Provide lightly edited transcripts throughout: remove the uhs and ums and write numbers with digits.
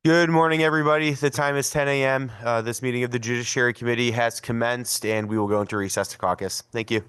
Good morning, everybody. The time is 10 a.m. This meeting of the Judiciary Committee has commenced, and we will go into recess to caucus. Thank you.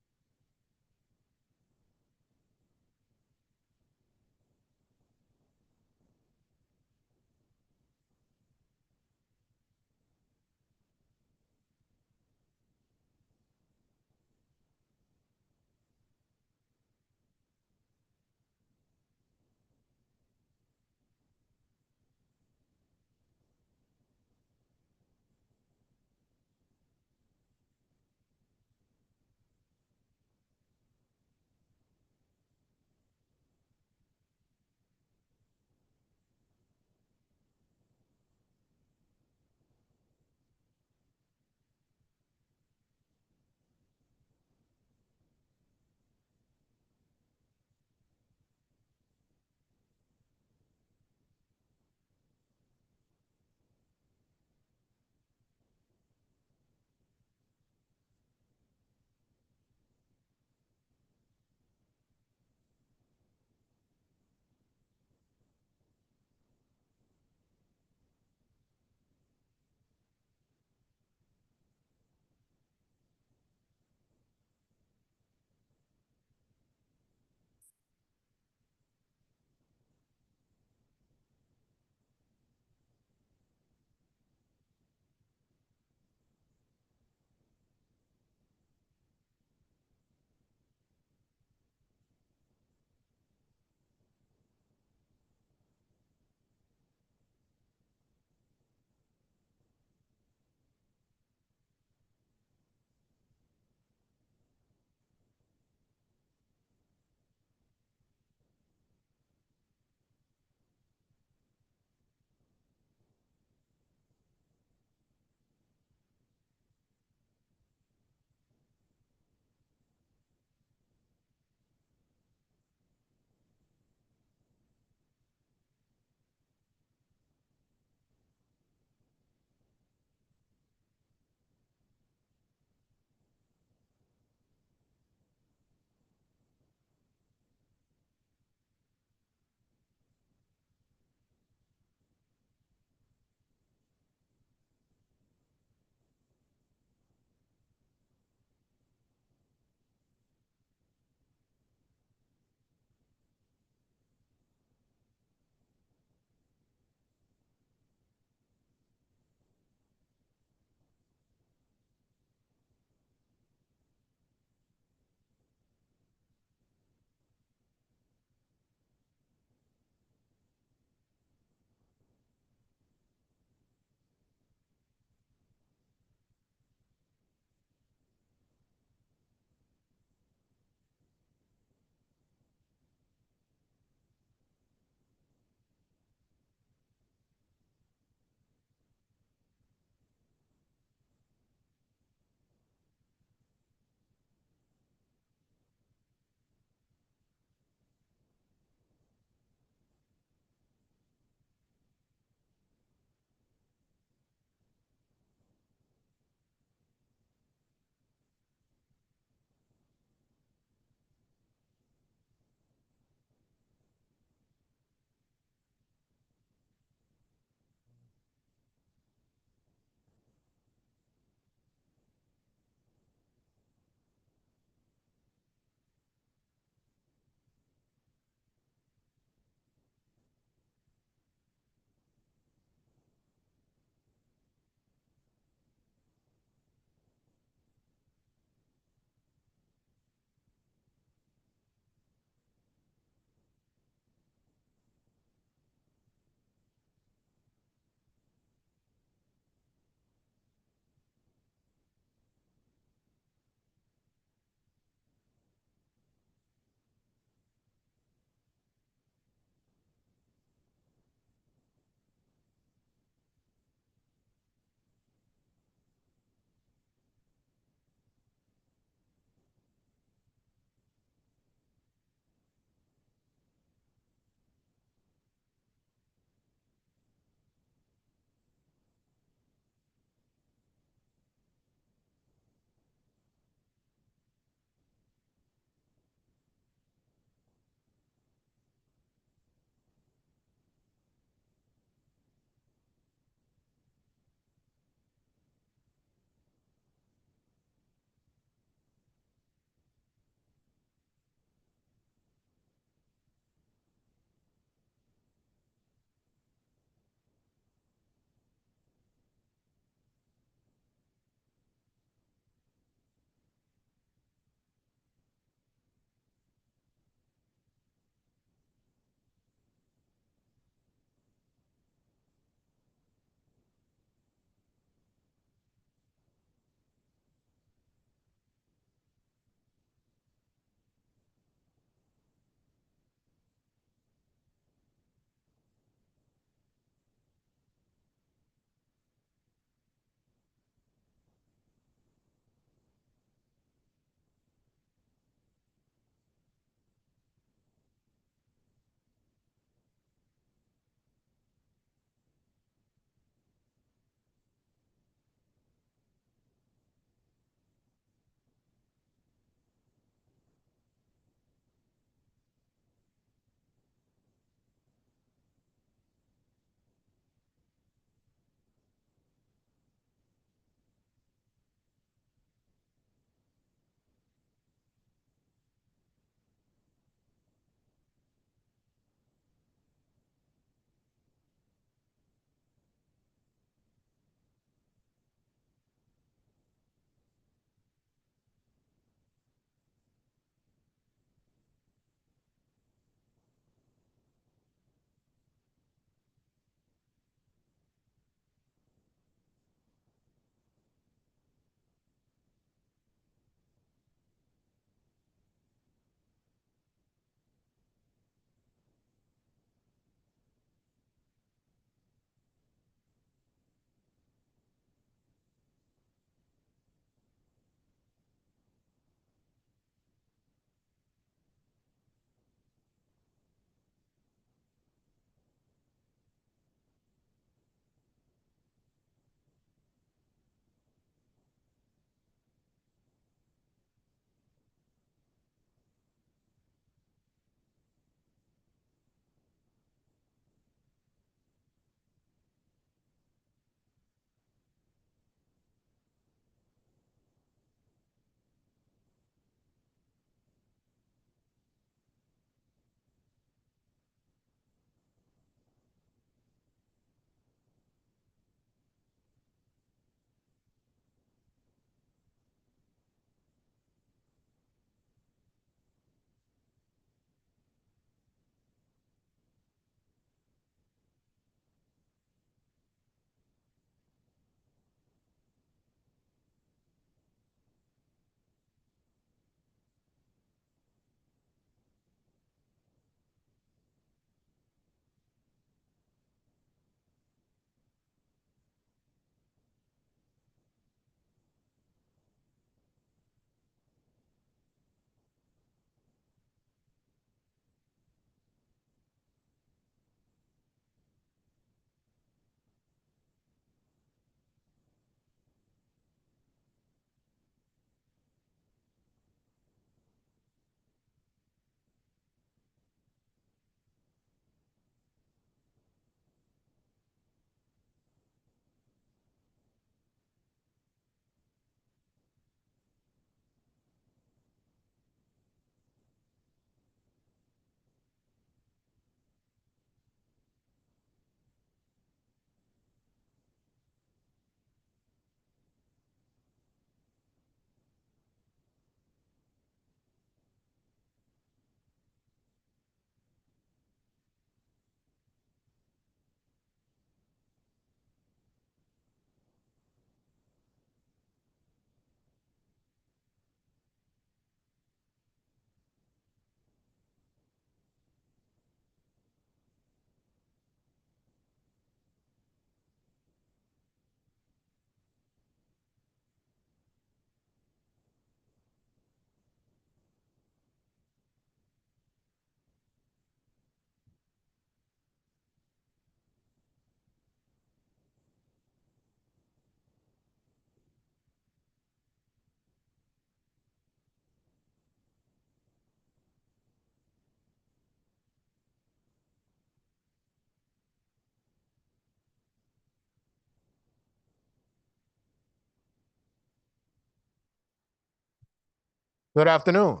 Good afternoon.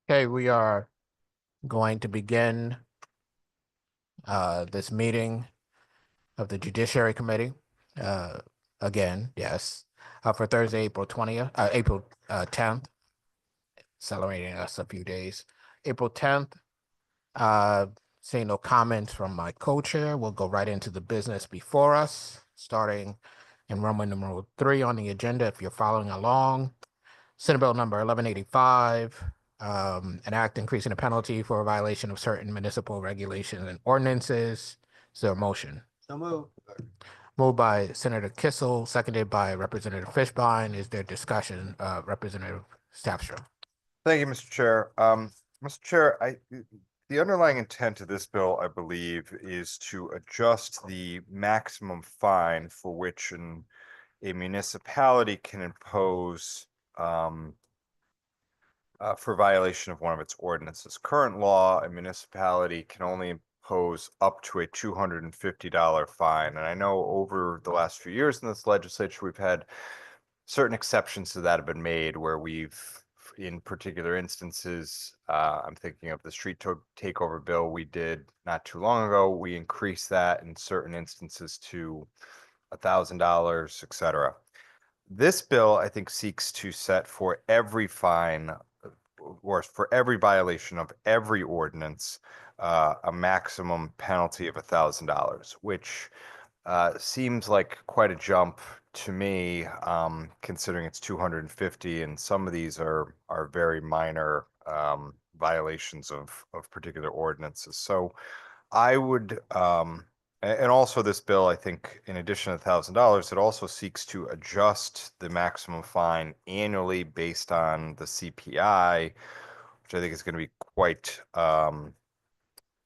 Okay, we are going to begin this meeting of the Judiciary Committee. Again, yes, for Thursday, April 10th, accelerating us a few days. April 10th, seeing no comments from my co-chair, we'll go right into the business before us, starting in Roman numeral 3 on the agenda. If you're following along, Senate Bill number 1185, an act increasing the penalty for a violation of certain municipal regulations and ordinances. Is there a motion? So moved. Moved by Senator Kissel, seconded by Representative Fishbein. Is there discussion? Representative Staffstrom. Thank you, Mr. Chair. Mr. Chair, the underlying intent of this bill, I believe, is to adjust the maximum fine for which a municipality can impose for violation of one of its ordinances. Current law, a municipality can only impose up to a $250 fine. And I know over the last few years in this legislature, we've had certain exceptions to that have been made where we've, in particular instances, I'm thinking of the street takeover bill we did not too long ago. We increased that in certain instances to $1,000, et cetera. This bill, I think, seeks to set for every fine or for every violation of every ordinance, a maximum penalty of $1,000, which seems like quite a jump to me, considering it's 250, and some of these are very minor violations of particular ordinances. So I would, and also this bill, I think, in addition to $1,000, it also seeks to adjust the maximum fine annually based on the CPI, which I think is going to be quite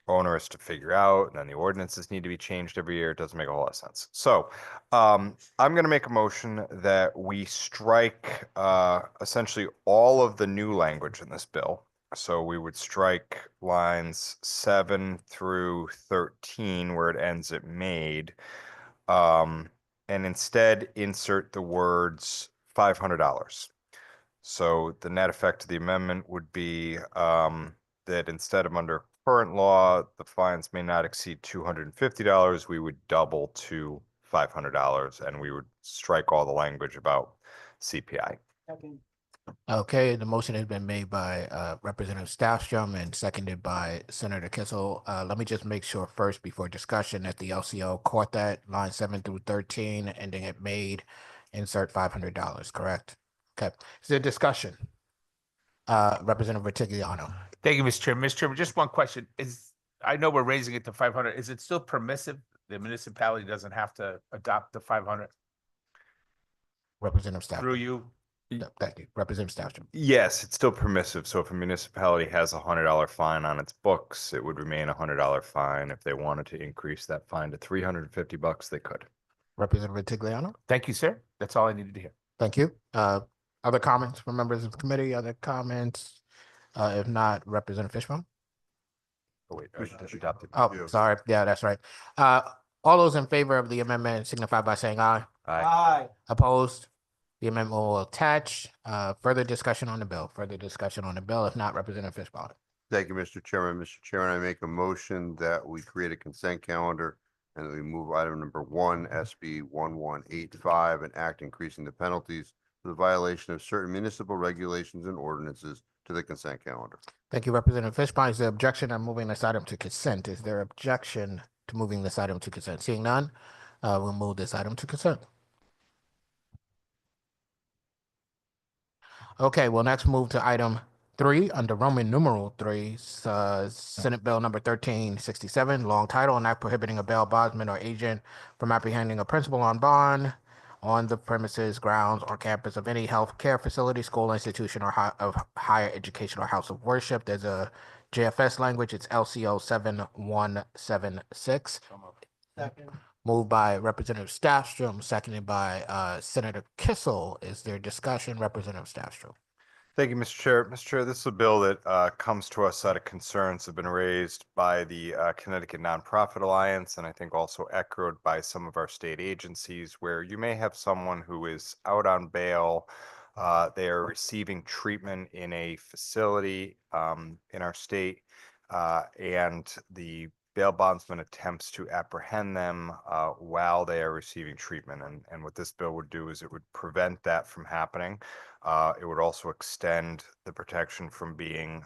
onerous to figure out, and then the ordinances need to be changed every year. It doesn't make a whole lot of sense. So I'm going to make a motion that we strike essentially all of the new language in this bill. So we would strike lines 7 through 13 where it ends at made, and instead insert the words $500. So the net effect of the amendment would be that instead of under current law, the fines may not exceed $250, we would double to $500, and we would strike all the language about CPI. Okay, the motion has been made by Representative Staffstrom and seconded by Senator Kissel. Let me just make sure first before discussion that the LCO caught that line 7 through 13, ending at made, insert $500, correct? Okay, is there discussion? Representative Retigliano. Thank you, Mr. Chairman. Mr. Chairman, just one question. I know we're raising it to 500. Is it still permissive? The municipality doesn't have to adopt the 500 Representative Staffstrom. through you? No, thank you. Representative Staffstrom. Yes, it's still permissive. So if a municipality has a $100 fine on its books, it would remain a $100 fine. If they wanted to increase that fine to $350, they could. Representative Retigliano. Thank you, sir. That's all I needed to hear. Thank you. Other comments from members of the committee? Other comments? If not, Representative Fishbone. Oh, wait, I just adopted. Oh, sorry. Yeah, that's right. All those in favor of the amendment signify by saying aye. Aye. Opposed? The amendment will attach. Further discussion on the bill. Further discussion on the bill. If not, Representative Fishbone. Thank you, Mr. Chairman. Mr. Chairman, I make a motion that we create a consent calendar and that we move item number 1, SB 1185, an act increasing the penalties for the violation of certain municipal regulations and ordinances to the consent calendar. Thank you, Representative Fishbone. Is there objection on moving this item to consent? Is there objection to moving this item to consent? Seeing none, we'll move this item to consent. Okay, we'll next move to item 3 under Roman numeral 3, Senate Bill number 1367, long title, an act prohibiting a bail bondsman or agent from apprehending a principal on bond on the premises, grounds, or campus of any health care facility, school institution, or of higher education or house of worship. There's a JFS language. It's LCO 7176. Second. Moved by Representative Staffstrom, seconded by Senator Kissel. Is there discussion? Representative Staffstrom. Thank you, Mr. Chair. Mr. Chair, this is a bill that comes to us out of concerns that have been raised by the Connecticut Nonprofit Alliance, and I think also echoed by some of our state agencies, where you may have someone who is out on bail. They are receiving treatment in a facility in our state, and the bail bondsman attempts to apprehend them while they are receiving treatment. And what this bill would do is it would prevent that from happening. It would also extend the protection from being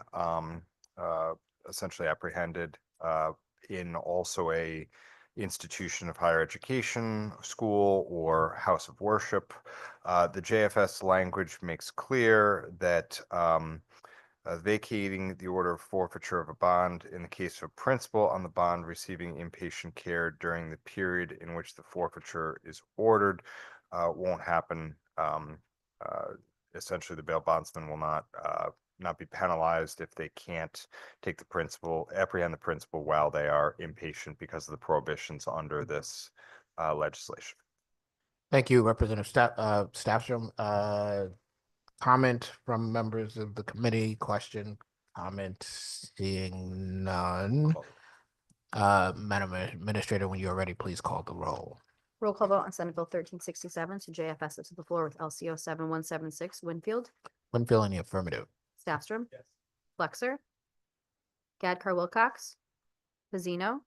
essentially apprehended in also a institution of higher education, school, or house of worship. The JFS language makes clear that vacating the order of forfeiture of a bond in the case of a principal on the bond receiving inpatient care during the period in which the forfeiture is ordered won't happen. Essentially, the bail bondsman will not be penalized if they can't apprehend the principal while they are inpatient because of the prohibitions under this legislation. Thank you, Representative Staffstrom. Comment from members of the committee, question, comment, seeing none. Madam Administrator, when you're ready, please call the roll. Roll call vote on Senate Bill 1367 to JFS to the floor with LCO 7176. Winfield, Winfield in the affirmative. Staffstrom. Yes. Flexer. Gadkar Wilcox. Pizzino.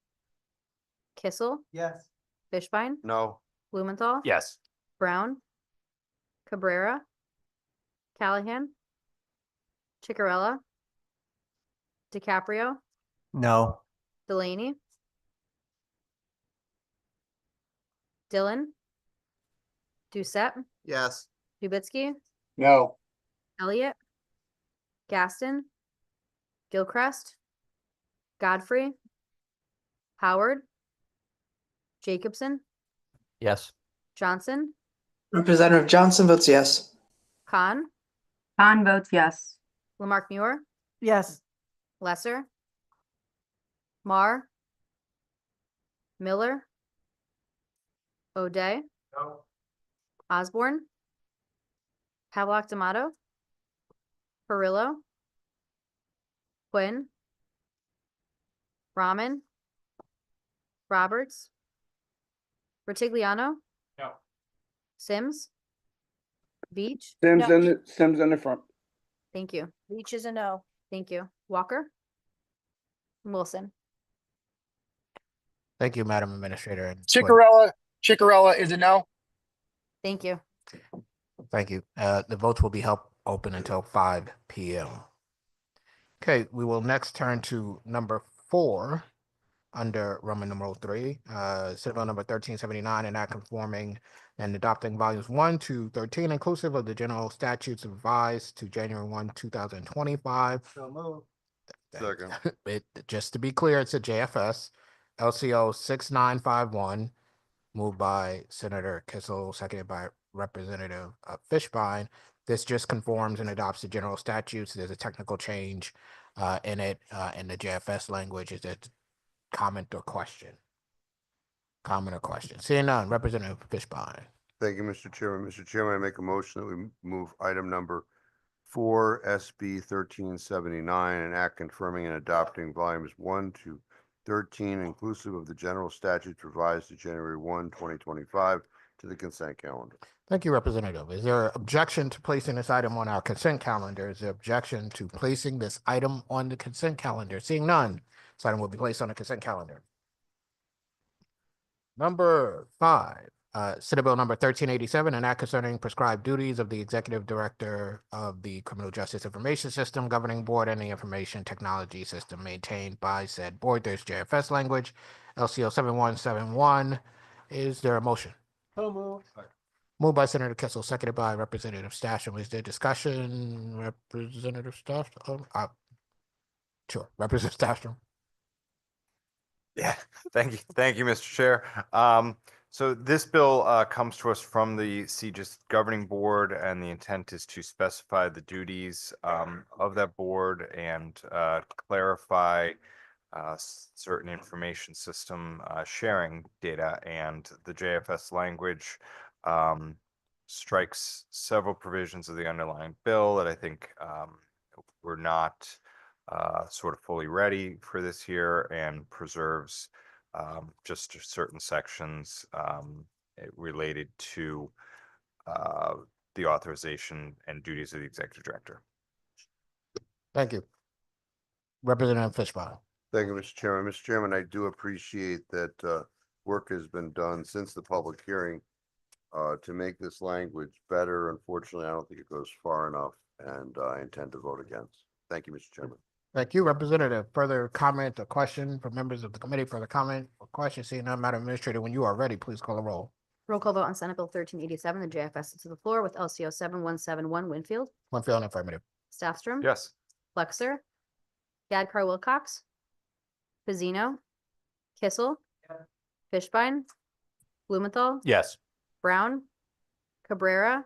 Kissel. Yes. Fishbein. No. Blumenthal. Yes. Brown. Cabrera. Callahan. Chicarella. DiCaprio. No. Delaney. Dillon. Doucette. Yes. Dubitsky. No. Elliott. Gaston. Gilchrist. Godfrey. Howard. Jacobson. Yes. Johnson. Representative Johnson votes yes. Khan. Khan votes yes. Lamarck Muir. Yes. Lesser. Marr. Miller. O'Day. No. Osborne. Havelock D'Amato. Perillo. Quinn. Rahman. Roberts. Retigliano. No. Sims. Beach. Sims No. in the front. Thank you. Beach is a no. Thank you. Walker. Wilson. Thank you, Madam Administrator. and Quinn. Chicarella is a no. Thank you. Thank you. The votes will be held open until 5 p.m. Okay, we will next turn to number 4 under Roman numeral 3, Senate Bill number 1379, and act conforming and adopting volumes 1 to 13, inclusive of the general statutes revised to January 1, 2025. So move. Second. Just to be clear, it's a JFS, LCO 6951, moved by Senator Kissel, seconded by Representative Fishbein. This just conforms and adopts the general statutes. There's a technical change in it, in the JFS language. Is it comment or question? Comment or question? Seeing none, Representative Fishbein. Thank you, Mr. Chairman. Mr. Chairman, I make a motion that we move item number 4, SB 1379, and act confirming and adopting volumes 1 to 13, inclusive of the general statutes revised to January 1, 2025, to the consent calendar. Thank you, Representative. Is there objection to placing this item on our consent calendar? Is there objection to placing this item on the consent calendar? Seeing none, this item will be placed on the consent calendar. Number 5, Senate Bill number 1387, an act concerning prescribed duties of the Executive Director of the Criminal Justice Information System Governing Board and the Information Technology System maintained by said board. There's JFS language, LCO 7171. Is there a motion? So move. Moved by Senator Kissel, seconded by Representative Stafford. Is there discussion? Representative Stafford? Sure, Representative Stafford. Yeah, thank you, Mr. Chair. So this bill comes to us from the CJIS Governing Board, and the intent is to specify the duties of that board and clarify certain information system sharing data, and the JFS language strikes several provisions of the underlying bill that I think were not sort of fully ready for this year, and preserves just certain sections related to the authorization and duties of the executive director. Thank you. Representative Fishbane. Thank you, Mr. Chairman. Mr. Chairman, I do appreciate that work has been done since the public hearing to make this language better. Unfortunately, I don't think it goes far enough, and I intend to vote against. Thank you, Mr. Chairman. Thank you, Representative. Further comment or question from members of the committee? Further comment or question? Seeing none, Madam Administrator, when you are ready, please call the roll. Roll call vote on Senate Bill 1387. The JFS is to the floor with LCO 7171 Winfield, Winfield in the affirmative. Staffstrom. Yes. Flexer. Gadkar Wilcox. Pazino. Kissel. Fishbein. Blumenthal. Yes. Brown. Cabrera.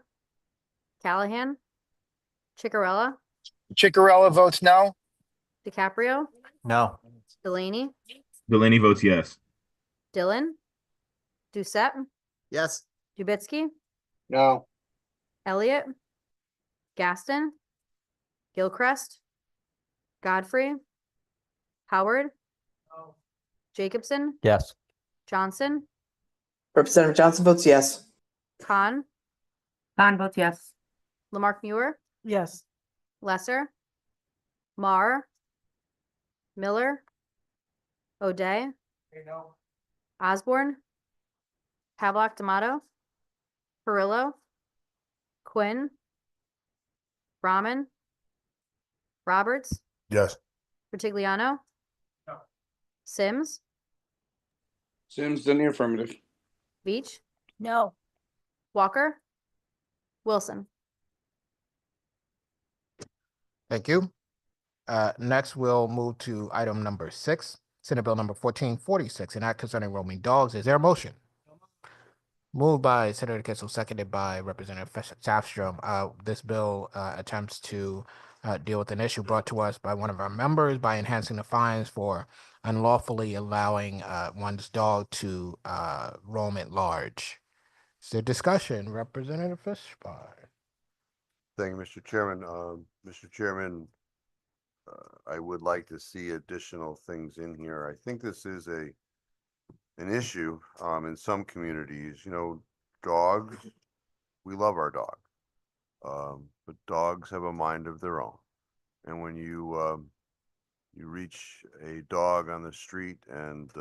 Callahan. Chicarella. Chicarella votes no. DiCaprio. No. Delaney. Delaney votes yes. Dillon. Doucette. Yes. Dubitsky. No. Elliott. Gaston. Gilchrist. Godfrey. Howard. Jacobson. Yes. Johnson. Representative Johnson votes yes. Khan. Khan votes yes. Lamarck Muir. Yes. Lesser. Marr. Miller. O'Day. Osborne. Havelock D'Amato. Perillo. Quinn. Brahman. Roberts. Yes. Retigliano. Sims. Sims in the affirmative. Beach. No. Walker. Wilson. Thank you. Next, we'll move to item number 6, Senate Bill number 1446, an act concerning roaming dogs. Is there a motion? Moved by Senator Kissel, seconded by Representative Staffstrom. This bill attempts to deal with an issue brought to us by one of our members by enhancing the fines for unlawfully allowing one's dog to roam at large. Is there discussion? Representative Fishbane. Thank you, Mr. Chairman. Mr. Chairman, I would like to see additional things in here. I think this is an issue in some communities. You know, dogs, we love our dog, but dogs have a mind of their own. And when you reach a dog on the street and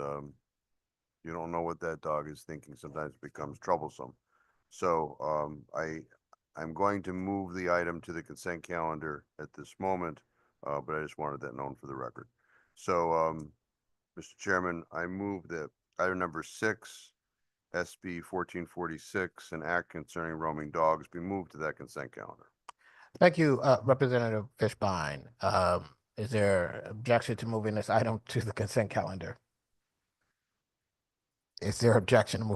you don't know what that dog is thinking, sometimes it becomes troublesome. So I'm going to move the item to the consent calendar at this moment, but I just wanted that known for the record. So, Mr. Chairman, I move that item number 6, SB 1446, an act concerning roaming dogs, be moved to that consent calendar. Thank you, Representative Fishbane. Is there objection to moving this item to the consent calendar? Is there objection?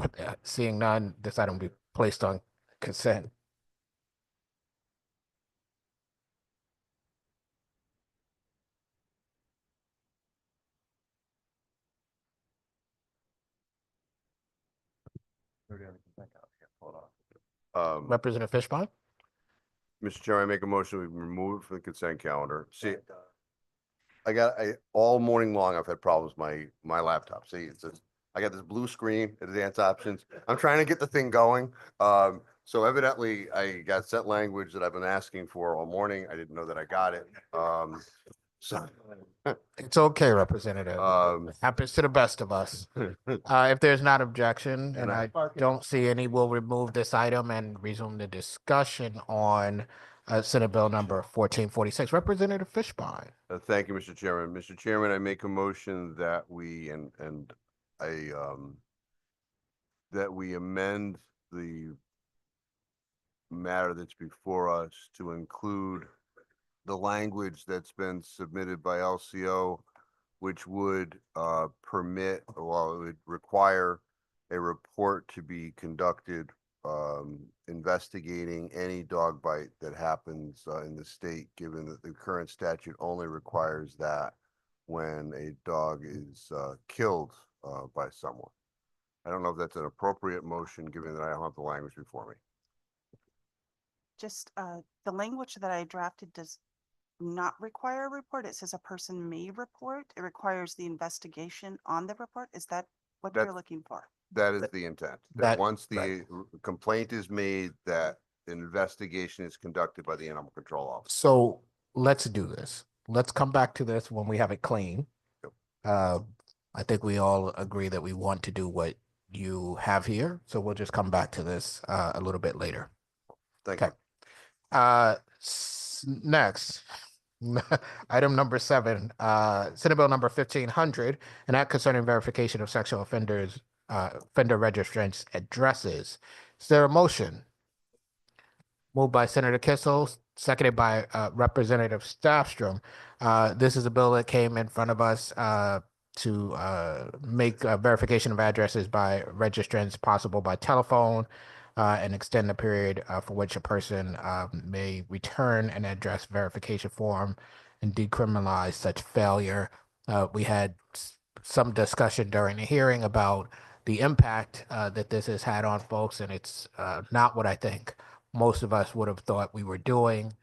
Seeing none, this item will be placed on consent. Representative Fishbane? Mr. Chairman, I make a motion, we remove it from the consent calendar. See, all morning long, I've had problems with my laptop. See, I got this blue screen, advanced options. I'm trying to get the thing going. So evidently I got set language that I've been asking for all morning. I didn't know that I got it. So It's okay, Representative. Happens to the best of us. If there's not objection, and I don't see any, we'll remove this item and resume the discussion on Senate Bill number 1446. Representative Fishbane. thank you, Mr. Chairman. Mr. Chairman, I make a motion that we that we amend the matter that's before us to include the language that's been submitted by LCO, which would permit, well, it would require a report to be conducted investigating any dog bite that happens in the state, given that the current statute only requires that when a dog is killed by someone. I don't know if that's an appropriate motion, given that I don't have the language before me. Just the language that I drafted does not require a report. It says a person may report. It requires the investigation on the report. Is that what you're That's- looking for? That is the intent. That that- once the right. complaint is made, that an investigation is conducted by the animal control officer. So let's do this. Let's come back to this when we have it clean. I think we all agree that we want to do what you have here, so we'll just come back to this a little bit later. Thank Okay. you. Next, item number 7, Senate Bill number 1500, an act concerning verification of sexual offenders, offender registrants addresses. Is there a motion? Moved by Senator Kissel, seconded by Representative Staffstrom. This is a bill that came in front of us to make verification of addresses by registrants possible by telephone and extend the period for which a person may return an address verification form and decriminalize such failure. We had some discussion during the hearing about the impact that this has had on folks, and it's not what I think most of us would have thought we were doing.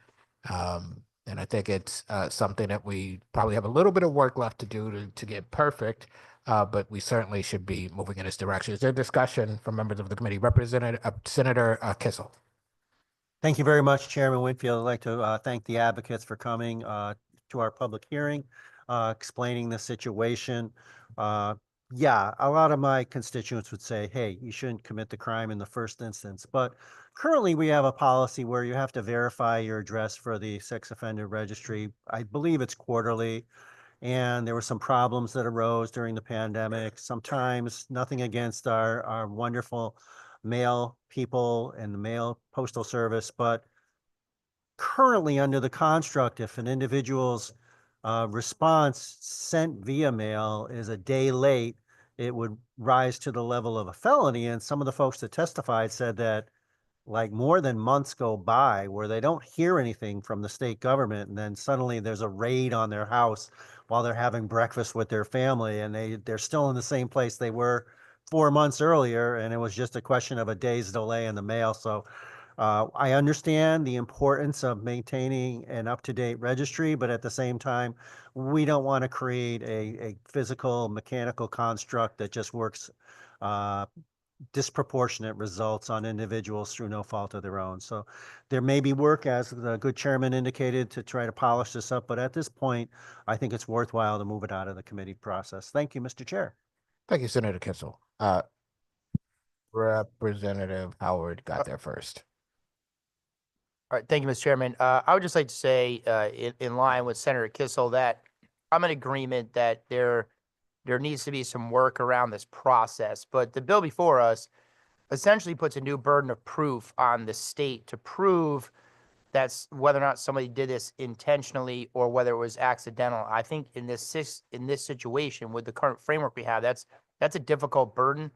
And I think it's something that we probably have a little bit of work left to do to get perfect, but we certainly should be moving in this direction. Is there discussion from members of the committee? Representative Senator Kissel. Thank you very much, Chairman Winfield. I'd like to thank the advocates for coming to our public hearing, explaining the situation. Yeah, a lot of my constituents would say, hey, you shouldn't commit the crime in the first instance. But currently, we have a policy where you have to verify your address for the sex offender registry. I believe it's quarterly. And there were some problems that arose during the pandemic. Sometimes nothing against our wonderful mail people and the mail postal service, but currently under the construct, if an individual's response sent via mail is a day late, it would rise to the level of a felony. And some of the folks that testified said that like more than months go by where they don't hear anything from the state government, and then suddenly there's a raid on their house while they're having breakfast with their family, and they're still in the same place they were 4 months earlier, and it was just a question of a day's delay in the mail. So I understand the importance of maintaining an up-to-date registry, but at the same time, we don't want to create a physical, mechanical construct that just works disproportionate results on individuals through no fault of their own. So there may be work, as the good chairman indicated, to try to polish this up, but at this point, I think it's worthwhile to move it out of the committee process. Thank you, Mr. Chair. Thank you, Senator Kissel. Representative Howard got there first. All right, thank you, Mr. Chairman. I would just like to say, in line with Senator Kissel, that I'm in agreement that there needs to be some work around this process. But the bill before us essentially puts a new burden of proof on the state to prove that's whether or not somebody did this intentionally or whether it was accidental. I think in this situation with the current framework we have, that's a difficult burden,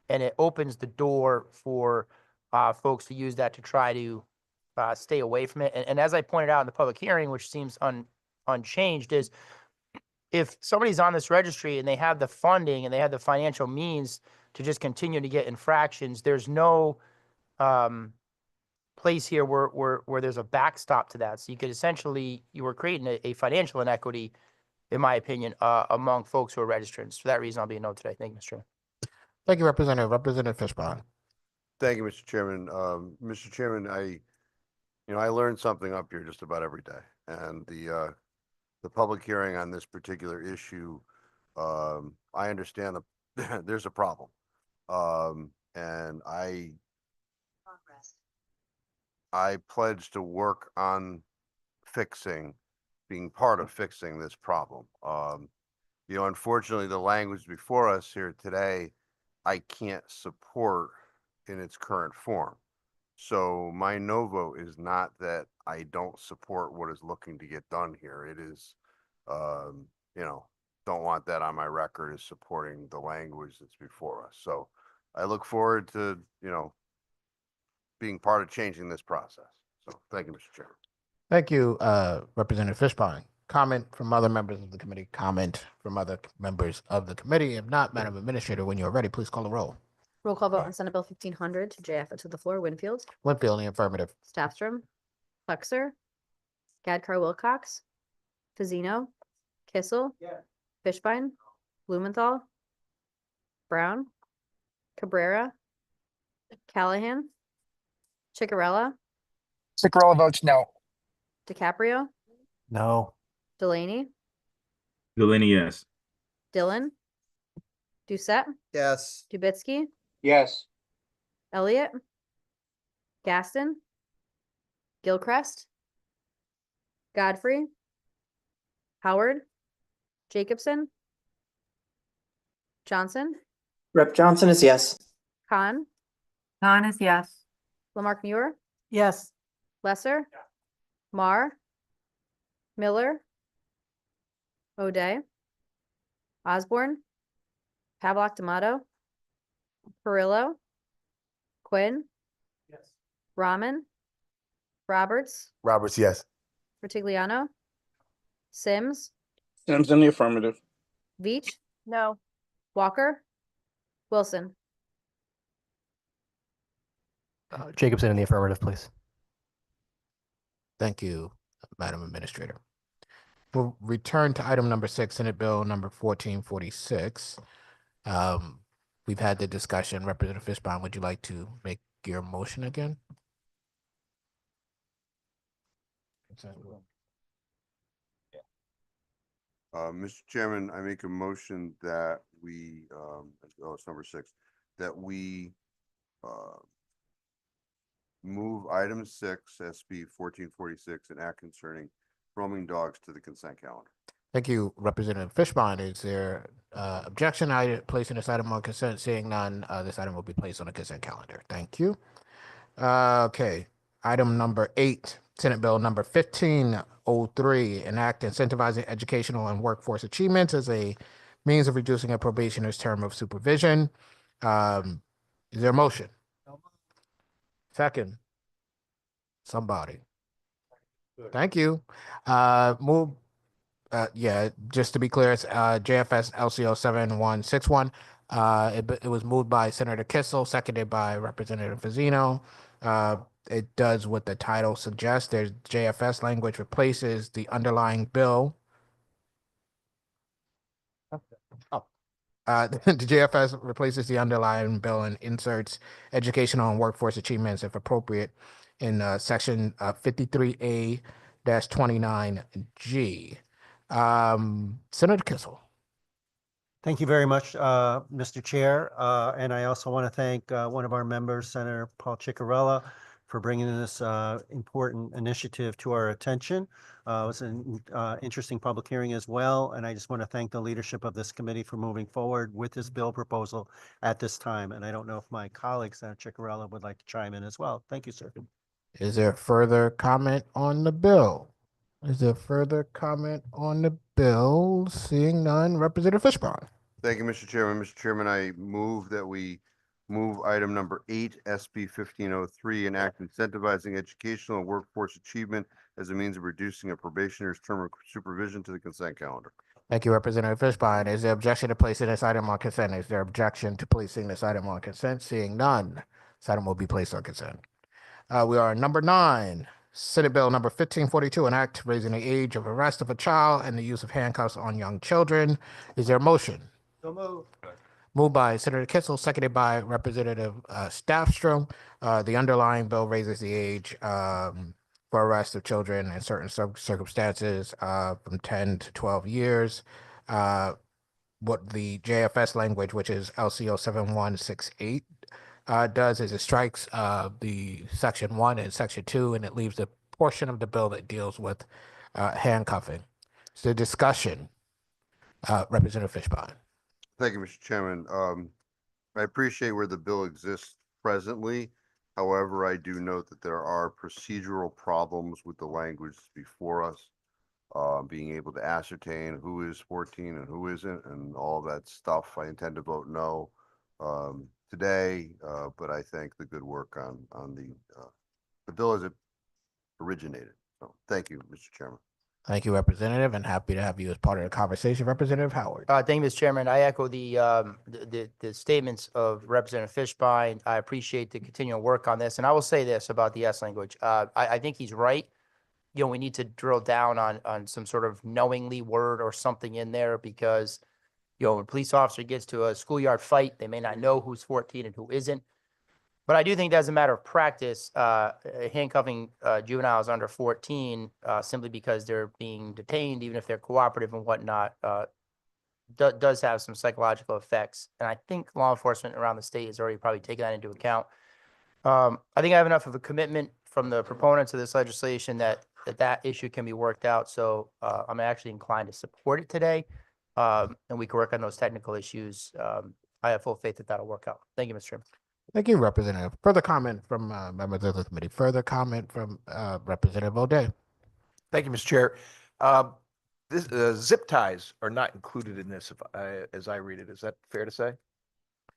and it opens the door for folks to use that to try to stay away from it. And as I pointed out in the public hearing, which seems unchanged, is if somebody's on this registry and they have the funding and they have the financial means to just continue to get infractions, there's no place here where there's a backstop to that. So you could essentially, you were creating a financial inequity, in my opinion, among folks who are registrants. For that reason, I'll be a no today. Thank you, Mr. Chairman. Thank you, Representative. Representative Fishbone. Thank you, Mr. Chairman. Mr. Chairman, I learned something up here just about every day, and the public hearing on this particular issue, I understand there's a problem. And I pledge to work on being part of fixing this problem. Unfortunately, the language before us here today, I can't support in its current form. So my no vote is not that I don't support what is looking to get done here. It is, don't want that on my record as supporting the language that's before us. So I look forward to, being part of changing this process. So thank you, Mr. Chairman. Thank you, Representative Fishbone. comment from other members of the committee? Comment from other members of the committee? If not, Madam Administrator, when you're ready, please call the roll. Roll call vote on Senate Bill 1500 to JF to the floor. Winfield, Winfield in the affirmative. Staffstrom, Plexer, Gadkar Wilcox, Fazino, Kissel, Fishbein, Blumenthal, Brown, Cabrera, Callahan, Chicarella, Chicarella votes no. DiCaprio, No. Delaney, Delaney, yes. Dillon, Doucette, Yes. Dubitsky, Yes. Elliott, Gaston, Gilchrist, Godfrey, Howard, Jacobson, Johnson, Rep. Johnson is yes. Khan, Khan is yes. Lamarck Muir, Yes. Lesser, Mar, Miller, O'Day, Osborne, Pavlock D'Amato, Perillo, Quinn, Rahman, Roberts, Roberts, yes. Retigliano, Sims, Sims in the affirmative. Veach. No. Walker, Wilson. Jacobson in the affirmative, please. Thank you, Madam Administrator. We'll return to item number 6, Senate Bill number 1446. We've had the discussion. Representative Fishbein, would you like to make your motion again? Mr. Chairman, I make a motion that we, it's number 6, that we, move item 6, SB 1446, and act concerning roaming dogs to the consent calendar. Thank you, Representative Fishbein. Is there objection? I placing this item on consent. Seeing none, this item will be placed on the consent calendar. Thank you. Okay, item number 8, Senate Bill number 1503, enact incentivizing educational and workforce achievements as a means of reducing a probationer's term of supervision. Is there a motion? Second. Somebody. Thank you. Move. Yeah, just to be clear, it's JFS LCO 7161. It was moved by Senator Kissel, seconded by Representative Fazino. It does what the title suggests. There's JFS language replaces the underlying bill. The JFS replaces the underlying bill and inserts educational and workforce achievements, if appropriate, in section 53A-29G. Senator Kissel. Thank you very much, Mr. Chair. And I also want to thank one of our members, Senator Paul Chicarella, for bringing this important initiative to our attention. It was an interesting public hearing as well, and I just want to thank the leadership of this committee for moving forward with this bill proposal at this time. And I don't know if my colleague, Senator Chicarella, would like to chime in as well. Thank you, sir. Is there further comment on the bill? Is there further comment on the bill? Seeing none, Representative Fishbein. Thank you, Mr. Chairman. Mr. Chairman, I move that we move item number 8, SB 1503, and act incentivizing educational and workforce achievement as a means of reducing a probationer's term of supervision to the consent calendar. Thank you, Representative Fishbein. Is there objection to placing this item on consent? Is there objection to placing this item on consent? Seeing none, this item will be placed on consent. We are number 9, Senate Bill number 1542, an act raising the age of arrest of a child and the use of handcuffs on young children. Is there a motion? So moved. Moved by Senator Kissel, seconded by Representative Staffstrom. The underlying bill raises the age for arrest of children in certain circumstances from 10 to 12 years. What the JFS language, which is LCO 7168, does is it strikes the section 1 and section 2, and it leaves the portion of the bill that deals with handcuffing. So discussion, Representative Fishbein. Thank you, Mr. Chairman. I appreciate where the bill exists presently. However, I do note that there are procedural problems with the language before us. Being able to ascertain who is 14 and who isn't and all that stuff. I intend to vote no today, but I thank the good work on the bill as it originated. So thank you, Mr. Chairman. Thank you, Representative, and happy to have you as part of the conversation. Representative Howard. Thank you, Mr. Chairman. I echo the statements of Representative Fishbein. I appreciate the continual work on this. And I will say this about the S language. I think he's right. You know, we need to drill down on some sort of knowingly word or something in there because, you know, when a police officer gets to a schoolyard fight, they may not know who's 14 and who isn't. But I do think as a matter of practice, handcuffing juveniles under 14 simply because they're being detained, even if they're cooperative and whatnot, does have some psychological effects. And I think law enforcement around the state has already probably taken that into account. I think I have enough of a commitment from the proponents of this legislation that issue can be worked out. So I'm actually inclined to support it today. And we can work on those technical issues. I have full faith that that'll work out. Thank you, Mr. Chairman. Thank you, Representative. Further comment from members of the committee. Further comment from Representative O'Day. Thank you, Mr. Chair. This zip ties are not included in this, as I read it. Is that fair to say?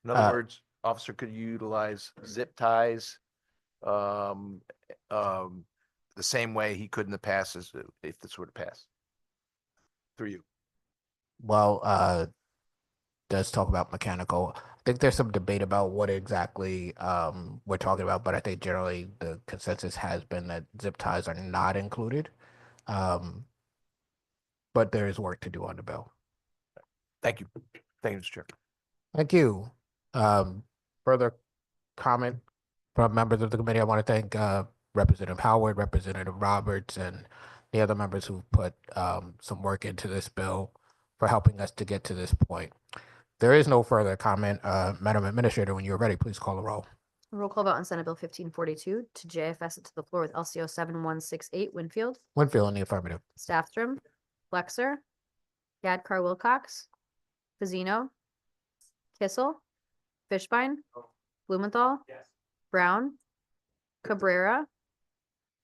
In other words, officer could utilize zip ties the same way he could in the past as if this were to pass through you. Well, does talk about mechanical. I think there's some debate about what exactly we're talking about, but I think generally the consensus has been that zip ties are not included. But there is work to do on the bill. Thank you. Thank you, Mr. Chair. Thank you. Further comment from members of the committee. I want to thank Representative Howard, Representative Roberts, and the other members who put some work into this bill for helping us to get to this point. There is no further comment. Madam Administrator, when you're ready, please call the roll. Roll call vote on Senate Bill 1542 to JFS it to the floor with LCO 7168. Winfield, Winfield in the affirmative. Staffstrom, Flexer, Gadkar Wilcox, Fazino, Kissel, Fishbein, Blumenthal, Brown, Cabrera,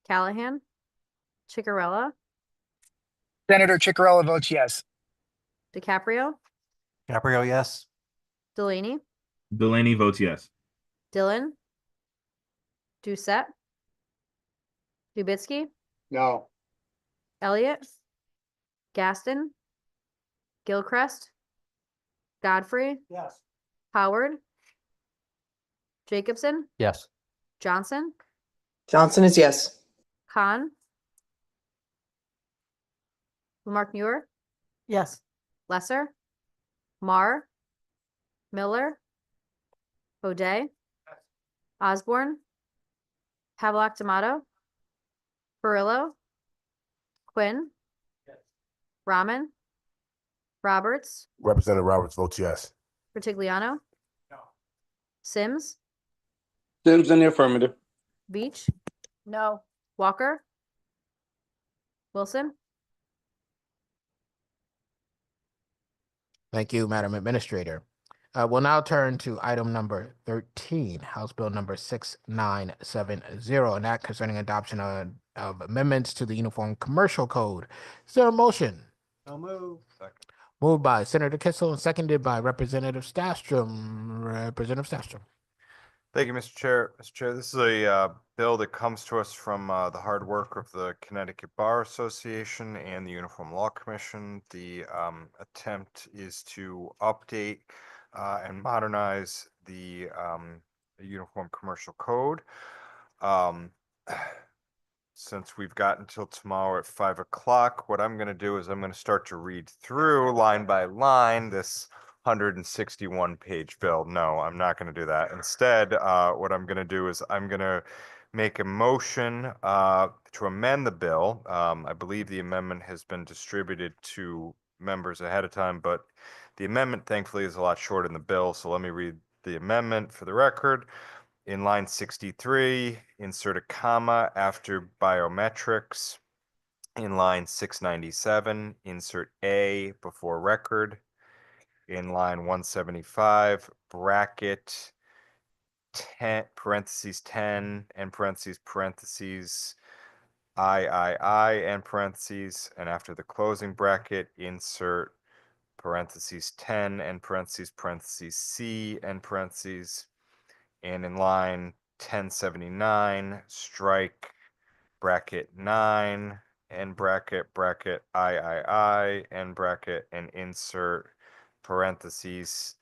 Callahan, Chickarella, Senator Chickarella votes yes. DiCaprio, Caprio, yes. Delaney, Delaney votes yes. Dillon, Doucette, Dubitsky, No. Elliott, Gaston, Gilchrist, Godfrey, Yes. Howard, Jacobson, Yes. Johnson, Johnson is yes. Khan, Lamarck Muir, Yes. Lesser, Marr, Miller, O'Day, Osborne, Havelock Tomato, Barillo, Quinn, Rahman, Roberts, Representative Roberts votes yes. Retigliano, Sims, Sims in the affirmative. Beach, no, Walker, Wilson, Thank you, Madam Administrator. We'll now turn to item number 13, House Bill number 6970, an act concerning adoption of amendments to the Uniform Commercial Code. Is there a motion? So move. Moved by Senator Kissel and seconded by Representative Staffstrom. Representative Staffstrom. Thank you, Mr. Chair. Mr. Chair, this is a bill that comes to us from the hard work of the Connecticut Bar Association and the Uniform Law Commission. The attempt is to update and modernize the Uniform Commercial Code. Since we've got until tomorrow at 5 o'clock, what I'm going to do is I'm going to start to read through line by line this 161-page bill. No, I'm not going to do that. Instead, what I'm going to do is I'm going to make a motion to amend the bill. I believe the amendment has been distributed to members ahead of time, but the amendment, thankfully, is a lot shorter than the bill. So let me read the amendment for the record. In line 63, insert a comma after biometrics. In line 697, insert A before record. In line 175, bracket 10, parentheses 10, and parentheses, I, and parentheses, and after the closing bracket, insert parentheses 10 and parentheses C and parentheses. And in line 1079, strike bracket 9 end bracket, bracket, III, end bracket, and insert parentheses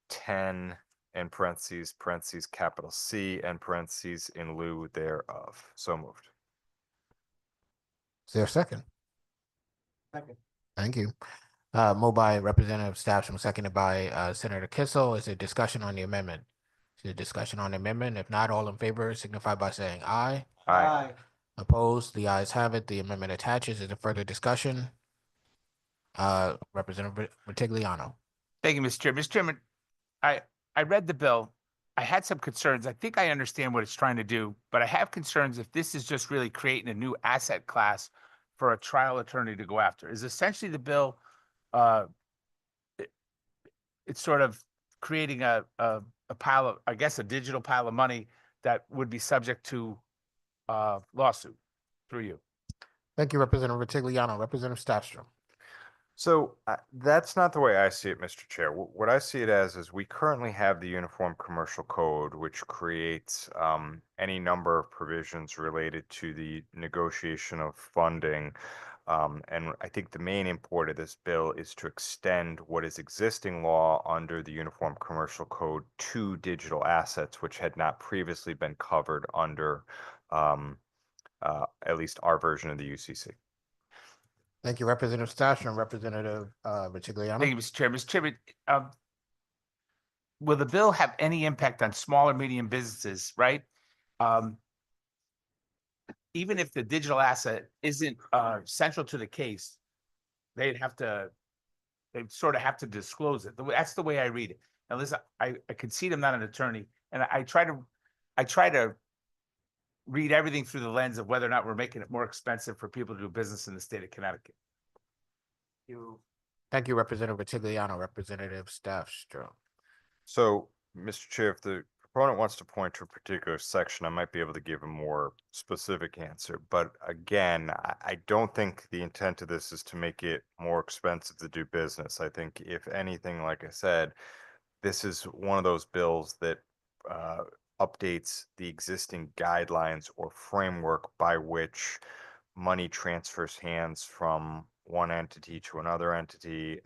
10, and parentheses, parentheses, capital C, and parentheses in lieu thereof. So moved. Is there a second? Second. Thank you. Moved by Representative Stasham, seconded by Senator Kissel. Is there discussion on the amendment? Is there discussion on the amendment? If not, all in favor signify by saying aye. Aye. Opposed? The ayes have it. The amendment attaches. Is there further discussion? Representative Vitigliano. Thank you, Mr. Chair. Mr. Chairman, I read the bill. I had some concerns. I think I understand what it's trying to do, but I have concerns if this is just really creating a new asset class for a trial attorney to go after. Is essentially the bill, it's sort of creating a pile of, I guess, a digital pile of money that would be subject to lawsuit through you. Thank you, Representative Vitigliano. Representative Stasham. So that's not the way I see it, Mr. Chair. What I see it as is we currently have the Uniform Commercial Code, which creates any number of provisions related to the negotiation of funding. And I think the main import of this bill is to extend what is existing law under the Uniform Commercial Code to digital assets, which had not previously been covered under at least our version of the UCC. Thank you, Representative Stasham. Representative Vitigliano. Thank you, Mr. Chair. Mr. Chairman, will the bill have any impact on small or medium businesses, right? Even if the digital asset isn't central to the case, they'd sort of have to disclose it. That's the way I read it. Now, listen, I concede I'm not an attorney, and I try to read everything through the lens of whether or not we're making it more expensive for people to do business in the state of Connecticut. Thank you, Representative Vitigliano. Representative Stasham. So, Mr. Chair, if the proponent wants to point to a particular section, I might be able to give a more specific answer. But again, I don't think the intent of this is to make it more expensive to do business. I think if anything, like I said, this is one of those bills that updates the existing guidelines or framework by which money transfers hands from one entity to another entity,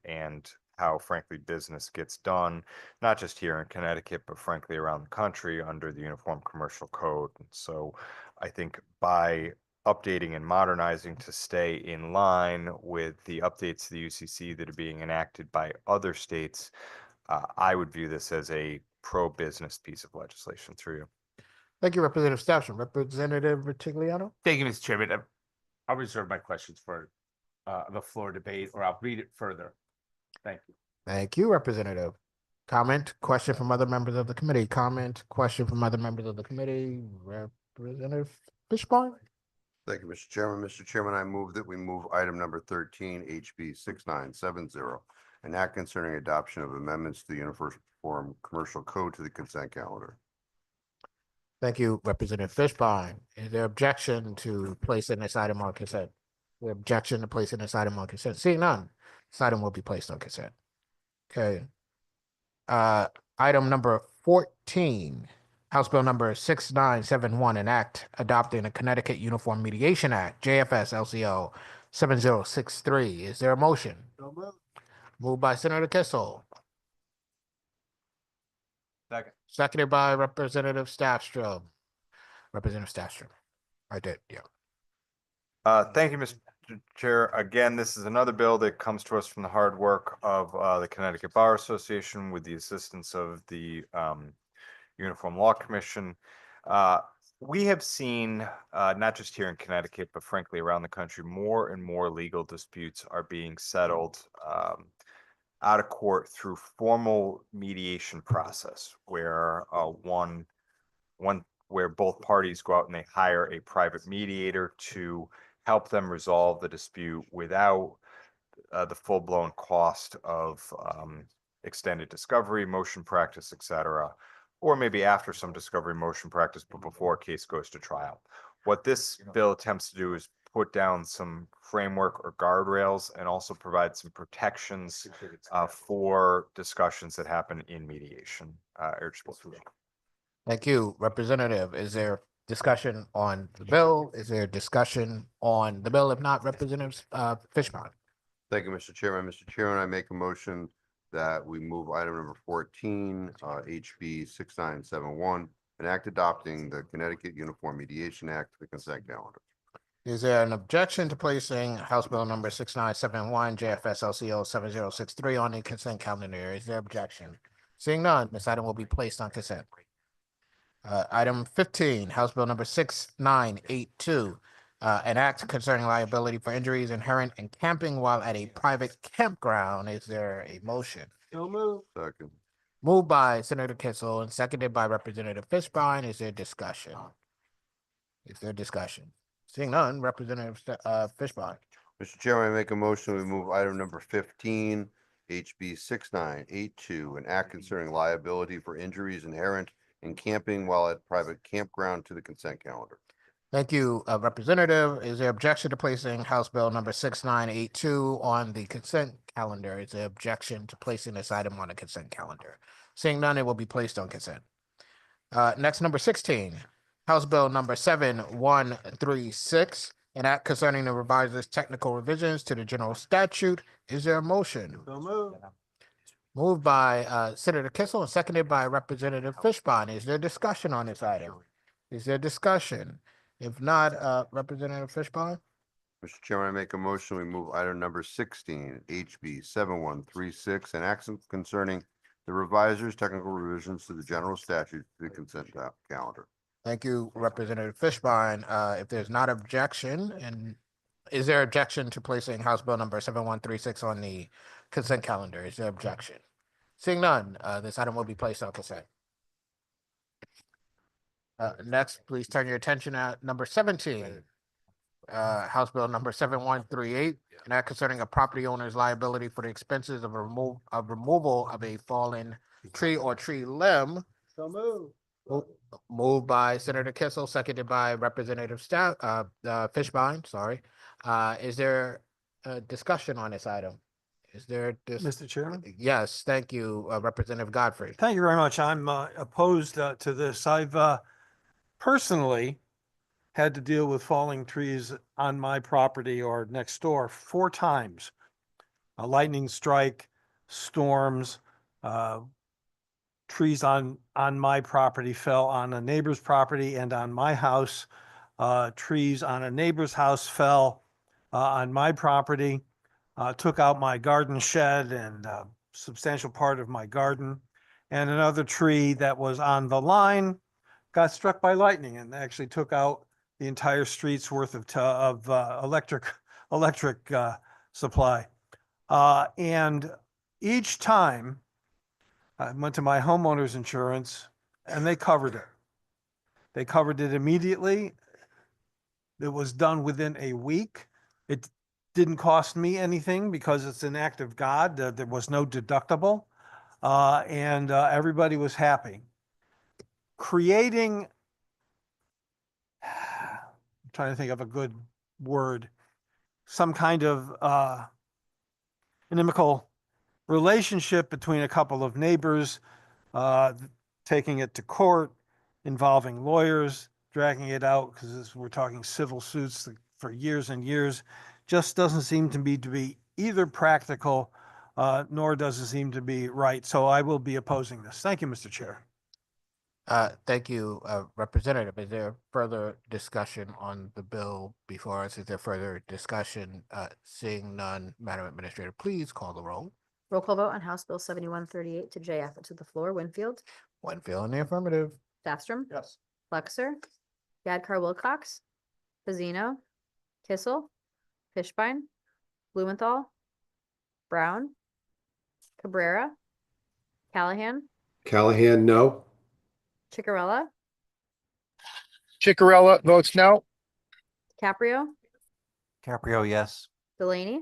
and how, frankly, business gets done, not just here in Connecticut, but frankly around the country under the Uniform Commercial Code. And so I think by updating and modernizing to stay in line with the updates to the UCC that are being enacted by other states, I would view this as a pro-business piece of legislation through you. Thank you, Representative Stasham. Representative Vitigliano. Thank you, Mr. Chairman. I'll reserve my questions for the floor debate, or I'll read it further. Thank you. Thank you, Representative. Comment, question from other members of the committee. Comment, question from other members of the committee. Representative Fishbone. Thank you, Mr. Chairman. Mr. Chairman, I move that we move item number 13, HB 6970, an act concerning adoption of amendments to the Uniform Commercial Code to the consent calendar. Thank you, Representative Fishbone. Is there objection to placing this item on consent? The objection to placing this item on consent? Seeing none, this item will be placed on consent. Okay. Item number 14, House Bill number 6971, an act adopting the Connecticut Uniform Mediation Act, JFS LCO 7063. Is there a motion? So moved. Moved by Senator Kissel. Second. Seconded by Representative Stasham. Representative Stasham. I did, yeah. Thank you, Mr. Chair. Again, this is another bill that comes to us from the hard work of the Connecticut Bar Association with the assistance of the Uniform Law Commission. We have seen, not just here in Connecticut, but frankly around the country, more and more legal disputes are being settled out of court through formal mediation process, where where both parties go out and they hire a private mediator to help them resolve the dispute without the full-blown cost of extended discovery, motion practice, etc., or maybe after some discovery, motion practice, but before a case goes to trial. What this bill attempts to do is put down some framework or guardrails and also provide some protections for discussions that happen in mediation. Thank you, Representative. Is there discussion on the bill? Is there discussion on the bill? If not, Representative Fishbone. Thank you, Mr. Chairman. Mr. Chairman, I make a motion that we move item number 14, HB 6971, an act adopting the Connecticut Uniform Mediation Act to the consent calendar. Is there an objection to placing House Bill number 6971, JFS LCO 7063 on the consent calendar? Is there objection? Seeing none, this item will be placed on consent. Item 15, House Bill number 6982, an act concerning liability for injuries inherent in camping while at a private campground. Is there a motion? So move. Second. Moved by Senator Kissel and seconded by Representative Fishbein. Is there discussion? Is there discussion? Seeing none, Representative Fishbein. Mr. Chairman, I make a motion, we move item number 15, HB 6982, an act concerning liability for injuries inherent in camping while at private campground to the consent calendar. Thank you, Representative. Is there objection to placing House Bill number 6982 on the consent calendar? Is there objection to placing this item on the consent calendar? Seeing none, it will be placed on consent. Next, number 16, House Bill number 7136, an act concerning the reviser's technical revisions to the general statute. Is there a motion? So move. Moved by Senator Kissel and seconded by Representative Fishbein. Is there discussion on this item? Is there discussion? If not, Representative Fishbein? Mr. Chairman, I make a motion, we move item number 16, HB 7136, an act concerning the reviser's technical revisions to the general statute to the consent calendar. Thank you, Representative Fishbein. If there's not objection, and is there objection to placing House Bill number 7136 on the consent calendar? Is there objection? Seeing none, this item will be placed on consent. Next, please turn your attention at number 17. House Bill number 7138, an act concerning a property owner's liability for the expenses of removal of a fallen tree or tree limb. So move. Moved by Senator Kissel, seconded by Representative Fishbein, sorry. Is there a discussion on this item? Is there Mr. Chairman? Yes, thank you, Representative Godfrey. Thank you very much. I'm opposed to this. I've personally had to deal with falling trees on my property or next door 4 times. A lightning strike, storms, trees on my property fell on a neighbor's property and on my house. Trees on a neighbor's house fell on my property, took out my garden shed and a substantial part of my garden. And another tree that was on the line got struck by lightning and actually took out the entire street's worth of electric supply. And each time I went to my homeowner's insurance and they covered it. They covered it immediately. It was done within a week. It didn't cost me anything because it's an act of God. There was no deductible, and everybody was happy. Creating, I'm trying to think of a good word, some kind of inimical relationship between a couple of neighbors, taking it to court, involving lawyers, dragging it out because we're talking civil suits for years and years, just doesn't seem to be either practical nor does it seem to be right. So I will be opposing this. Thank you, Mr. Chair. Thank you, Representative. Is there further discussion on the bill before us? Is there further discussion? Seeing none, Madam Administrator, please call the roll. Roll call vote on House Bill 7138 to JF to the floor. Winfield, Winfield in the affirmative. Dahlstrom, Yes. Flexer, Yadkar Wilcox, Pazino, Kissel, Fishbein, Blumenthal, Brown, Cabrera, Callahan, Callahan, no. Chickarella, Chickarella votes no. Caprio, Caprio, yes. Delaney,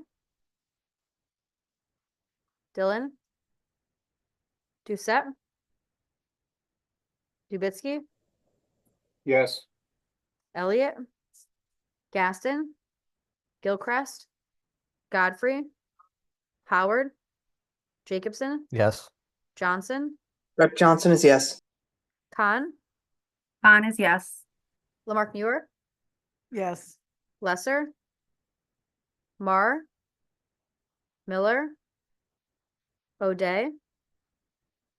Dillon, Doucette, Dubitsky, Yes. Elliott, Gaston, Gilchrist, Godfrey, Howard, Jacobson, Yes. Johnson, Rep. Johnson is yes. Khan, Khan is yes. Lamarck Muir, Yes. Lesser, Mar, Miller, O'Day,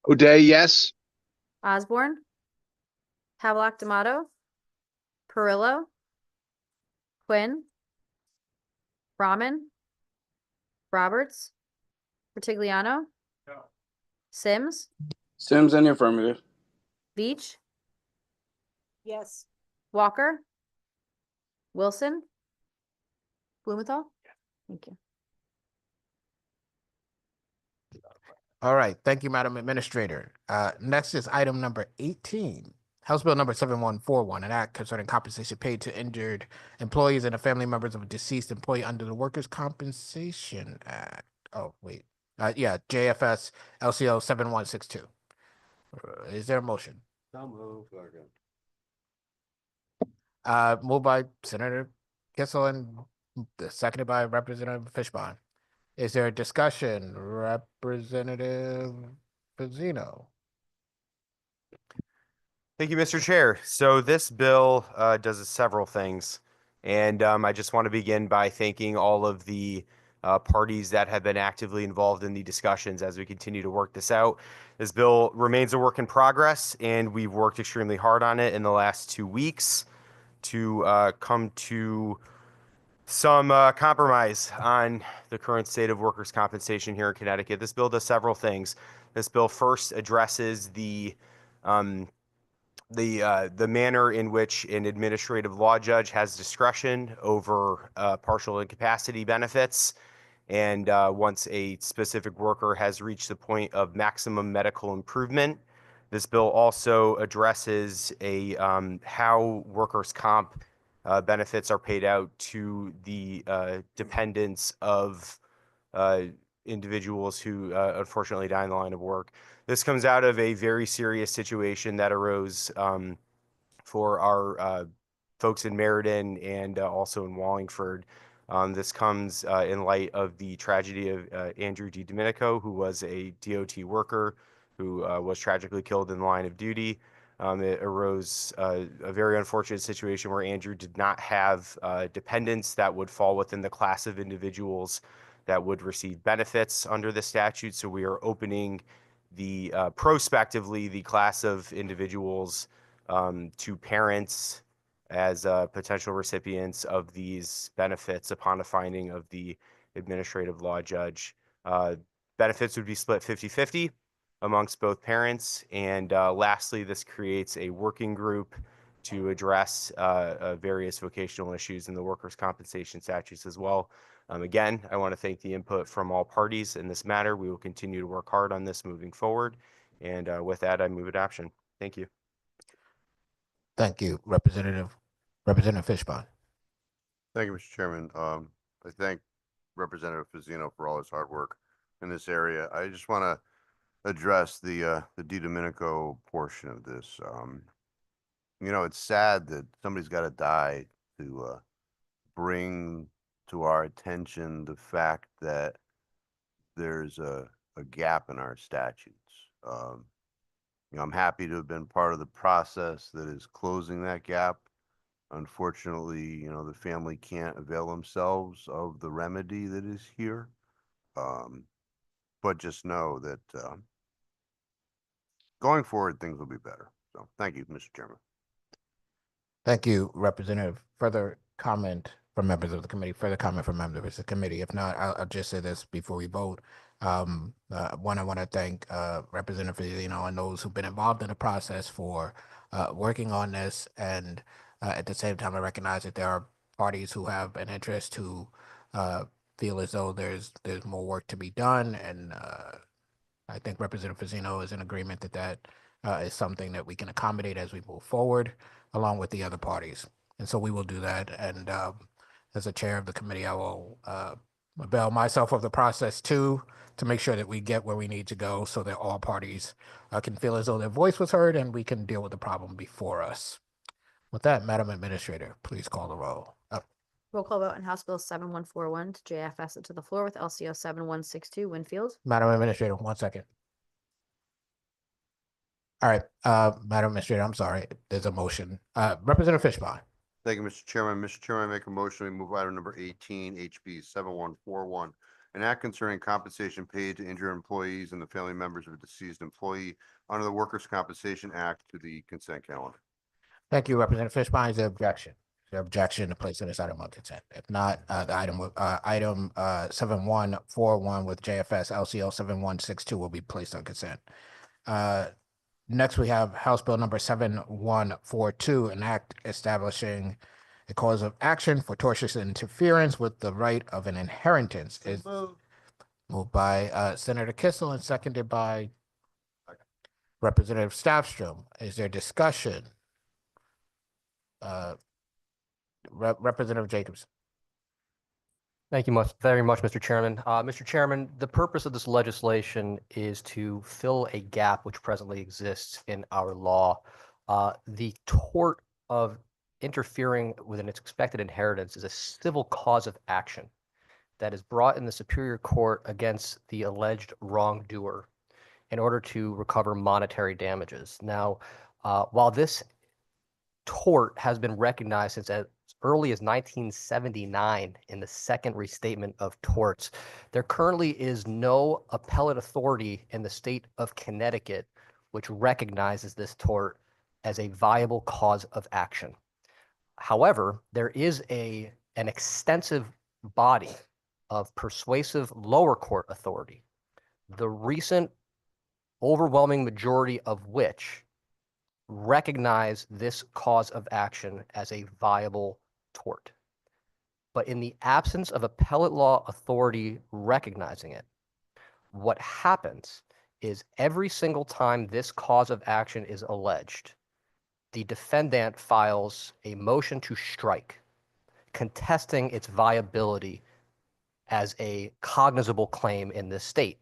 O'Day, yes. Osborne, Havelock D'Amato, Perillo, Quinn, Brahman, Roberts, Retigliano, Sims, Sims in the affirmative. Veach, Yes. Walker, Wilson, Blumenthal. Thank you. All right, thank you, Madam Administrator. Next is item number 18. House Bill number 7141, an act concerning compensation paid to injured employees and the family members of a deceased employee under the Workers' Compensation Act. Oh, wait. Yeah, JFS LCO 7162. Is there a motion? So moved. Moved by Senator Kissel and seconded by Representative Fishbon. Is there a discussion? Representative Pizzino? Thank you, Mr. Chair. So this bill does several things. And I just want to begin by thanking all of the parties that have been actively involved in the discussions as we continue to work this out. This bill remains a work in progress, and we've worked extremely hard on it in the last 2 weeks to come to some compromise on the current state of workers' compensation here in Connecticut. This bill does several things. This bill first addresses the manner in which an administrative law judge has discretion over partial incapacity benefits. And once a specific worker has reached the point of maximum medical improvement, this bill also addresses how workers' comp benefits are paid out to the dependents of individuals who unfortunately die in the line of work. This comes out of a very serious situation that arose for our folks in Meriden and also in Wallingford. This comes in light of the tragedy of Andrew D. Domenico, who was a DOT worker who was tragically killed in the line of duty. It arose a very unfortunate situation where Andrew did not have dependents that would fall within the class of individuals that would receive benefits under the statute. So we are opening prospectively the class of individuals to parents as potential recipients of these benefits upon a finding of the administrative law judge. Benefits would be split 50-50 amongst both parents. And lastly, this creates a working group to address various vocational issues in the workers' compensation statutes as well. Again, I want to thank the input from all parties in this matter. We will continue to work hard on this moving forward. And with that, I move adoption. Thank you. Thank you, Representative Fishbon. Thank you, Mr. Chairman. I thank Representative Pizzino for all his hard work in this area. I just want to address the Di Domenico portion of this. It's sad that somebody's got to die to bring to our attention the fact that there's a gap in our statutes. I'm happy to have been part of the process that is closing that gap. Unfortunately, the family can't avail themselves of the remedy that is here. But just know that going forward, things will be better. So thank you, Mr. Chairman. Thank you, Representative. Further comment from members of the committee? Further comment from members of the committee? If not, I'll just say this before we vote. One, I want to thank Representative Pizzino and those who've been involved in the process for working on this. And at the same time, I recognize that there are parties who have an interest who feel as though there's more work to be done. And I think Representative Pizzino is in agreement that is something that we can accommodate as we move forward, along with the other parties. And so we will do that. And as a chair of the committee, I will avail myself of the process too, to make sure that we get where we need to go so that all parties can feel as though their voice was heard and we can deal with the problem before us. With that, Madam Administrator, please call the roll. Roll call vote on House Bill 7141 to JFS it to the floor with LCO 7162. Winfield, Madam Administrator, 1 second. All right, Madam Administrator, I'm sorry, there's a motion. Representative Fishbane. Thank you, Mr. Chairman. Mr. Chairman, I make a motion, we move item number 18, HB 7141, an act concerning compensation paid to injured employees and the family members of a deceased employee under the Workers' Compensation Act to the consent calendar. Thank you, Representative Fishbane. Is there objection? Is there objection to placing this item on consent? If not, the item 7141 with JFS LCL 7162 will be placed on consent. Next, we have House Bill number 7142, an act establishing a cause of action for tortious interference with the right of an inheritance. Is moved by Senator Kissel and seconded by Representative Staffstrom. Is there discussion? Representative Jacobson. Thank you very much, Mr. Chairman. Mr. Chairman, the purpose of this legislation is to fill a gap which presently exists in our law. The tort of interfering with an expected inheritance is a civil cause of action that is brought in the Superior Court against the alleged wrongdoer in order to recover monetary damages. Now, while this tort has been recognized since as early as 1979 in the second restatement of torts, there currently is no appellate authority in the state of Connecticut which recognizes this tort as a viable cause of action. However, there is an extensive body of persuasive lower court authority, the recent overwhelming majority of which recognize this cause of action as a viable tort. But in the absence of appellate law authority recognizing it, what happens is every single time this cause of action is alleged, the defendant files a motion to strike, contesting its viability as a cognizable claim in this state.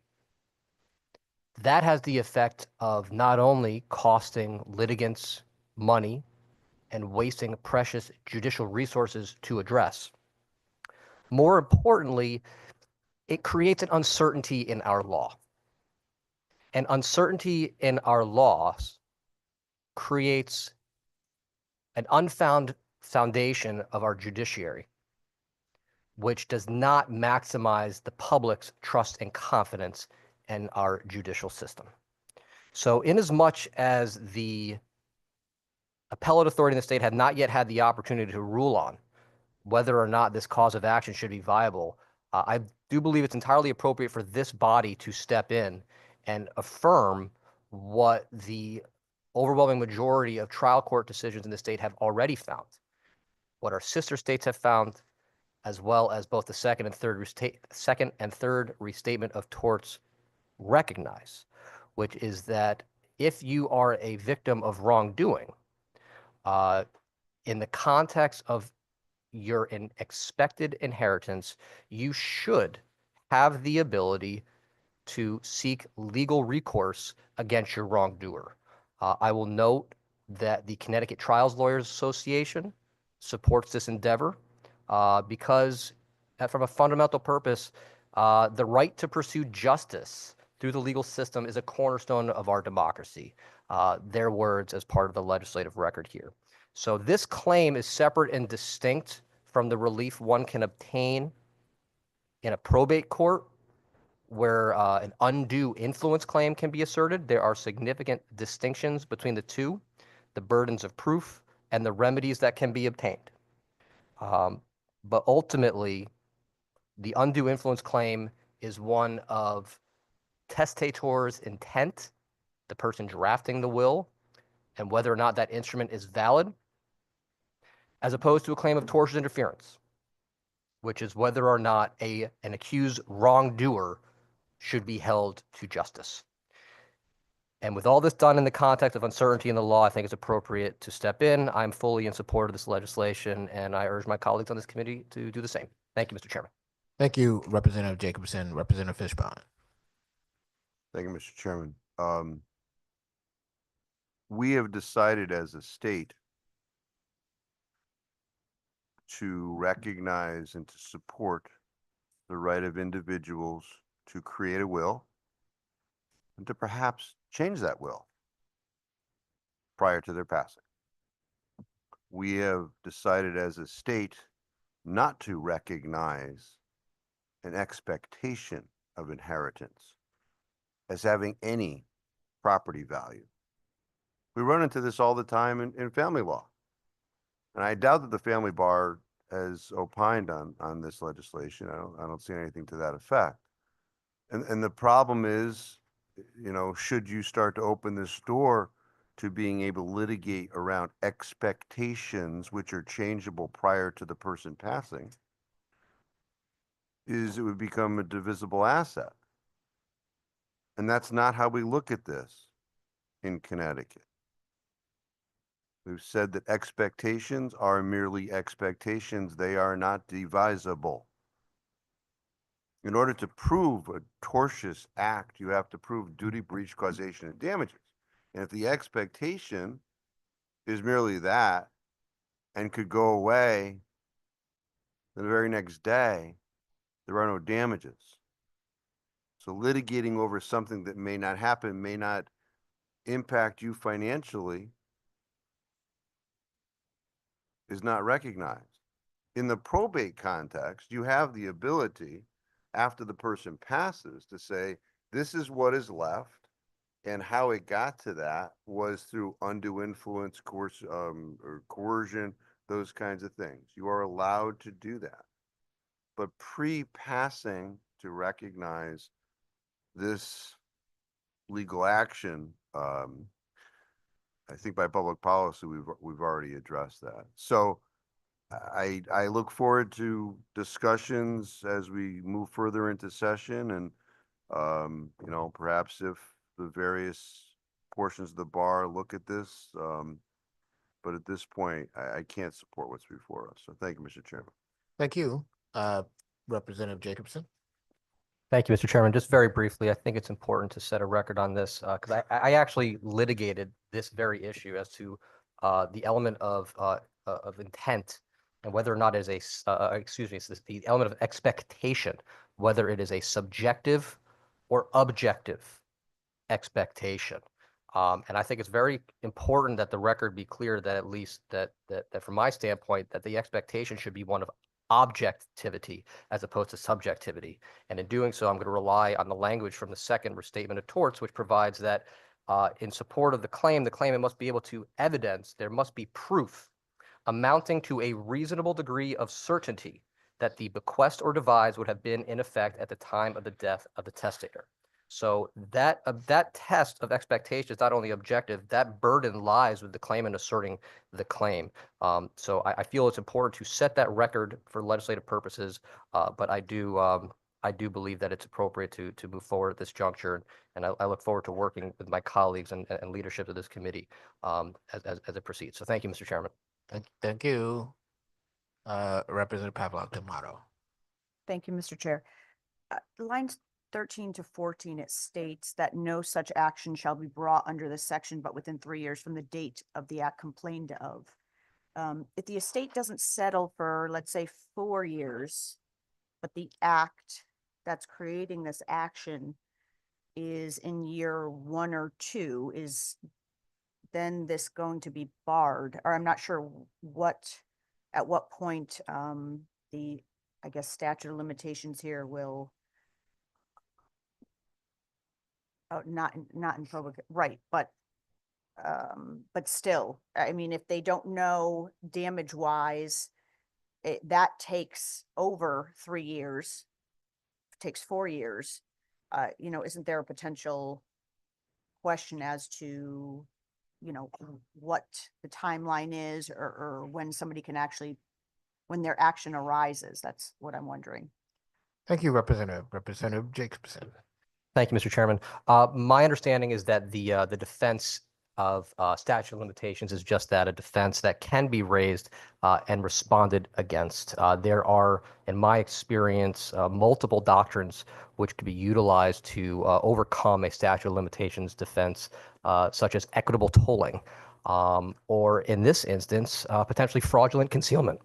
That has the effect of not only costing litigants money and wasting precious judicial resources to address. More importantly, it creates an uncertainty in our law. And uncertainty in our laws creates an unfound foundation of our judiciary, which does not maximize the public's trust and confidence in our judicial system. So inasmuch as the appellate authority in the state had not yet had the opportunity to rule on whether or not this cause of action should be viable, I do believe it's entirely appropriate for this body to step in and affirm what the overwhelming majority of trial court decisions in the state have already found, what our sister states have found, as well as both the second and third restatement of torts recognize, which is that if you are a victim of wrongdoing, in the context of your expected inheritance, you should have the ability to seek legal recourse against your wrongdoer. I will note that the Connecticut Trials Lawyers Association supports this endeavor because from a fundamental purpose, the right to pursue justice through the legal system is a cornerstone of our democracy. Their words as part of the legislative record here. So this claim is separate and distinct from the relief one can obtain in a probate court where an undue influence claim can be asserted. There are significant distinctions between the two, the burdens of proof and the remedies that can be obtained. But ultimately, the undue influence claim is one of testator's intent, the person drafting the will, and whether or not that instrument is valid, as opposed to a claim of tortious interference, which is whether or not an accused wrongdoer should be held to justice. And with all this done in the context of uncertainty in the law, I think it's appropriate to step in. I'm fully in support of this legislation, and I urge my colleagues on this committee to do the same. Thank you, Mr. Chairman. Thank you, Representative Jacobson. Representative Fishbane. Thank you, Mr. Chairman. We have decided as a state to recognize and to support the right of individuals to create a will and to perhaps change that will. prior to their passing. We have decided as a state not to recognize an expectation of inheritance as having any property value. We run into this all the time in family law. And I doubt that the family bar has opined on this legislation. I don't see anything to that effect. And the problem is, you know, should you start to open this door to being able to litigate around expectations which are changeable prior to the person passing, is it would become a divisible asset. And that's not how we look at this in Connecticut. We've said that expectations are merely expectations. They are not divisible. In order to prove a tortious act, you have to prove duty, breach, causation, and damages. And if the expectation is merely that and could go away the very next day, there are no damages. So litigating over something that may not happen, may not impact you financially, is not recognized. In the probate context, you have the ability, after the person passes, to say, this is what is left, and how it got to that was through undue influence, or coercion, those kinds of things. You are allowed to do that. But pre-passing, to recognize this legal action, I think by public policy, we've already addressed that. So I look forward to discussions as we move further into session, and you know, perhaps if the various portions of the bar look at this, but at this point, I can't support what's before us. So thank you, Mr. Chairman. Thank you, Representative Jacobson. Thank you, Mr. Chairman. Just very briefly, I think it's important to set a record on this because I actually litigated this very issue as to the element of intent and whether or not it is the element of expectation, whether it is a subjective or objective expectation. And I think it's very important that the record be clear that at least that from my standpoint, that the expectation should be one of objectivity as opposed to subjectivity. And in doing so, I'm going to rely on the language from the second restatement of torts, which provides that in support of the claimant must be able to evidence, there must be proof amounting to a reasonable degree of certainty that the bequest or devise would have been in effect at the time of the death of the testator. So that test of expectation is not only objective, that burden lies with the claimant asserting the claim. So I feel it's important to set that record for legislative purposes, but I do believe that it's appropriate to move forward at this juncture, and I look forward to working with my colleagues and leadership of this committee as it proceeds. So thank you, Mr. Chairman. Thank you, Representative Pavlak-D'Amato. Thank you, Mr. Chair. Lines 13 to 14, it states that no such action shall be brought under this section, but within 3 years from the date of the act complained of. If the estate doesn't settle for, let's say, 4 years, but the act that's creating this action is in year 1 or 2, is then this going to be barred? Or I'm not sure at what point I guess statute of limitations here will not in public, right, but still, I mean, if they don't know damage wise, that takes over 3 years, takes 4 years, you know, isn't there a potential question as to, you know, what the timeline is, or when somebody can actually, when their action arises? That's what I'm wondering. Thank you, Representative Jacobson. Thank you, Mr. Chairman. My understanding is that the defense of statute of limitations is just that, a defense that can be raised and responded against. There are, in my experience, multiple doctrines which could be utilized to overcome a statute of limitations defense, such as equitable tolling, or in this instance, potentially fraudulent concealment.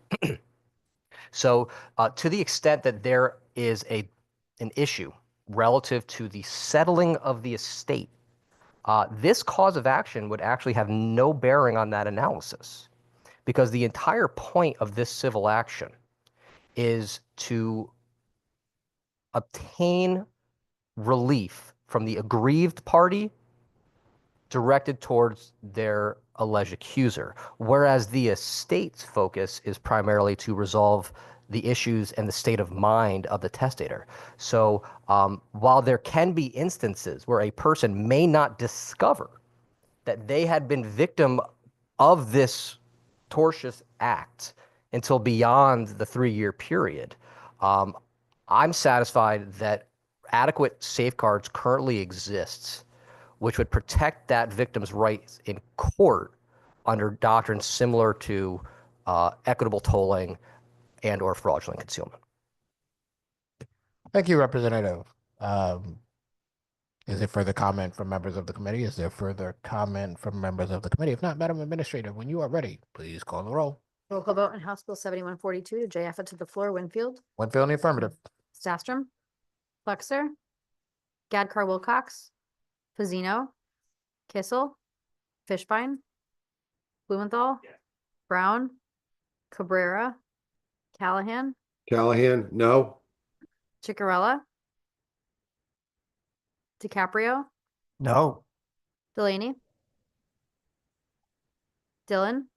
So to the extent that there is an issue relative to the settling of the estate, This cause of action would actually have no bearing on that analysis because the entire point of this civil action is to obtain relief from the aggrieved party directed towards their alleged accuser, whereas the estate's focus is primarily to resolve the issues and the state of mind of the testator. So while there can be instances where a person may not discover that they had been victim of this tortious act until beyond the 3-year period, I'm satisfied that adequate safeguards currently exists which would protect that victim's rights in court under doctrines similar to equitable tolling and or fraudulent concealment. Thank you, Representative. Is there further comment from members of the committee? Is there further comment from members of the committee? If not, Madam Administrator, when you are ready, please call the roll. Roll call vote on House Bill 7142 to JF it to the floor. Winfield, Winfield in the affirmative. Stastrom, Flexer, Gadkar Wilcox, Pizzino, Kissel, Fishbein, Blumenthal, Brown, Cabrera, Callahan, Callahan, no. Ciccarella, DiCaprio, No. Delaney, Dillon,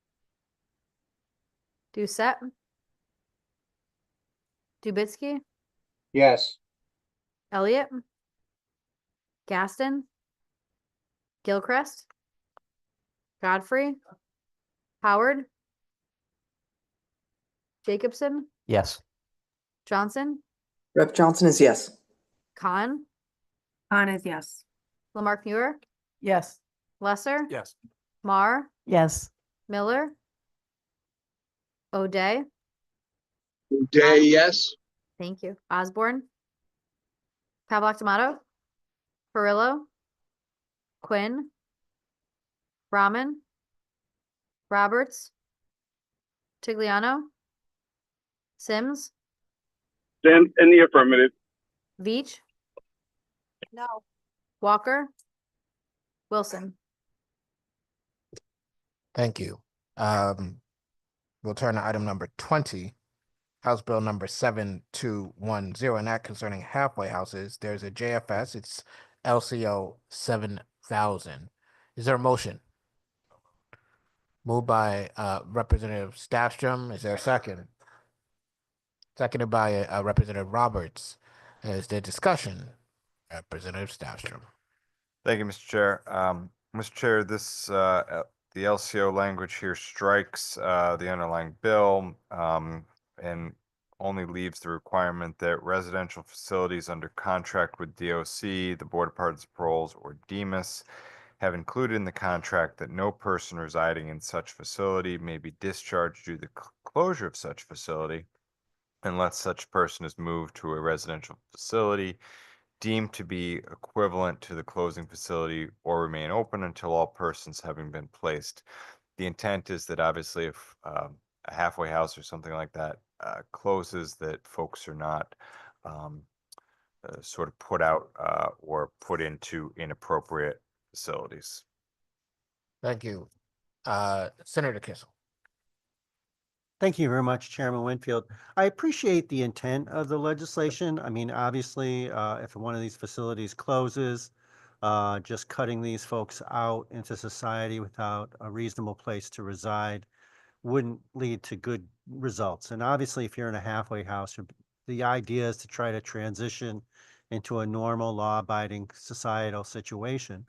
Doucette, Dubitsky, Yes. Elliott, Gaston, Gilchrist, Godfrey, Howard, Jacobson, Yes. Johnson, Rep. Johnson is yes. Khan, Khan is yes. Lamarck Muir, Yes. Lesser, Yes. Mar, Yes. Miller, O'Day, Day, yes. thank you, Osborne, Pavlik Tomato, Perillo, Quinn, Brahman, Roberts, Tigliano, Sims, Then in the affirmative. Veach, No. Walker, Wilson. Thank you. We'll turn to item number 20, House Bill number 7210, and that concerning halfway houses. There's a JFS, it's LCO 7000. Is there a motion? Moved by Representative Stastrom. Is there a second? Seconded by Representative Roberts. Is there discussion? Representative Stastrom. Thank you, Mr. Chair. Mr. Chair, this, the LCO language here strikes the underlying bill and only leaves the requirement that residential facilities under contract with DOC, the Board of Pardons and Paroles, or DEMIS have included in the contract that no person residing in such facility may be discharged due to the closure of such facility unless such person is moved to a residential facility deemed to be equivalent to the closing facility or remain open until all persons having been placed. The intent is that obviously if a halfway house or something like that closes, that folks are not sort of put out or put into inappropriate facilities. Thank you. Senator Kissel. Thank you very much, Chairman Winfield. I appreciate the intent of the legislation. I mean, obviously, if one of these facilities closes, just cutting these folks out into society without a reasonable place to reside wouldn't lead to good results. And obviously, if you're in a halfway house, the idea is to try to transition into a normal law-abiding societal situation.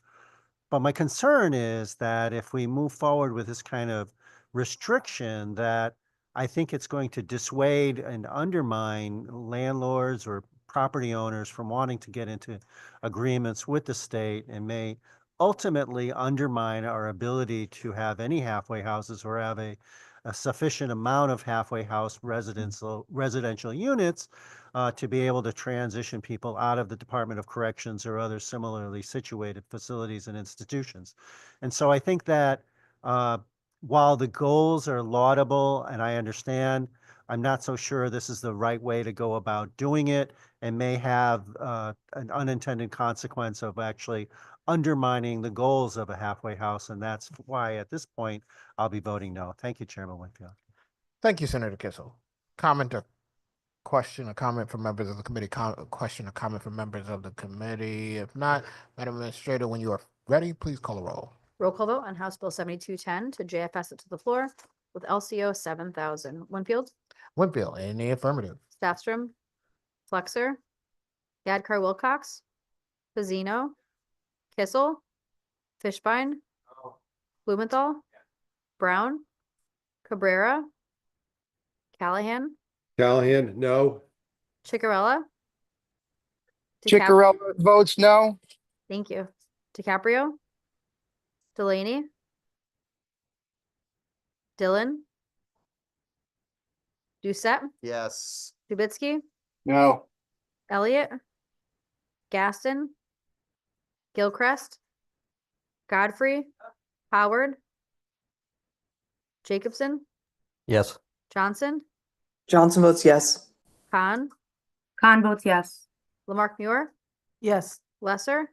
But my concern is that if we move forward with this kind of restriction, that I think it's going to dissuade and undermine landlords or property owners from wanting to get into agreements with the state and may ultimately undermine our ability to have any halfway houses or have a sufficient amount of halfway house residential units to be able to transition people out of the Department of Corrections or other similarly situated facilities and institutions. And so I think that while the goals are laudable and I understand, I'm not so sure this is the right way to go about doing it and may have an unintended consequence of actually undermining the goals of a halfway house. And that's why at this point, I'll be voting no. Thank you, Chairman Winfield. Thank you, Senator Kissel. Comment or question or comment from members of the committee? Question or comment from members of the committee? If not, Madam Administrator, when you are ready, please call a roll. Roll call vote on House Bill 7210 to JFS it to the floor with LCO 7000. Winfield, Winfield, in the affirmative. Staffstrom, Flexer, Gadkar Wilcox, Pazino, Kissel, Fishbein, Blumenthal, Brown, Cabrera, Callahan, Callahan, no. Chicarella. Chicarella votes no. Thank you. DiCaprio, Delaney, Dillon, Doucette, Yes. Dubitsky, No. Elliott, Gaston, Gilchrist, Godfrey, Howard, Jacobson, Yes. Johnson, Johnson votes yes. Khan, Khan votes yes. Lamarck Muir, Yes. Lesser,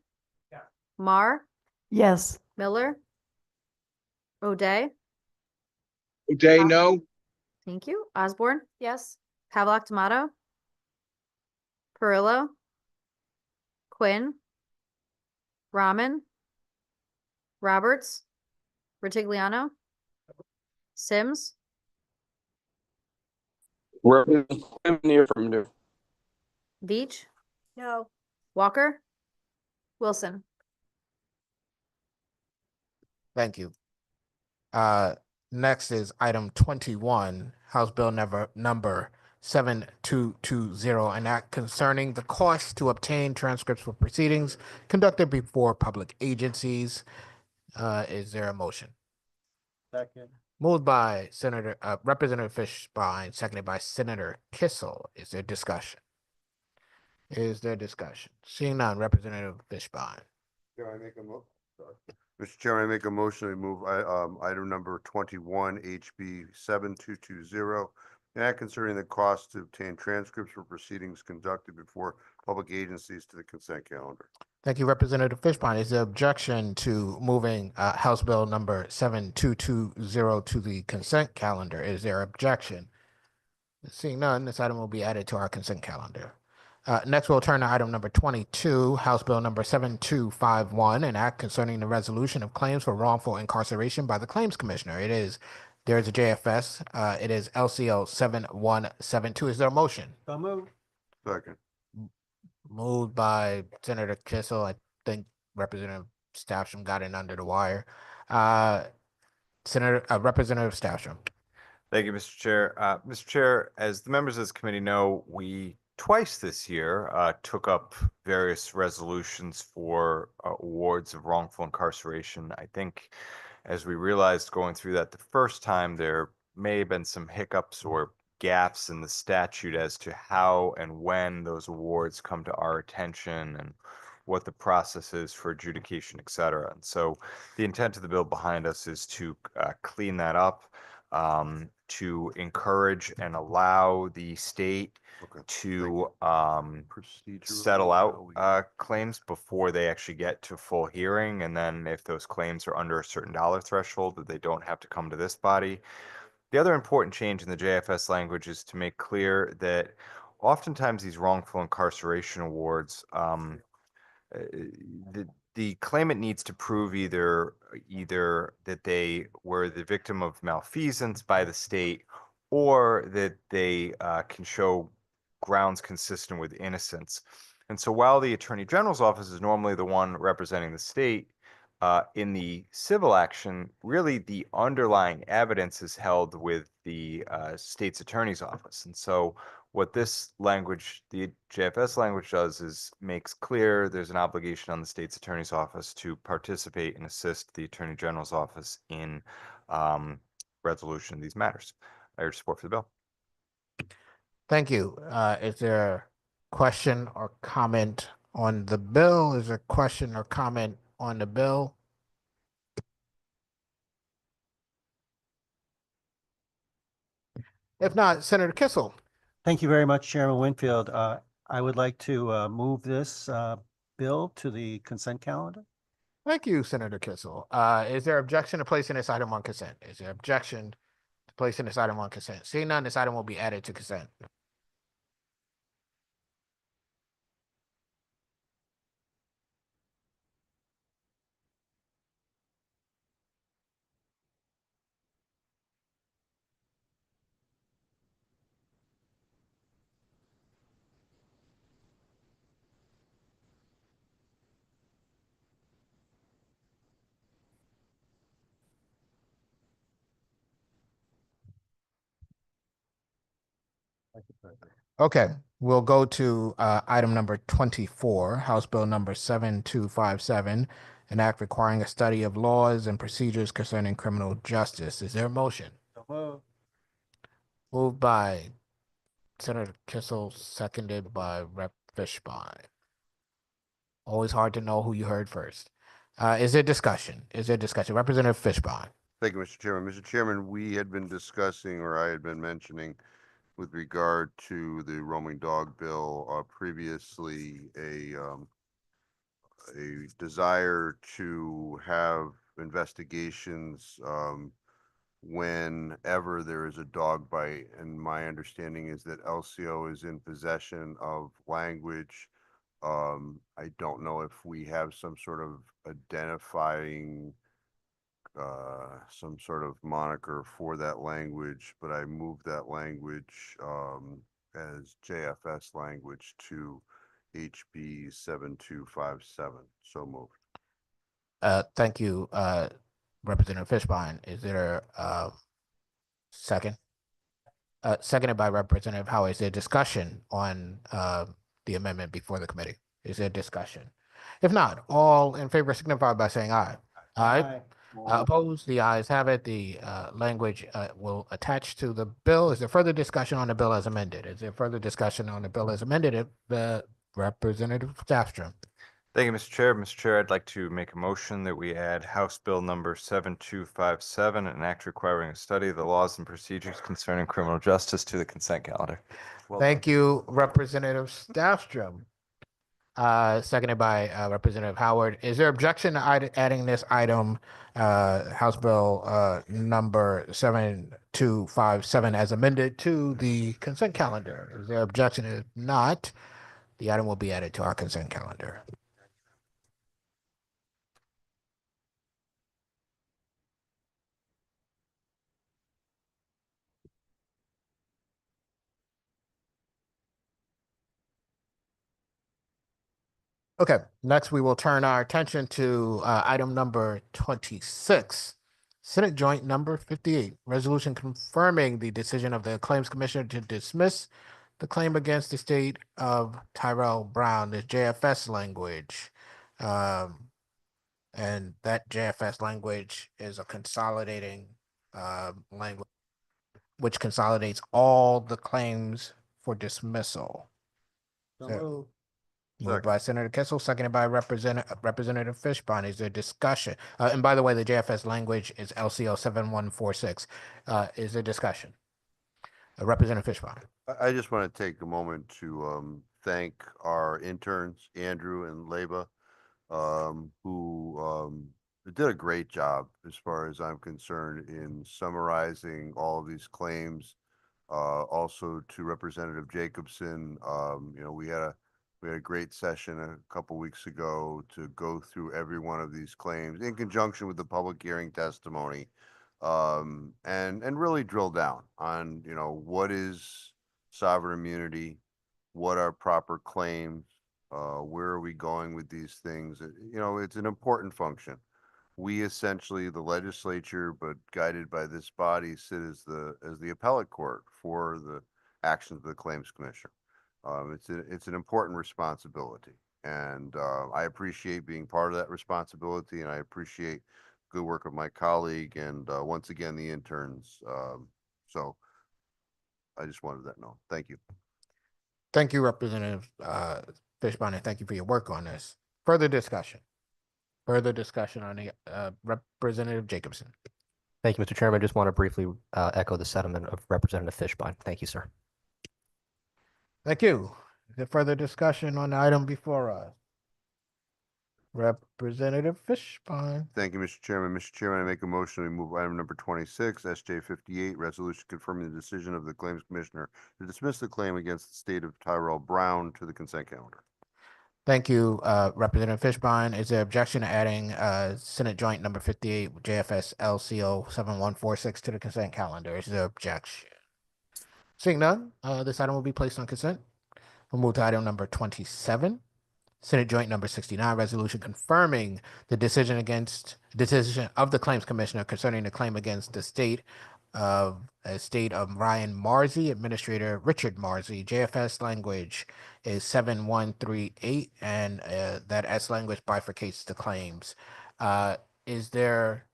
Mar, Yes. Miller, O'Day, O'Day, no. thank you, Osborne, yes, Havelock Tomato, Perillo, Quinn, Rahman, Roberts, Retigliano, Sims, We're in the affirmative. Veach, No. Walker, Wilson. Thank you. Next is item 21, House Bill number 7220, an act concerning the cost to obtain transcripts for proceedings conducted before public agencies. Is there a motion? Second. Moved by Representative Fishbein, seconded by Senator Kissel. Is there discussion? Seeing none, Representative Fishbein. Mr. Chairman, I make a motion to remove item number 21, HB 7220, an act concerning the cost to obtain transcripts for proceedings conducted before public agencies to the consent calendar. Thank you, Representative Fishbein. Is there objection to moving House Bill number 7220 to the consent calendar? Is there objection? Seeing none, this item will be added to our consent calendar. Next, we'll turn to item number 22, House Bill number 7251, an act concerning the resolution of claims for wrongful incarceration by the Claims Commissioner. There is a JFS. It is LCO 7172. Is there a motion? So moved. Second. Moved by Senator Kissel. I think Representative Stafford got in under the wire. Representative Stafford. Thank you, Mr. Chair. Mr. Chair, as the members of this committee know, we twice this year took up various resolutions for awards of wrongful incarceration. I think as we realized going through that the first time, there may have been some hiccups or gaps in the statute as to how and when those awards come to our attention and what the process is for adjudication, et cetera. And so the intent of the bill behind us is to clean that up, to encourage and allow the state to settle out claims before they actually get to full hearing. And then if those claims are under a certain dollar threshold, that they don't have to come to this body. The other important change in the JFS language is to make clear that oftentimes these wrongful incarceration awards, the claimant needs to prove either that they were the victim of malfeasance by the state or that they can show grounds consistent with innocence. And so while the Attorney General's office is normally the one representing the state, in the civil action, really the underlying evidence is held with the state's attorney's office. And so what this language, the JFS language does is makes clear there's an obligation on the state's attorney's office to participate and assist the Attorney General's office in resolution of these matters. I urge support for the bill. Thank you. Is there a question or comment on the bill? Is there a question or comment on the bill? If not, Senator Kissel. Thank you very much, Chairman Winfield. I would like to move this bill to the consent calendar. Thank you, Senator Kissel. Is there objection to placing this item on consent? Is there objection to placing this item on consent? Seeing none, this item will be added to consent. Okay, we'll go to item number 24, House Bill number 7257, an act requiring a study of laws and procedures concerning criminal justice. Is there a motion? Moved by Senator Kissel, seconded by Rep. Fishbein. Always hard to know who you heard first. Is there discussion? Is there discussion? Representative Fishbein. Thank you, Mr. Chairman. Mr. Chairman, we had been discussing, or I had been mentioning with regard to the roaming dog bill, previously a desire to have investigations, whenever there is a dog bite. And my understanding is that LCO is in possession of language. I don't know if we have some sort of identifying some sort of moniker for that language, but I moved that language as JFS language to HB 7257. So moved. Thank you, Representative Fishbein. Is there a second? Seconded by Representative Howard. Is there discussion on the amendment before the committee? Is there discussion? If not, all in favor signify by saying aye. Aye. Opposed? The ayes have it. The language will attach to the bill. Is there further discussion on the bill as amended? Is there further discussion on the bill as amended? Representative Staffstrom. Thank you, Mr. Chair. Mr. Chair, I'd like to make a motion that we add House Bill number 7257, an act requiring a study of the laws and procedures concerning criminal justice, to the consent calendar. Thank you, Representative Staffstrom. Seconded by Representative Howard. Is there objection to adding this item, House Bill number 7257 as amended, to the consent calendar? Is there objection? If not, the item will be added to our consent calendar. Okay, next we will turn our attention to item number 26, Senate Joint number 58, resolution confirming the decision of the Claims Commissioner to dismiss the claim against the state of Tyrell Brown, the JFS language. And that JFS language is a consolidating language which consolidates all the claims for dismissal. Moved by Senator Kissel, seconded by Representative Fishbein. Is there discussion? And by the way, the JFS language is LCO 7146. Is there discussion? Representative Fishbein. I just want to take a moment to thank our interns, Andrew and Leba, who did a great job, as far as I'm concerned, in summarizing all of these claims. Also to Representative Jacobson, we had a great session a couple weeks ago to go through every one of these claims in conjunction with the public hearing testimony, and really drill down on, what is sovereign immunity, what are proper claims, where are we going with these things? It's an important function. We essentially, the legislature, but guided by this body, sit as the appellate court for the actions of the Claims Commissioner. It's an important responsibility, and I appreciate being part of that responsibility, and I appreciate good work of my colleague and once again the interns. So I just wanted that known. Thank you. Thank you, Representative Fishbein, and thank you for your work on this. Further discussion. Further discussion on the Representative Jacobson. Thank you, Mr. Chairman. I just want to briefly echo the sentiment of Representative Fishbein. Thank you, sir. Thank you. Is there further discussion on the item before us? Representative Fishbein. Thank you, Mr. Chairman. Mr. Chairman, I make a motion to remove item number 26, SJ 58, resolution confirming the decision of the Claims Commissioner to dismiss the claim against the state of Tyrell Brown to the consent calendar. Thank you, Representative Fishbein. Is there objection to adding Senate Joint Number 58 JFS LCO 7146 to the consent calendar? Is there objection? Seeing none, this item will be placed on consent. We'll move to item number 27. Senate Joint Number 69, resolution confirming the decision of the Claims Commissioner concerning the claim against the state of Ryan Marsey, Administrator Richard Marsey. JFS language is 7138, and that S language bifurcates the claims. Is there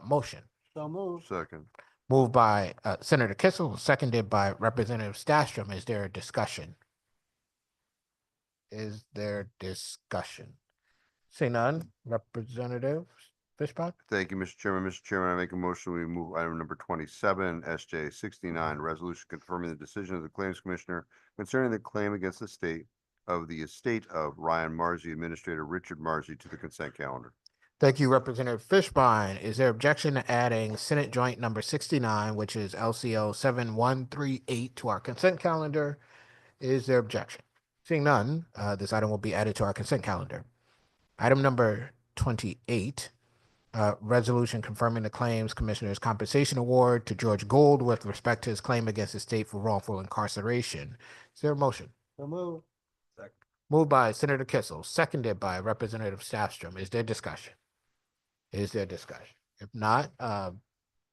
motion? So moved. Second. Moved by Senator Kissel, seconded by Representative Stastrom. Is there a discussion? Is there discussion? Seeing none, Representative Fishbein. Thank you, Mr. Chairman. Mr. Chairman, I make a motion we move item number 27, SJ 69, resolution confirming the decision of the Claims Commissioner concerning the claim against the estate of Ryan Marsey, Administrator Richard Marsey, to the consent calendar. Thank you, Representative Fishbein. Is there objection to adding Senate Joint Number 69, which is LCO 7138, to our consent calendar? Is there objection? Seeing none, this item will be added to our consent calendar. Item number 28, resolution confirming the Claims Commissioner's compensation award to George Gould with respect to his claim against the state for wrongful incarceration. Is there a motion? So moved. Moved by Senator Kissel, seconded by Representative Stastrom. Is there discussion? Is there discussion? If not,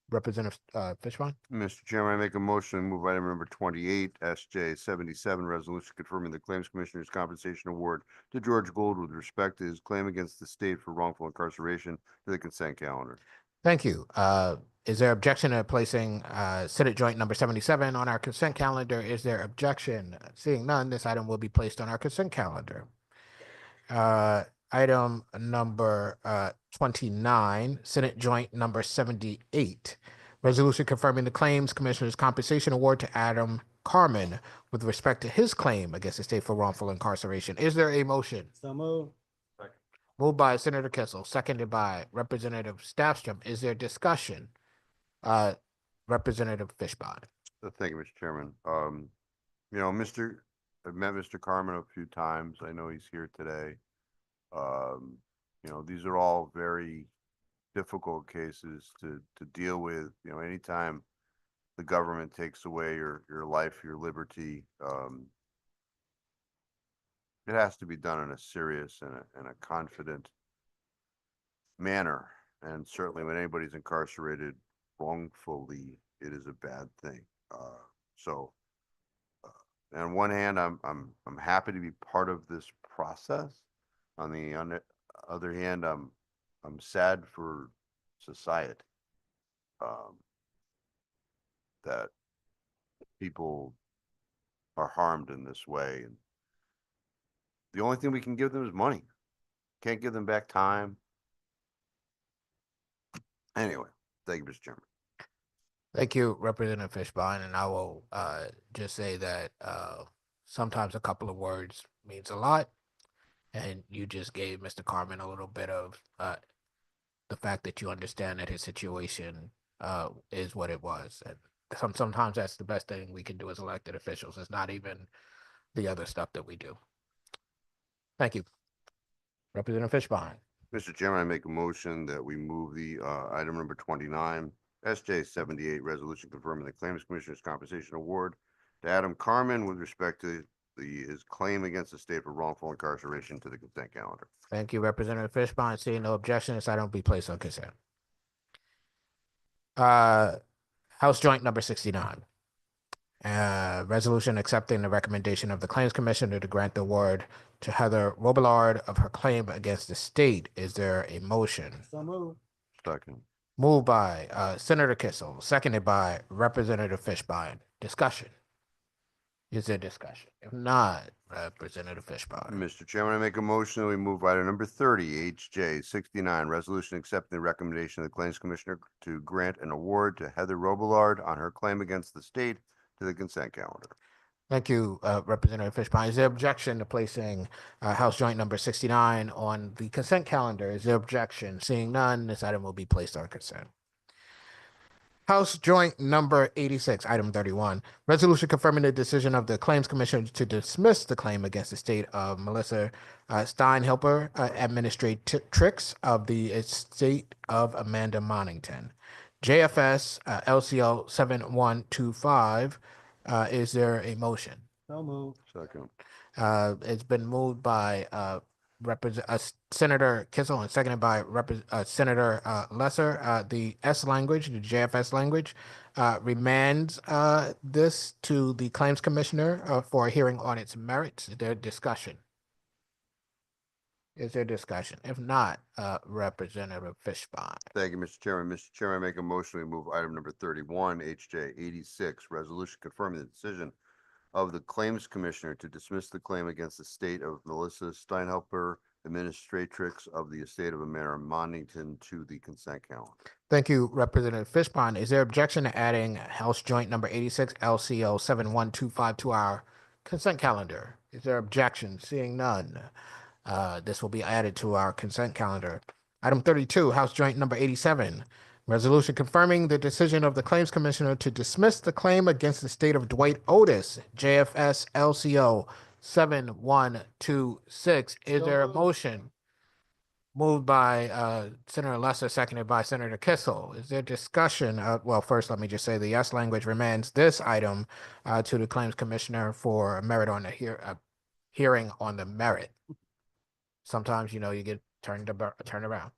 Representative Fishbein. Mr. Chairman, I make a motion to move item number 28, SJ 77, resolution confirming the Claims Commissioner's compensation award to George Gould with respect to his claim against the state for wrongful incarceration to the consent calendar. Thank you. Is there objection to placing Senate Joint Number 77 on our consent calendar? Is there objection? Seeing none, this item will be placed on our consent calendar. Item number 29, Senate Joint Number 78, resolution confirming the Claims Commissioner's compensation award to Adam Carmen with respect to his claim against the state for wrongful incarceration. Is there a motion? So moved. Moved by Senator Kissel, seconded by Representative Stastrom. Is there discussion? Representative Fishbein. Thank you, Mr. Chairman. I've met Mr. Carmen a few times. I know he's here today. These are all very difficult cases to deal with. Anytime the government takes away your life, your liberty, it has to be done in a serious and a confident manner. And certainly when anybody's incarcerated wrongfully, it is a bad thing. On one hand, I'm happy to be part of this process. On the other hand, I'm sad for society that people are harmed in this way. And the only thing we can give them is money. Can't give them back time. Anyway, thank you, Mr. Chairman. Thank you, Representative Fishbein. And I will just say that sometimes a couple of words means a lot. And you just gave Mr. Carmen a little bit of the fact that you understand that his situation is what it was. And sometimes that's the best thing we can do as elected officials. It's not even the other stuff that we do. Thank you. Representative Fishbein. Mr. Chairman, I make a motion that we move the item number 29, SJ 78, resolution confirming the Claims Commissioner's compensation award to Adam Carmen with respect to his claim against the state for wrongful incarceration to the consent calendar. Thank you, Representative Fishbein. Seeing no objection, this item will be placed on consent. House Joint Number 69. Resolution accepting the recommendation of the Claims Commissioner to grant the award to Heather Robillard of her claim against the state. Is there a motion? So moved. Second. Moved by Senator Kissel, seconded by Representative Fishbein. Discussion. Is there discussion? If not, Representative Fishbone. Mr. Chairman, I make a motion that we move item number 30, HJ 69, resolution accepting the recommendation of the Claims Commissioner to grant an award to Heather Robillard on her claim against the state to the consent calendar. Thank you, Representative Fishbone. Is there objection to placing House Joint Number 69 on the consent calendar? Is there objection? Seeing none, this item will be placed on consent. House Joint Number 86, Item 31, resolution confirming the decision of the Claims Commission to dismiss the claim against the state of Melissa Steinhelper, administratrix of the estate of Amanda Monington. JFS LCL 7125. Is there a motion? So moved. Second. It's been moved by Senator Kissel and seconded by Senator Lesser. The S language, the JFS language, remands this to the Claims Commissioner for a hearing on its merits. Is there discussion? Is there discussion? If not, Representative Fishbone. Thank you, Mr. Chairman. Mr. Chairman, I make a motion we move item number 31, HJ 86, resolution confirming the decision of the Claims Commissioner to dismiss the claim against the state of Melissa Steinhelper, administratrix of the estate of Amanda Monington, to the consent calendar. Thank you, Representative Fishbone. Is there objection to adding House Joint Number 86 LCO 7125 to our consent calendar? Is there objection? Seeing none, this will be added to our consent calendar. Item 32, House Joint Number 87, resolution confirming the decision of the Claims Commissioner to dismiss the claim against the state of Dwight Otis, JFS LCO 7126. Is there a motion? Moved by Senator Lesser, seconded by Senator Kissel. Is there discussion? Well, first, let me just say the yes language remands this item to the Claims Commissioner for merit on the hearing on the merit. Sometimes, you get turned around.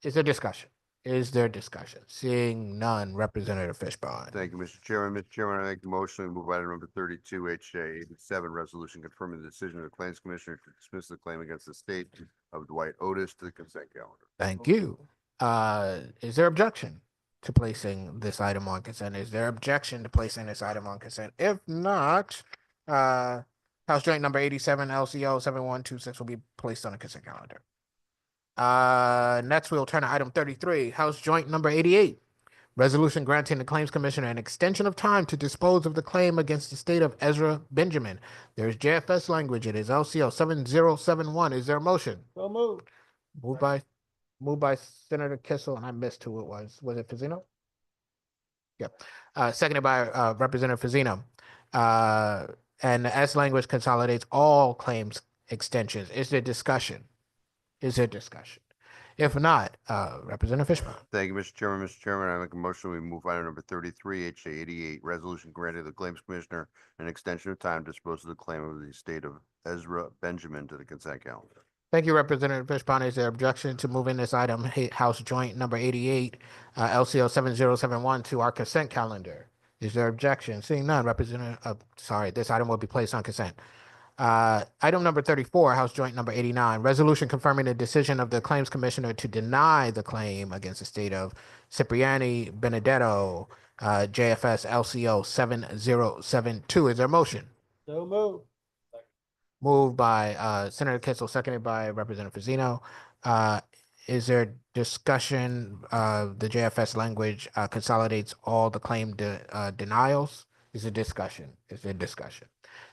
Is there discussion? Is there discussion? Seeing none, Representative Fishbone. Thank you, Mr. Chairman. Mr. Chairman, I make the motion we move item number 32, HJ 87, resolution confirming the decision of the Claims Commissioner to dismiss the claim against the state of Dwight Otis to the consent calendar. Thank you. Is there objection to placing this item on consent? Is there objection to placing this item on consent? If not, House Joint Number 87 LCO 7126 will be placed on the consent calendar. Next, we'll turn to item 33, House Joint Number 88, resolution granting the Claims Commissioner an extension of time to dispose of the claim against the state of Ezra Benjamin. There's JFS language. It is LCO 7071. Is there a motion? So moved. Moved by Senator Kissel, and I missed who it was. Was it Fazzino? Yep. Seconded by Representative Fazzino. And the S language consolidates all claims extensions. Is there discussion? Is there discussion? If not, Representative Fishbone. Thank you, Mr. Chairman. Mr. Chairman, I make a motion we move item number 33, HJ 88, resolution granting the Claims Commissioner an extension of time to dispose of the claim of the estate of Ezra Benjamin to the consent calendar. Thank you, Representative Fishbone. Is there objection to moving this item, House Joint Number 88, LCO 7071, to our consent calendar? Is there objection? Seeing none, this item will be placed on consent. Item number 34, House Joint Number 89, resolution confirming the decision of the Claims Commissioner to deny the claim against the state of Cipriani Benedetto, JFS LCO 7072. Is there a motion? So moved. Moved by Senator Kissel, seconded by Representative Fazzino. Is there discussion? The JFS language consolidates all the claim denials. Is there discussion? Is there discussion?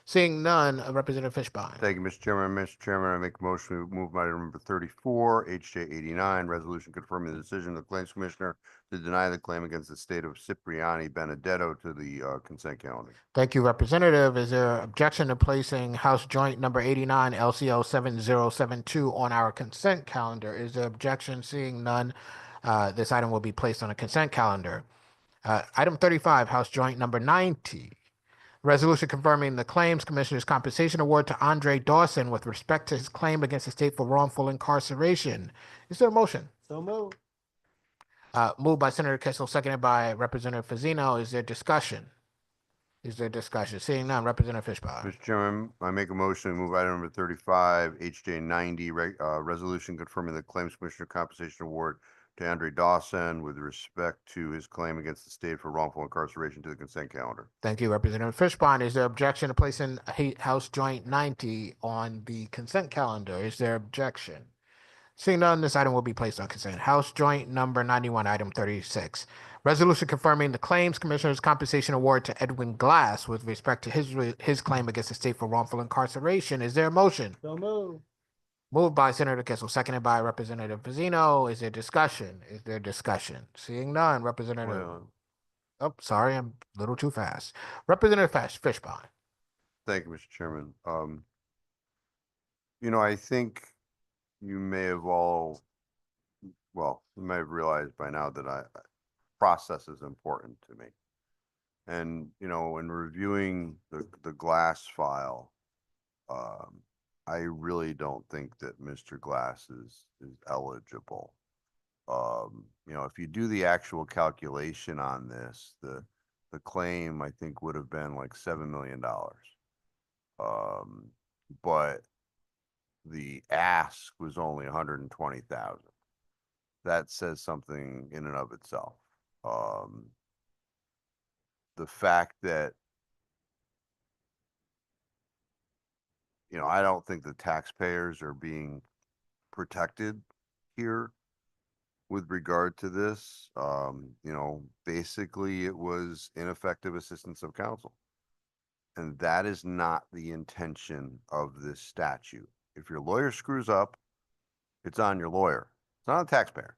Seeing none, Representative Fishbone. Thank you, Mr. Chairman. Mr. Chairman, I make a motion to move item number 34, HJ 89, resolution confirming the decision of the Claims Commissioner to deny the claim against the state of Cipriani Benedetto to the consent calendar. Thank you, Representative. Is there objection to placing House Joint Number 89 LCO 7072 on our consent calendar? Is there objection? Seeing none, this item will be placed on a consent calendar. Item 35, House Joint Number 90. Resolution confirming the Claims Commissioner's compensation award to Andre Dawson with respect to his claim against the state for wrongful incarceration. Is there a motion? So moved. Moved by Senator Kissel, seconded by Representative Fazzino. Is there discussion? Is there discussion? Seeing none, Representative Fishbone. Mr. Chairman, I make a motion to move item number 35, HJ 90, resolution confirming the Claims Commissioner compensation award to Andre Dawson with respect to his claim against the state for wrongful incarceration to the consent calendar. Thank you, Representative Fishbond. Is there objection to placing House Joint 90 on the consent calendar? Is there objection? Seeing none, this item will be placed on consent. House Joint number 91, item 36. Resolution confirming the Claims Commissioner's compensation award to Edwin Glass with respect to his claim against the state for wrongful incarceration. Is there a motion? So move. Moved by Senator Kissel, seconded by Representative Vazino. Is there discussion? Is there discussion? Seeing none, Representative. Well, Oh, sorry, I'm a little too fast. Representative Fishbond. thank you, Mr. Chairman. I think you may have you may have realized by now that process is important to me. And, in reviewing the Glass file, I really don't think that Mr. Glass is eligible. If you do the actual calculation on this, the claim I think would have been like $7 million. But the ask was only 120,000. That says something in and of itself. The fact that, I don't think the taxpayers are being protected here with regard to this. Basically it was ineffective assistance of counsel. And that is not the intention of this statute. If your lawyer screws up, it's on your lawyer. It's not on the taxpayer.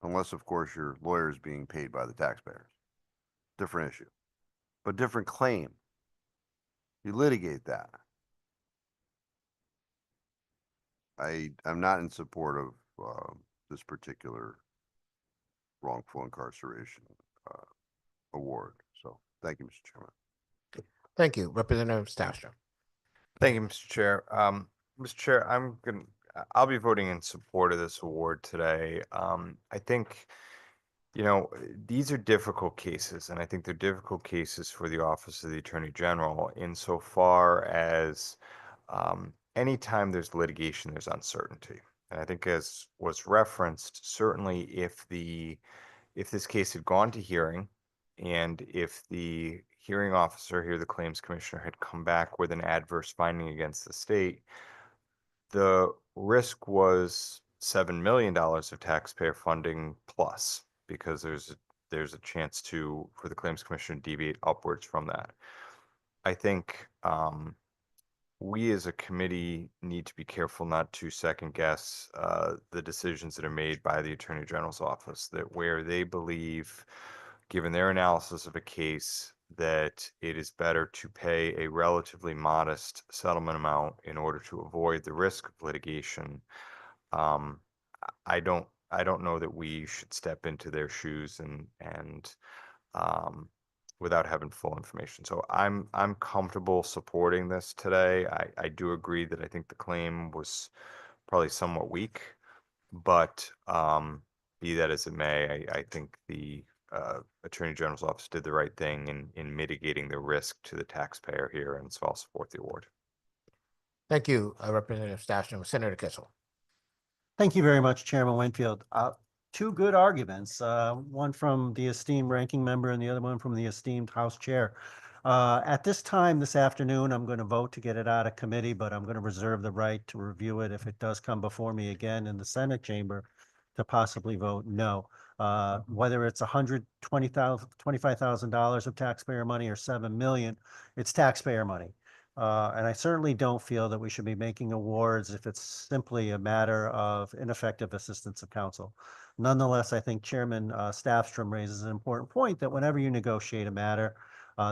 Unless, of course, your lawyer is being paid by the taxpayers. Different issue. But different claim. You litigate that. I'm not in support of this particular wrongful incarceration award. So thank you, Mr. Chairman. Thank you, Representative Stafford. Thank you, Mr. Chair. Mr. Chair, I'll be voting in support of this award today. I think, these are difficult cases, and I think they're difficult cases for the Office of the Attorney General insofar as anytime there's litigation, there's uncertainty. And I think, as was referenced, certainly if this case had gone to hearing, and if the hearing officer here, the claims commissioner, had come back with an adverse finding against the state, the risk was $7 million of taxpayer funding plus, because there's a chance for the claims commissioner to deviate upwards from that. I think we as a committee need to be careful not to second guess the decisions that are made by the Attorney General's office, that where they believe, given their analysis of a case, that it is better to pay a relatively modest settlement amount in order to avoid the risk of litigation. I don't know that we should step into their shoes and without having full information. So I'm comfortable supporting this today. I do agree that I think the claim was probably somewhat weak, but be that as it may, I think the Attorney General's office did the right thing in mitigating the risk to the taxpayer here, and so I'll support the award. Thank you, Representative Stafford. Senator Kissel. Thank you very much, Chairman Winfield. Two good arguments, one from the esteemed ranking member and the other one from the esteemed House Chair. At this time this afternoon, I'm going to vote to get it out of committee, but I'm going to reserve the right to review it if it does come before me again in the Senate chamber to possibly vote no. Whether it's $125,000 of taxpayer money or $7 million, it's taxpayer money. And I certainly don't feel that we should be making awards if it's simply a matter of ineffective assistance of counsel. Nonetheless, I think Chairman Staffstrom raises an important point that whenever you negotiate a matter,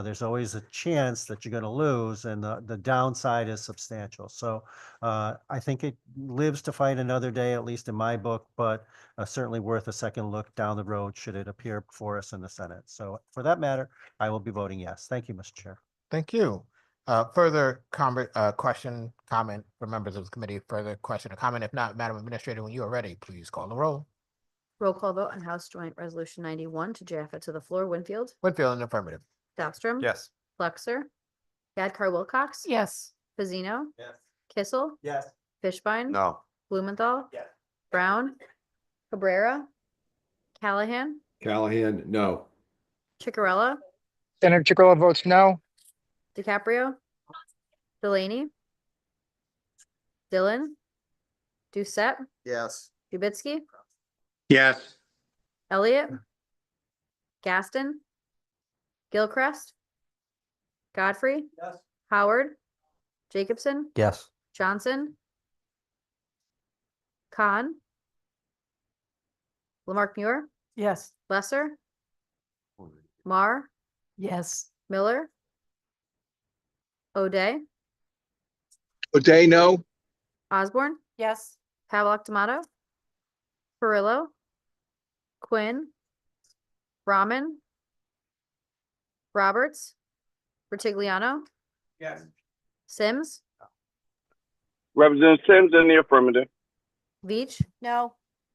there's always a chance that you're going to lose, and the downside is substantial. So I think it lives to fight another day, at least in my book, but certainly worth a second look down the road should it appear before us in the Senate. So for that matter, I will be voting yes. Thank you, Mr. Chair. Thank you. Further comment from members of the committee, further question or comment? If not, Madam Administrator, when you are ready, please call the roll. Roll call vote on House Joint Resolution 91 to JFA to the floor. Winfield, Winfield, in the affirmative. Dahlstrom. Yes. Flexer. Gadkar Wilcox. Yes. Fazino. Yes. Kissel. Yes. Fishbein. No. Blumenthal. Yes. Brown, Cabrera, Callahan, Callahan, no. Chicarella, Senator Chicarella votes no. DiCaprio, Delaney, Dillon, Doucette, Yes. Ubitsky, Yes. Elliott, Gaston, Gilchrist, Godfrey, Howard, Jacobson, Yes. Johnson, Khan, Lamarck Muir, Yes. Lesser, Mar, Yes. Miller, O'Day, O'Day, no. Osborne, Yes. Havelock Tomato, Perillo, Quinn, Brahman, Roberts, Retigliano, Yes. Sims, Representative Sims in the affirmative. Veach, No.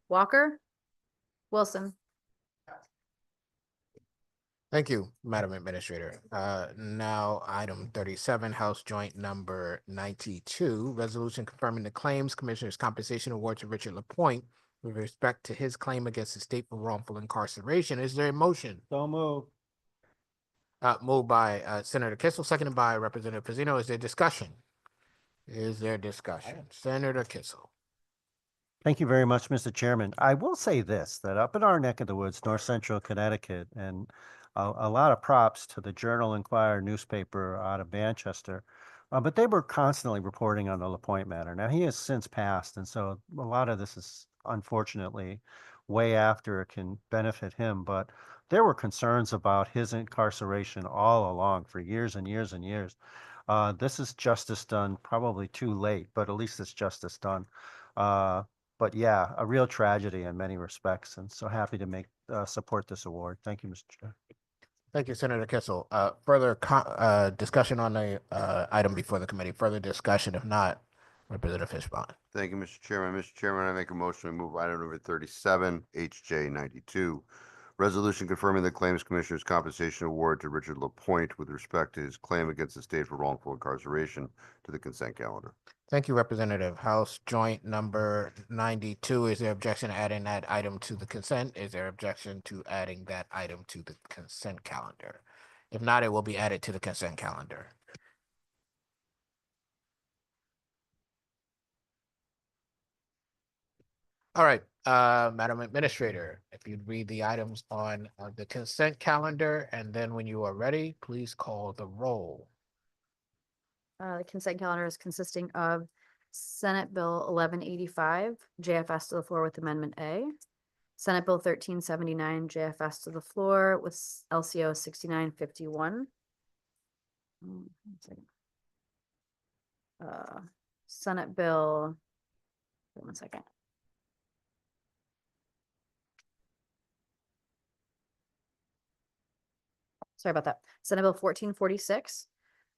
Walker, Wilson. Thank you, Madam Administrator. Now, item 37, House Joint Number 92, resolution confirming the claims Commissioner's compensation award to Richard Lapointe with respect to his claim against the state for wrongful incarceration. Is there a motion? So moved. Moved by Senator Kissel, seconded by Representative Pizino. Is there discussion? Is there discussion? Senator Kissel. Thank you very much, Mr. Chairman. I will say this, that up in our neck of the woods, north central Connecticut, and a lot of props to the Journal Enquirer newspaper out of Manchester, but they were constantly reporting on the Lapointe matter. Now, he has since passed, and so a lot of this is unfortunately way after it can benefit him, but there were concerns about his incarceration all along for years and years and years. This is justice done, probably too late, but at least it's justice done. But yeah, a real tragedy in many respects, and so happy to support this award. Thank you, Mr. Chair. Thank you, Senator Kissel. Further discussion on the item before the committee. Further discussion, if not, Representative Fishbon. Thank you, Mr. Chairman. Mr. Chairman, I make a motion to move item number 37, HJ 92. Resolution confirming the Claims Commissioner's compensation award to Richard Lapointe with respect to his claim against the state for wrongful incarceration to the consent calendar. Thank you, Representative. House Joint Number 92. Is there objection to adding that item to the consent? Is there objection to adding that item to the consent calendar? If not, it will be added to the consent calendar. All right, Madam Administrator, if you'd read the items on the consent calendar, and then when you are ready, please call the roll. The consent calendar is consisting of Senate Bill 1185, JFS to the floor with Amendment A. Senate Bill 1379, JFS to the floor with LCO 6951. Senate Bill, wait 1 second. Sorry about that. Senate Bill 1446,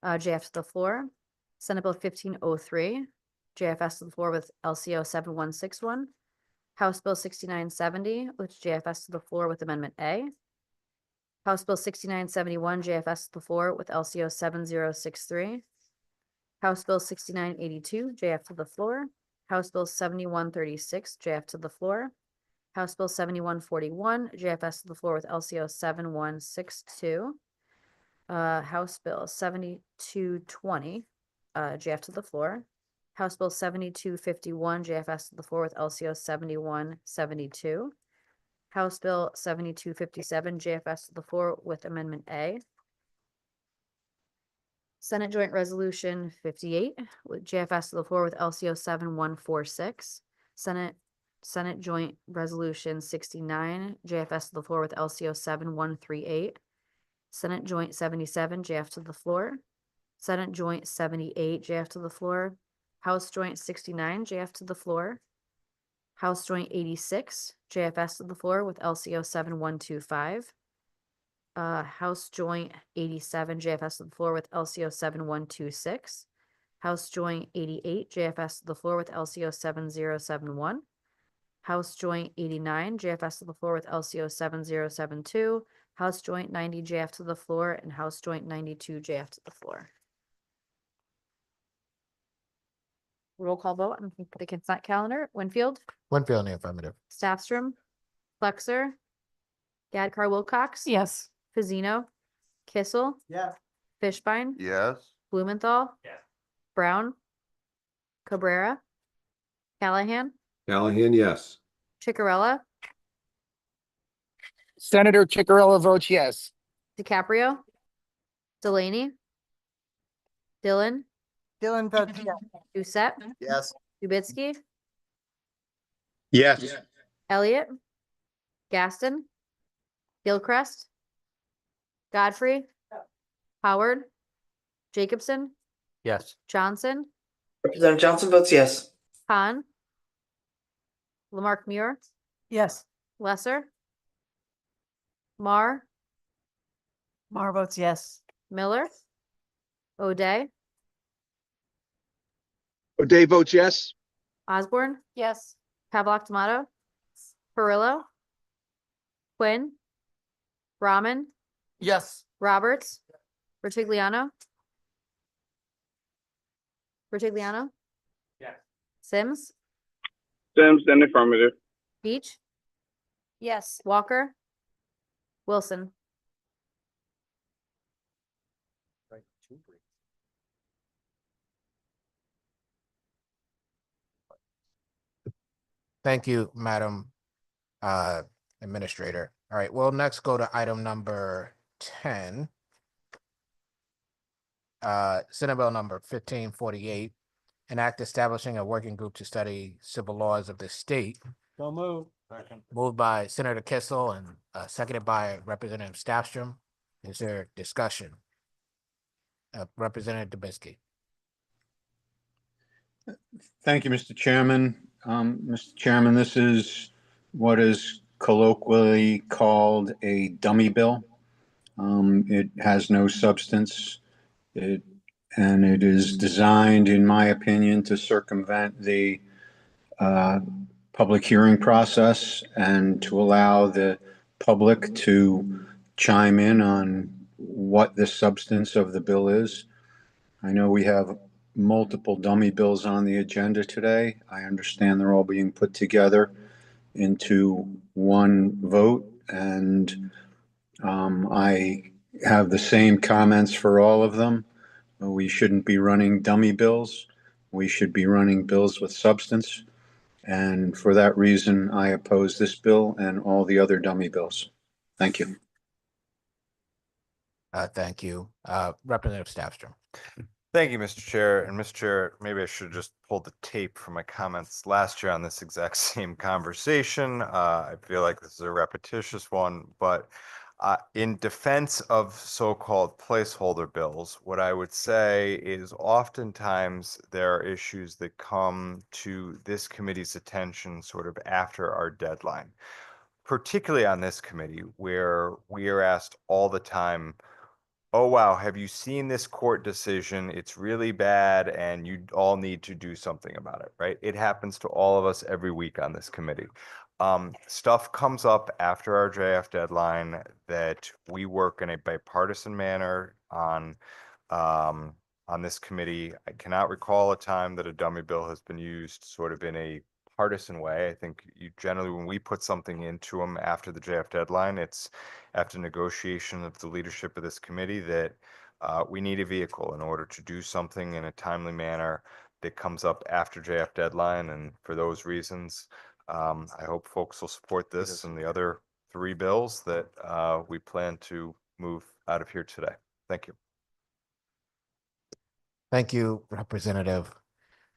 JF to the floor. Senate Bill 1503, JFS to the floor with LCO 7161. House Bill 6970, which JFS to the floor with Amendment A. House Bill 6971, JFS to the floor with LCO 7063. House Bill 6982, JF to the floor. House Bill 7136, JF to the floor. House Bill 7141, JFS to the floor with LCO 7162. House Bill 7220, JF to the floor. House Bill 7251, JFS to the floor with LCO 7172. House Bill 7257, JFS to the floor with Amendment A. Senate Joint Resolution 58, with JFS to the floor with LCO 7146. Senate Joint Resolution 69, JFS to the floor with LCO 7138. Senate Joint 77, JF to the floor. Senate Joint 78, JF to the floor. House Joint 69, JF to the floor. House Joint 86, JFS to the floor with LCO 7125. House Joint 87, JFS to the floor with LCO 7126. House Joint 88, JFS to the floor with LCO 7071. House Joint 89, JFS to the floor with LCO 7072. House Joint 90, JF to the floor, and House Joint 92, JF to the floor. Roll call vote on the consent calendar. Winfield, Winfield in the affirmative. Staffstrom, Flexer, Gadkar Wilcox. Yes. Fazino, Kissel, Yes. Fishbein, Yes. Blumenthal. Yes. Brown, Cabrera, Callahan, Callahan, yes. Chicarella, Senator Chicarella votes yes. DiCaprio, Delaney, Dillon, Dylan votes yes. Doucette, Yes. Ubitsky, Yes. Elliott, Gaston, Gilchrist, Godfrey, Howard, Jacobson, Yes. Johnson, Representative Johnson votes yes. Khan, Lamarck Muir, Yes. Lesser, Mar, Mar votes yes. Miller, O'Day, O'Day votes yes. Osborne, Yes. Pavlock Tomato, Perillo, Quinn, Brahman, Yes. Roberts, Rutigliano, Yes. Sims, Sims in the affirmative. Beach, Yes. Walker, Wilson. Thank you, Madam Administrator. All right, we'll next go to item number 10. Senate Bill number 1548, an act establishing a working group to study civil laws of the state. So move. Moved by Senator Kissel and seconded by Representative Staffstrom. Is there discussion? Representative Dubisky. Thank you, Mr. Chairman. Mr. Chairman, this is what is colloquially called a dummy bill. It has no substance. And it is designed, in my opinion, to circumvent the public hearing process and to allow the public to chime in on what the substance of the bill is. I know we have multiple dummy bills on the agenda today. I understand they're all being put together into one vote, and I have the same comments for all of them. We shouldn't be running dummy bills. We should be running bills with substance. And for that reason, I oppose this bill and all the other dummy bills. Thank you. Thank you. Representative Staffstrom. Thank you, Mr. Chair. And Mr. Chair, maybe I should have just pulled the tape from my comments last year on this exact same conversation. I feel like this is a repetitious one, but in defense of so-called placeholder bills, what I would say is oftentimes there are issues that come to this committee's attention sort of after our deadline, particularly on this committee where we are asked all the time, oh, wow, have you seen this court decision? It's really bad and you all need to do something about it, right? It happens to all of us every week on this committee. Stuff comes up after our JF deadline that we work in a bipartisan manner on this committee. I cannot recall a time that a dummy bill has been used sort of in a partisan way. I think you generally, when we put something into them after the JF deadline, it's after negotiation of the leadership of this committee that we need a vehicle in order to do something in a timely manner that comes up after JF deadline. And for those reasons, I hope folks will support this and the other 3 bills that we plan to move out of here today. Thank you. Thank you, Representative.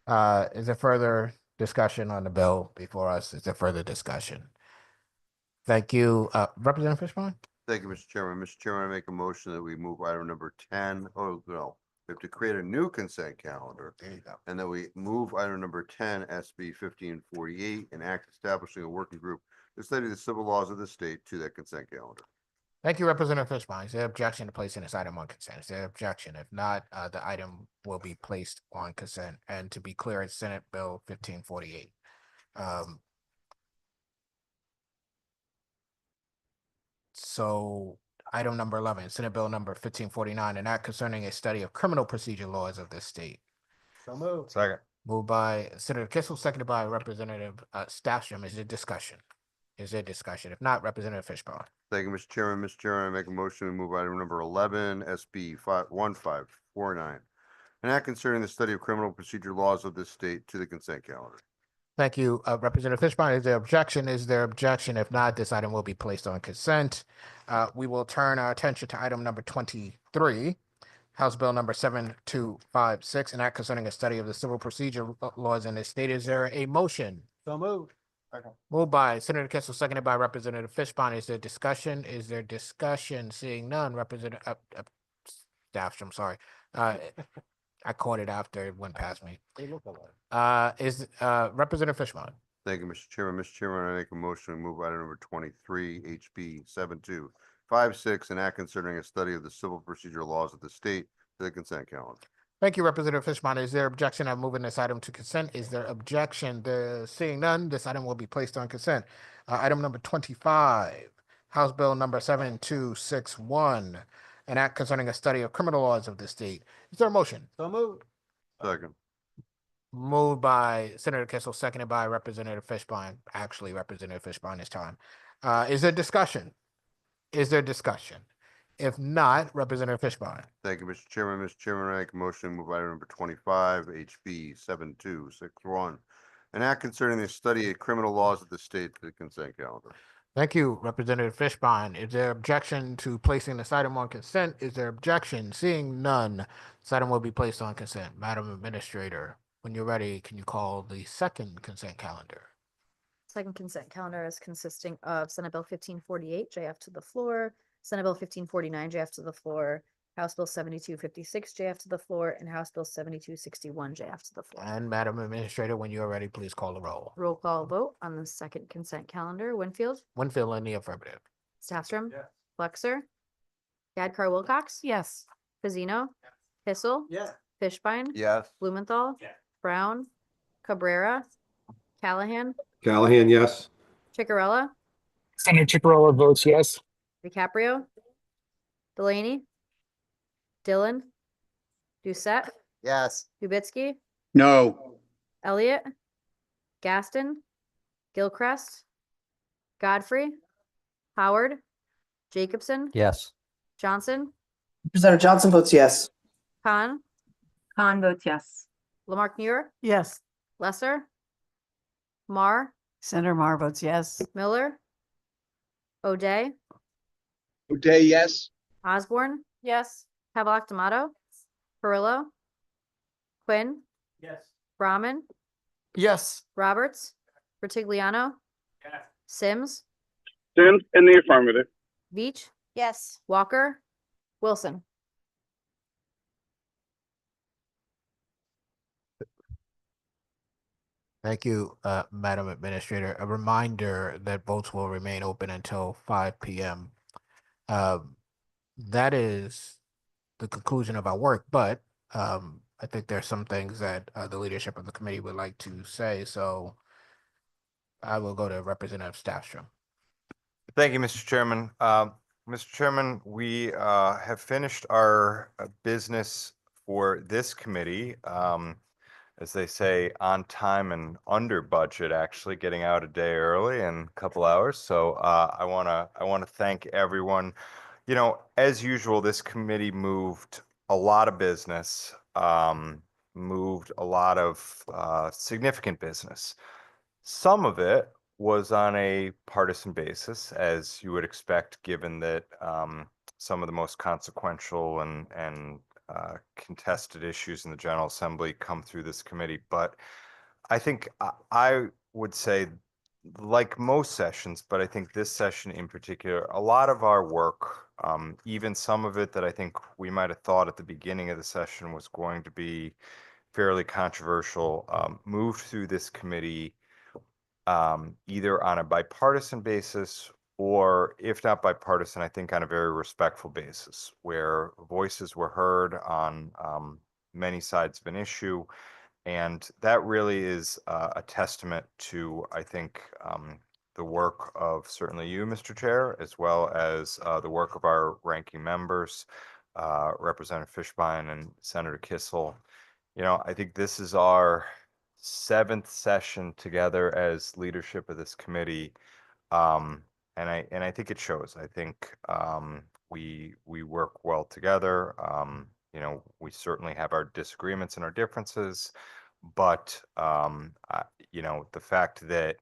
Is there further discussion on the bill before us? Is there further discussion? Thank you. Representative Fishburne? Thank you, Mr. Chairman. Mr. Chairman, I make a motion that we move item number 10. Oh, no, we have to create a new consent calendar. There you go. And then we move item number 10, SB 1548, an act establishing a working group to study the civil laws of the state to that consent calendar. Thank you, Representative Fishburne. Is there objection to placing this item on consent? Is there objection? If not, the item will be placed on consent. And to be clear, it's Senate Bill 1548. So item number 11, Senate Bill number 1549, an act concerning a study of criminal procedure laws of this state. So move. Second. Moved by Senator Kissel, seconded by Representative Stafford. Is there discussion? Is there discussion? If not, Representative Fishbone. Thank you, Mr. Chairman. Mr. Chairman, I make a motion to move item number 11, SB 1549. An act concerning the study of criminal procedure laws of this state to the consent calendar. Thank you, Representative Fishbone. Is there objection? Is there objection? If not, this item will be placed on consent. We will turn our attention to item number 23, House Bill number 7256, an act concerning a study of the civil procedure laws in this state. Is there a motion? So moved. Moved by Senator Kissel, seconded by Representative Fishbone. Is there discussion? Is there discussion? Seeing none, Representative Stafford, I'm sorry. I caught it after it went past me. They look alike. Is Representative Fishbone? Thank you, Mr. Chairman. Mr. Chairman, I make a motion to move item number 23, HB 7256, an act concerning a study of the civil procedure laws of the state to the consent calendar. Thank you, Representative Fishbone. Is there objection of moving this item to consent? Is there objection? Seeing none, this item will be placed on consent. Item number 25, House Bill number 7261, an act concerning a study of criminal laws of the state. Is there a motion? So moved. Second. Moved by Senator Kissel, seconded by Representative Fishbone. Actually, Representative Fishbone this time. Is there discussion? Is there discussion? If not, Representative Fishbone. Thank you, Mr. Chairman. Mr. Chairman, I make a motion to move item number 25, HB 7261, an act concerning the study of criminal laws of the state to the consent calendar. Thank you, Representative Fishbone. Is there objection to placing this item on consent? Is there objection? Seeing none, this item will be placed on consent. Madam Administrator, when you're ready, can you call the second consent calendar? Second consent calendar is consisting of Senate Bill 1548, JF to the floor, Senate Bill 1549, JF to the floor, House Bill 7256, JF to the floor, and House Bill 7261, JF to the floor. And Madam Administrator, when you are ready, please call the roll. Roll call vote on the second consent calendar. Winfield, Winfield in the affirmative. Staffstrom, Yes. Flexer, Gadkar Wilcox, Yes. Pizino, Kissel, Yeah. Fishbein, Yes. Blumenthal, Yes. Brown, Cabrera, Callahan, Callahan, yes. Chicarella, Senator Chicarella votes yes. DiCaprio, Delaney, Dillon, Doucette, Yes. Dubitsky, No. Elliott, Gaston, Gilchrist, Godfrey, Howard, Jacobson, Yes. Johnson, Representative Johnson votes yes. Khan, Khan votes yes. Lamarck Muir, Yes. Lesser, Marr, Senator Marr votes yes. Miller, O'Day, O'Day, yes. Osborne, Yes. Havelock Tomato, Perillo, Quinn, Yes. Brahman, Yes. Roberts, Retigliano, Yes. Sims, Sims in the affirmative. Veach, Yes. Walker, Wilson. Thank you, Madam Administrator. A reminder that votes will remain open until 5 p.m. That is the conclusion of our work, but I think there's some things that the leadership of the committee would like to say, so I will go to Representative Staffstrom. Thank you, Mr. Chairman. Mr. Chairman, we have finished our business for this committee. As they say, on time and under budget, actually getting out a day early and a couple hours. So I want to thank everyone. You know, as usual, this committee moved a lot of business, moved a lot of significant business. Some of it was on a partisan basis, as you would expect, given that some of the most consequential and contested issues in the General Assembly come through this committee. But I think I would say, like most sessions, but I think this session in particular, a lot of our work, even some of it that I think we might have thought at the beginning of the session was going to be fairly controversial, moved through this committee either on a bipartisan basis or, if not bipartisan, I think on a very respectful basis, where voices were heard on many sides of an issue. And that really is a testament to, I think, the work of certainly you, Mr. Chair, as well as the work of our ranking members, Representative Fishbein and Senator Kissel. You know, I think this is our seventh session together as leadership of this committee. And I think it shows. I think we work well together. You know, we certainly have our disagreements and our differences, but you know, the fact that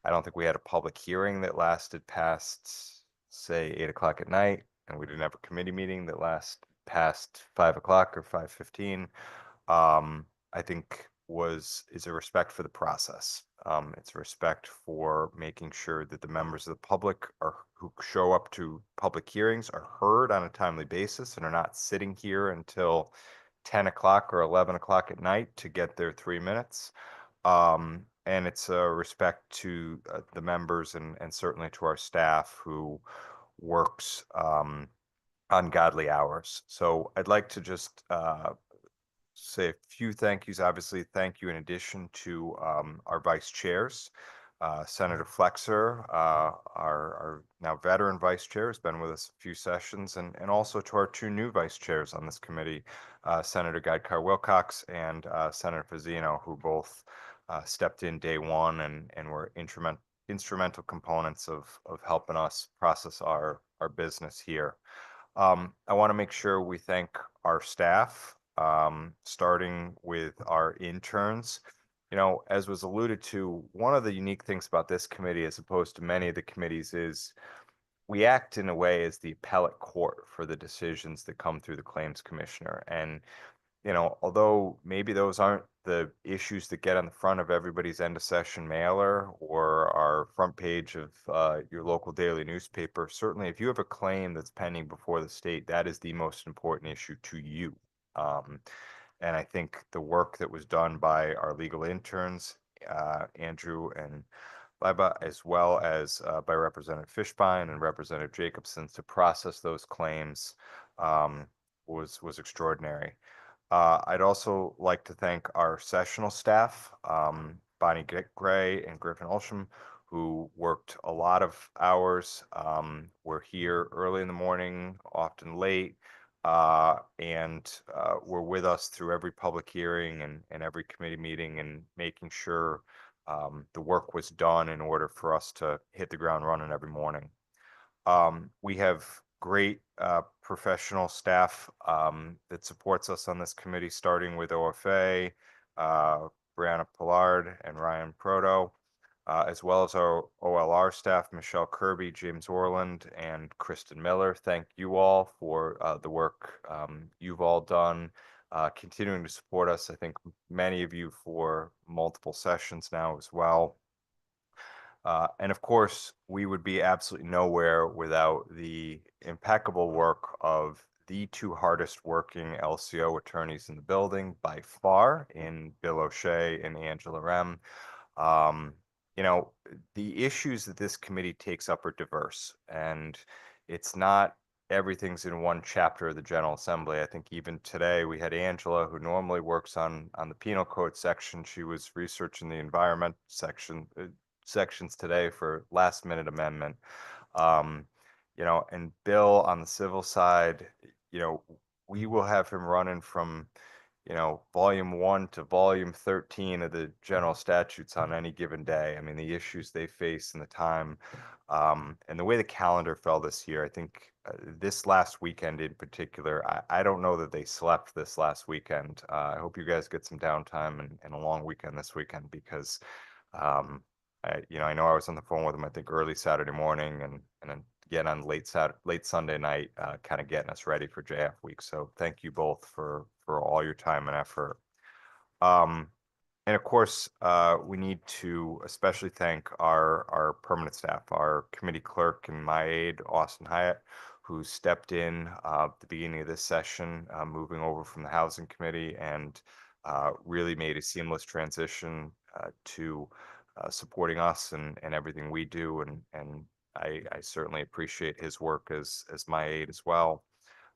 I don't think we had a public hearing that lasted past, say, 8 o'clock at night, and we didn't have a committee meeting that lasted past 5 o'clock or 5:15. I think is a respect for the process. It's a respect for making sure that the members of the public who show up to public hearings are heard on a timely basis and are not sitting here until 10 o'clock or 11 o'clock at night to get their 3 minutes. And it's a respect to the members and certainly to our staff who works ungodly hours. So I'd like to just say a few thank yous. Obviously, thank you in addition to our vice chairs. Senator Flexer, our now veteran vice chair, has been with us a few sessions, and also to our two new vice chairs on this committee, Senator Guydcar Wilcox and Senator Fazzino, who both stepped in day one and were instrumental components of helping us process our business here. I want to make sure we thank our staff, starting with our interns. You know, as was alluded to, one of the unique things about this committee, as opposed to many of the committees, is we act in a way as the appellate court for the decisions that come through the claims commissioner. And, you know, although maybe those aren't the issues that get on the front of everybody's end of session mailer or our front page of your local daily newspaper, certainly if you have a claim that's pending before the state, that is the most important issue to you. And I think the work that was done by our legal interns, Andrew and Liba, as well as by Representative Fishbein and Representative Jacobson to process those claims was extraordinary. I'd also like to thank our sessional staff, Bonnie Gray and Griffin Olsham, who worked a lot of hours, were here early in the morning, often late, and were with us through every public hearing and every committee meeting and making sure the work was done in order for us to hit the ground running every morning. We have great professional staff that supports us on this committee, starting with OFA, Brianna Pollard and Ryan Proto, as well as our OLR staff, Michelle Kirby, James Orland, and Kristen Miller. Thank you all for the work you've all done, continuing to support us. I think many of you for multiple sessions now as well. And of course, we would be absolutely nowhere without the impeccable work of the two hardest working LCO attorneys in the building by far, in Bill O'Shea and Angela Rem. You know, the issues that this committee takes up are diverse, and it's not everything's in one chapter of the General Assembly. I think even today we had Angela, who normally works on the penal code section. She was researching the environment sections today for last minute amendment. You know, and Bill on the civil side, you know, we will have him running from, you know, volume 1 to volume 13 of the general statutes on any given day. I mean, the issues they face and the time, and the way the calendar fell this year, I think this last weekend in particular, I don't know that they slept this last weekend. I hope you guys get some downtime and a long weekend this weekend, because I know I was on the phone with them, I think early Saturday morning and then again on late Sunday night, kind of getting us ready for JF week. So thank you both for all your time and effort. And of course, we need to especially thank our permanent staff, our committee clerk and my aide, Austin Hyatt, who stepped in at the beginning of this session, moving over from the Housing Committee, and really made a seamless transition to supporting us and everything we do. And I certainly appreciate his work as my aide as well.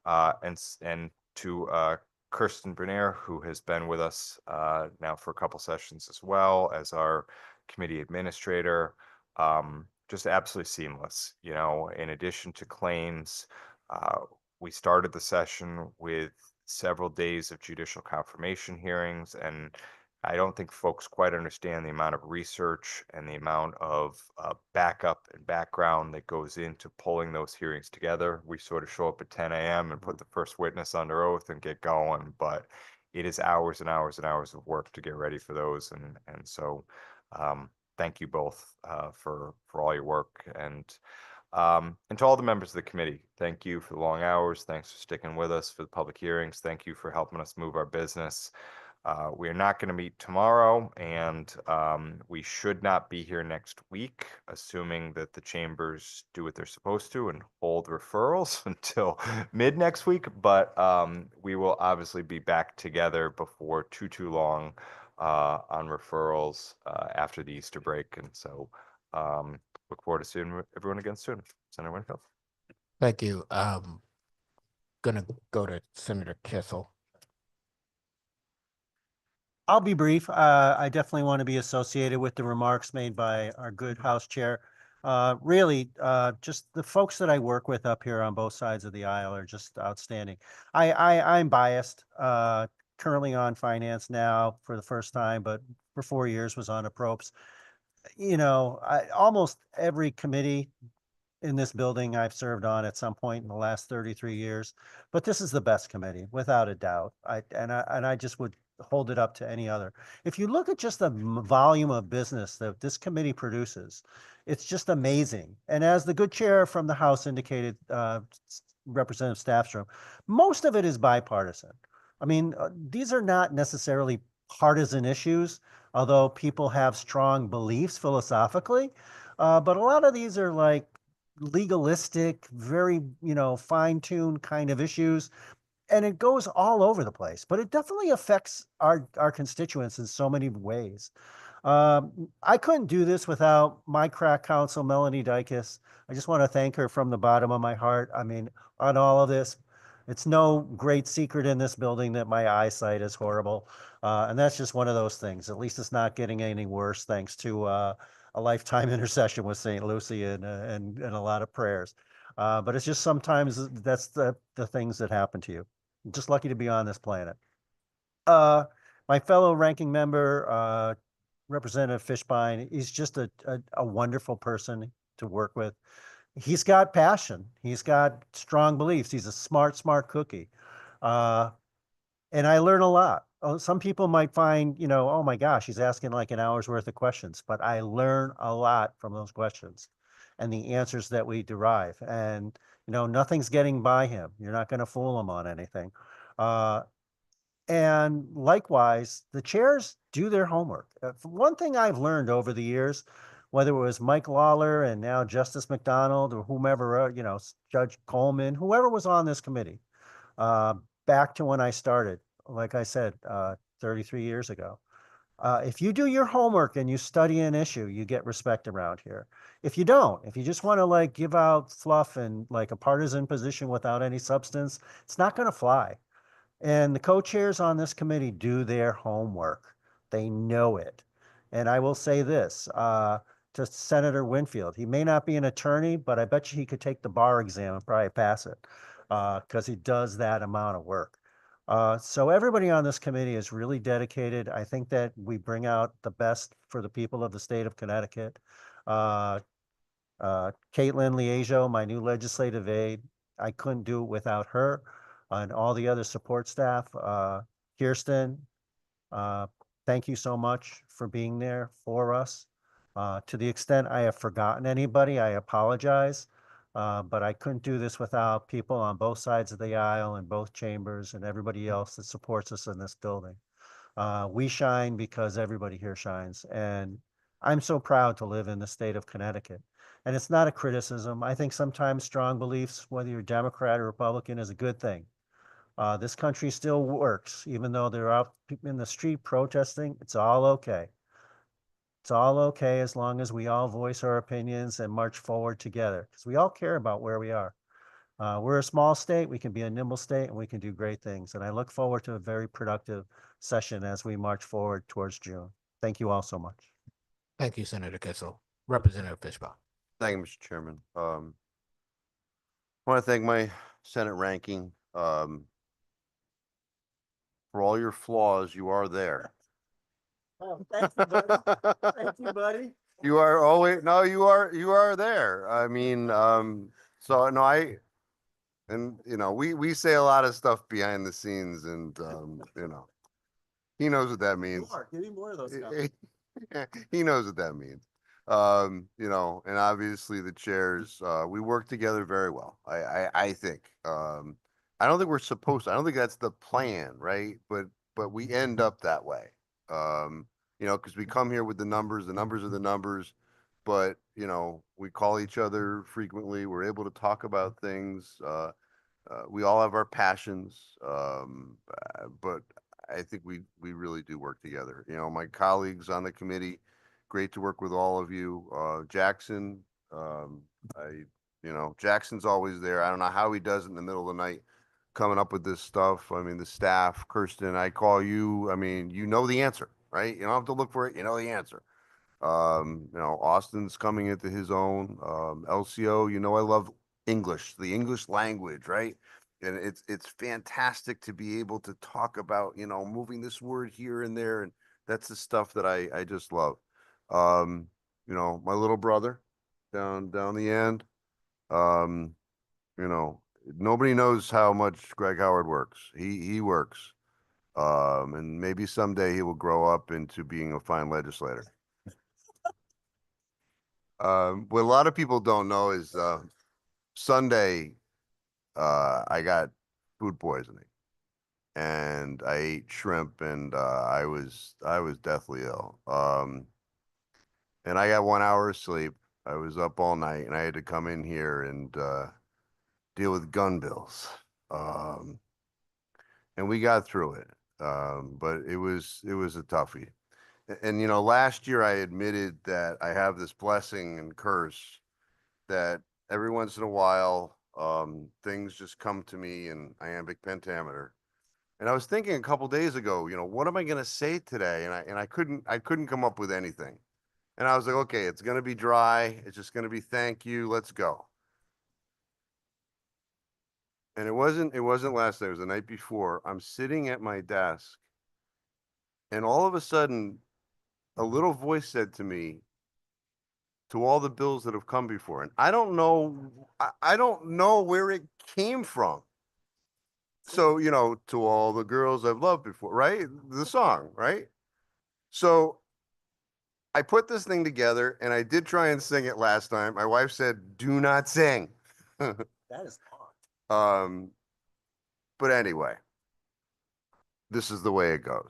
And to Kirsten Bernier, who has been with us now for a couple sessions as well as our committee administrator. Just absolutely seamless. You know, in addition to claims, we started the session with several days of judicial confirmation hearings, and I don't think folks quite understand the amount of research and the amount of backup and background that goes into pulling those hearings together. We sort of show up at 10 a.m. and put the first witness under oath and get going, but it is hours and hours and hours of work to get ready for those. And so thank you both for all your work. And to all the members of the committee, thank you for the long hours. Thanks for sticking with us for the public hearings. Thank you for helping us move our business. We are not going to meet tomorrow, and we should not be here next week, assuming that the chambers do what they're supposed to and hold referrals until mid next week. But we will obviously be back together before too long on referrals after the Easter break. And so look forward to seeing everyone again soon. Senator Winfield. Thank you. Gonna go to Senator Kissel. I'll be brief. I definitely want to be associated with the remarks made by our good House Chair. Really, just the folks that I work with up here on both sides of the aisle are just outstanding. I'm biased, currently on finance now for the first time, but for 4 years was on approps. You know, almost every committee in this building I've served on at some point in the last 33 years, but this is the best committee without a doubt. I just would hold it up to any other. If you look at just the volume of business that this committee produces, it's just amazing. And as the good chair from the House indicated, Representative Staffstrom, most of it is bipartisan. I mean, these are not necessarily partisan issues, although people have strong beliefs philosophically. But a lot of these are like legalistic, very, fine-tuned kind of issues. And it goes all over the place, but it definitely affects our constituents in so many ways. I couldn't do this without my crack counsel, Melanie Dykes. I just want to thank her from the bottom of my heart. I mean, on all of this, it's no great secret in this building that my eyesight is horrible. And that's just one of those things. At least it's not getting any worse thanks to a lifetime intercession with St. Lucy and a lot of prayers. But it's just sometimes that's the things that happen to you. I'm just lucky to be on this planet. My fellow ranking member, Representative Fishbein, he's just a wonderful person to work with. He's got passion. He's got strong beliefs. He's a smart cookie. And I learn a lot. Some people might find, oh my gosh, he's asking like an hour's worth of questions, but I learn a lot from those questions and the answers that we derive. And, nothing's getting by him. You're not going to fool him on anything. And likewise, the chairs do their homework. One thing I've learned over the years, whether it was Mike Lawler and now Justice McDonald or whomever, Judge Coleman, whoever was on this committee, back to when I started, like I said, 33 years ago. If you do your homework and you study an issue, you get respect around here. If you don't, if you just want to like give out fluff and like a partisan position without any substance, it's not going to fly. And the co-chairs on this committee do their homework. They know it. And I will say this to Senator Winfield, he may not be an attorney, but I bet you he could take the bar exam and probably pass it because he does that amount of work. So everybody on this committee is really dedicated. I think that we bring out the best for the people of the state of Connecticut. Caitlin Liajo, my new legislative aide, I couldn't do it without her and all the other support staff. Kirsten, thank you so much for being there for us. To the extent I have forgotten anybody, I apologize. But I couldn't do this without people on both sides of the aisle and both chambers and everybody else that supports us in this building. We shine because everybody here shines. And I'm so proud to live in the state of Connecticut. And it's not a criticism. I think sometimes strong beliefs, whether you're Democrat or Republican, is a good thing. This country still works, even though they're out in the street protesting. It's all okay. It's all okay as long as we all voice our opinions and march forward together, because we all care about where we are. We're a small state. We can be a nimble state, and we can do great things. And I look forward to a very productive session as we march forward towards June. Thank you all so much. Thank you, Senator Kissel. Representative Fishbaum. Thank you, Mr. Chairman. I want to thank my Senate ranking. For all your flaws, you are there. Thank you, buddy. You are always, no, you are there. I mean, so no, and we say a lot of stuff behind the scenes and, he knows what that means. Give me more of those guys. He knows what that means. And obviously the chairs, we work together very well. I think. I don't think we're supposed to. I don't think that's the plan, right? But we end up that way. Because we come here with the numbers are the numbers, but we call each other frequently. We're able to talk about things. We all have our passions, but I think we really do work together. My colleagues on the committee, great to work with all of you. Jackson, Jackson's always there. I don't know how he does it in the middle of the night, coming up with this stuff. I mean, the staff, Kirsten, I call you. I mean, you know the answer, right? You don't have to look for it. You know the answer. Austin's coming into his own. LCO, I love English, the English language, right? And it's fantastic to be able to talk about, moving this word here and there. And that's the stuff that I just love. My little brother down the end, nobody knows how much Greg Howard works. He works. And maybe someday he will grow up into being a fine legislator. What a lot of people don't know is Sunday, I got food poisoning and I ate shrimp and I was deathly ill. And I got 1 hour of sleep. I was up all night and I had to come in here and deal with gun bills. And we got through it. But it was a toughie. And last year I admitted that I have this blessing and curse that every once in a while, things just come to me in iambic pentameter. And I was thinking a couple days ago, what am I going to say today? And I couldn't come up with anything. And I was like, okay, it's going to be dry. It's just going to be thank you. Let's go. And it wasn't last night. It was the night before. I'm sitting at my desk and all of a sudden a little voice said to me, to all the bills that have come before. And I don't know where it came from. So, to all the girls I've loved before, right? The song, right? So I put this thing together and I did try and sing it last time. My wife said, do not sing. That is hard. But anyway, this is the way it goes.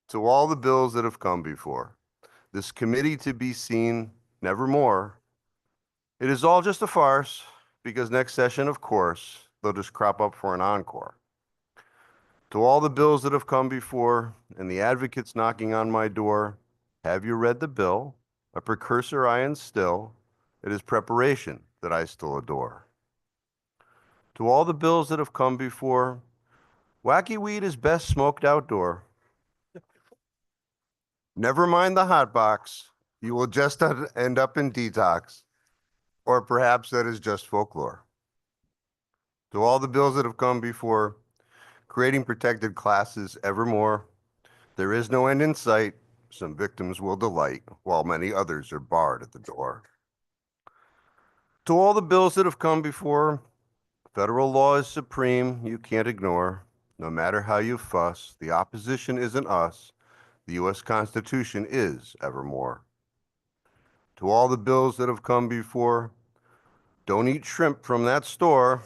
To all the bills that have come before, this committee to be seen nevermore. It is all just a farce, because next session, of course, they'll just crop up for an encore. To all the bills that have come before and the advocates knocking on my door, have you read the bill? A precursor I instill. It is preparation that I still adore. To all the bills that have come before, wacky weed is best smoked outdoor. Never mind the hot box. You will just end up in detox. Or perhaps that is just folklore. To all the bills that have come before, creating protected classes evermore. There is no end in sight. Some victims will delight, while many others are barred at the door. To all the bills that have come before, federal law is supreme, you can't ignore. No matter how you fuss, the opposition isn't us. The U.S. Constitution is evermore. To all the bills that have come before, don't eat shrimp from that store.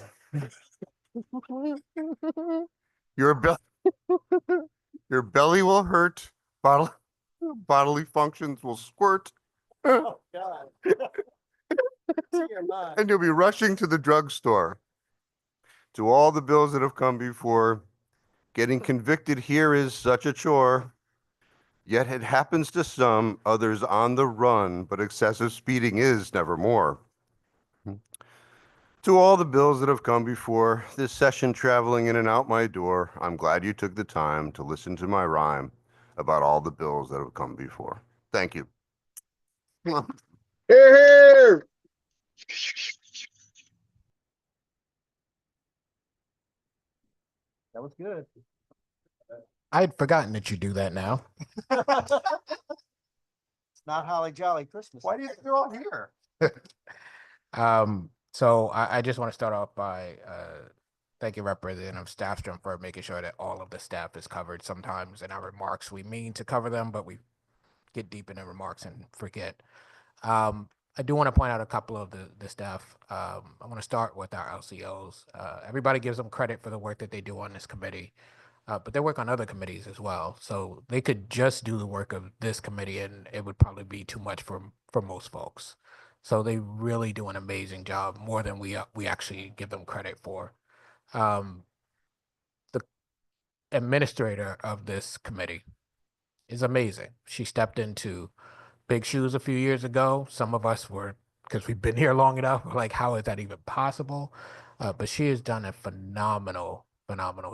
Your belly will hurt. Bodily functions will squirt. Oh, God. Dear my. And you'll be rushing to the drugstore. To all the bills that have come before, getting convicted here is such a chore. Yet it happens to some, others on the run, but excessive speeding is nevermore. To all the bills that have come before, this session traveling in and out my door, I'm glad you took the time to listen to my rhyme about all the bills that have come before. Thank you. Here, here. That was good. I had forgotten that you do that now. It's not Holly Jolly Christmas. Why do you think they're all here? So I just want to start off by thanking Representative Staffstrom for making sure that all of the staff is covered. Sometimes in our remarks, we mean to cover them, but we get deep in the remarks and forget. I do want to point out a couple of the staff. I want to start with our LCOs. Everybody gives them credit for the work that they do on this committee, but they work on other committees as well. So they could just do the work of this committee, and it would probably be too much for most folks. So they really do an amazing job, more than we actually give them credit for. Um, the administrator of this committee is amazing. She stepped into big shoes a few years ago. Some of us were, because we've been here long enough, we're like, how is that even possible? But she has done a phenomenal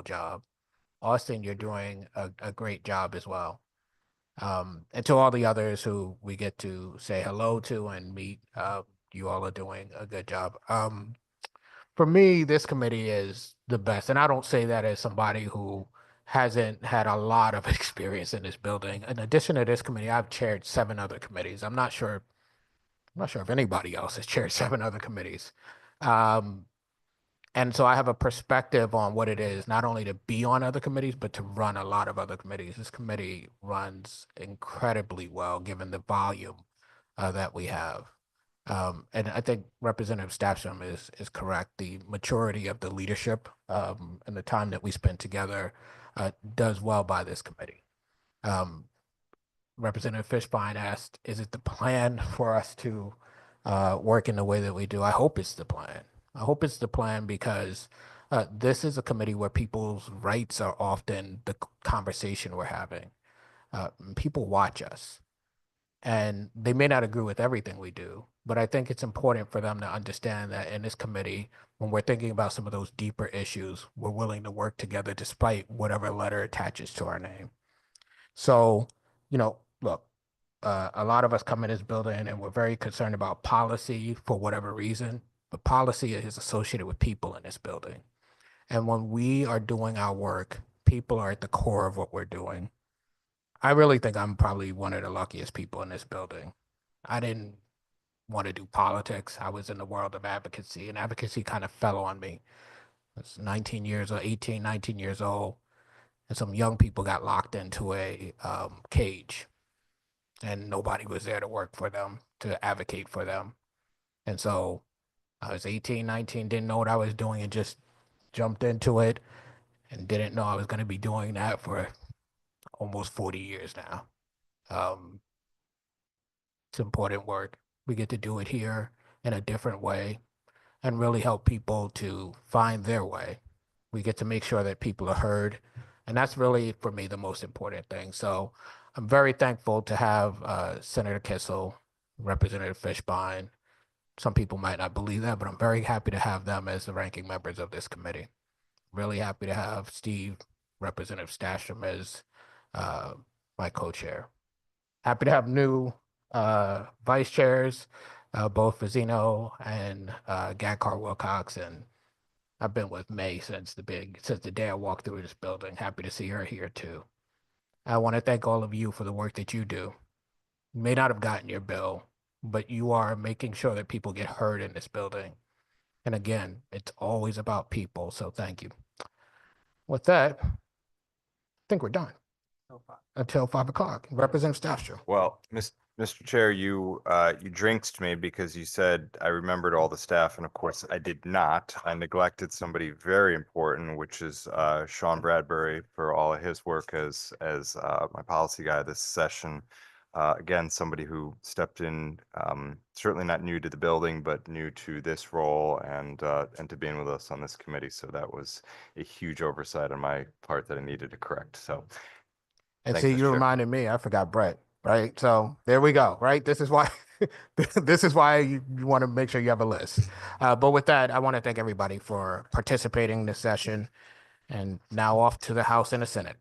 job. Austin, you're doing a great job as well. And to all the others who we get to say hello to and meet, you all are doing a good job. For me, this committee is the best. And I don't say that as somebody who hasn't had a lot of experience in this building. In addition to this committee, I've chaired 7 other committees. I'm not sure if anybody else has chaired 7 other committees. And so I have a perspective on what it is, not only to be on other committees, but to run a lot of other committees. This committee runs incredibly well, given the volume that we have. And I think Representative Staffstrom is correct. The maturity of the leadership and the time that we spend together does well by this committee. Representative Fishbein asked, is it the plan for us to work in the way that we do? I hope it's the plan. I hope it's the plan because this is a committee where people's rights are often the conversation we're having. People watch us. And they may not agree with everything we do, but I think it's important for them to understand that in this committee, when we're thinking about some of those deeper issues, we're willing to work together despite whatever letter attaches to our name. So, look, a lot of us come in this building and we're very concerned about policy for whatever reason, but policy is associated with people in this building. And when we are doing our work, people are at the core of what we're doing. I really think I'm probably one of the luckiest people in this building. I didn't want to do politics. I was in the world of advocacy, and advocacy kind of fell on me. I was 19 years or 18, 19 years old, and some young people got locked into a cage, and nobody was there to work for them, to advocate for them. And so I was 18, 19, didn't know what I was doing, and just jumped into it and didn't know I was going to be doing that for almost 40 years now. It's important work. We get to do it here in a different way and really help people to find their way. We get to make sure that people are heard. And that's really, for me, the most important thing. So I'm very thankful to have Senator Kissel, Representative Fishbein. Some people might not believe that, but I'm very happy to have them as the ranking members of this committee. Really happy to have Steve, Representative Stasham, as my co-chair. Happy to have new vice chairs, both Fazino and Gankar Wilcox, and I've been with May since the day I walked through this building. Happy to see her here too. I want to thank all of you for the work that you do. You may not have gotten your bill, but you are making sure that people get heard in this building. And again, it's always about people, so thank you. With that, I think we're done until 5 o'clock. Representative Staffstrom. Well, Mr. Chair, you jinxed me because you said I remembered all the staff, and of course I did not. I neglected somebody very important, which is Sean Bradbury, for all of his work as my policy guy this session. Again, somebody who stepped in, certainly not new to the building, but new to this role and to being with us on this committee. So that was a huge oversight on my part that I needed to correct. So. And Thanks, see, Mr. you Chair. reminded me, I forgot Brett, right? So there we go, right? This is why you want to make sure you have a list. But with that, I want to thank everybody for participating in this session, and now off to the House and the Senate.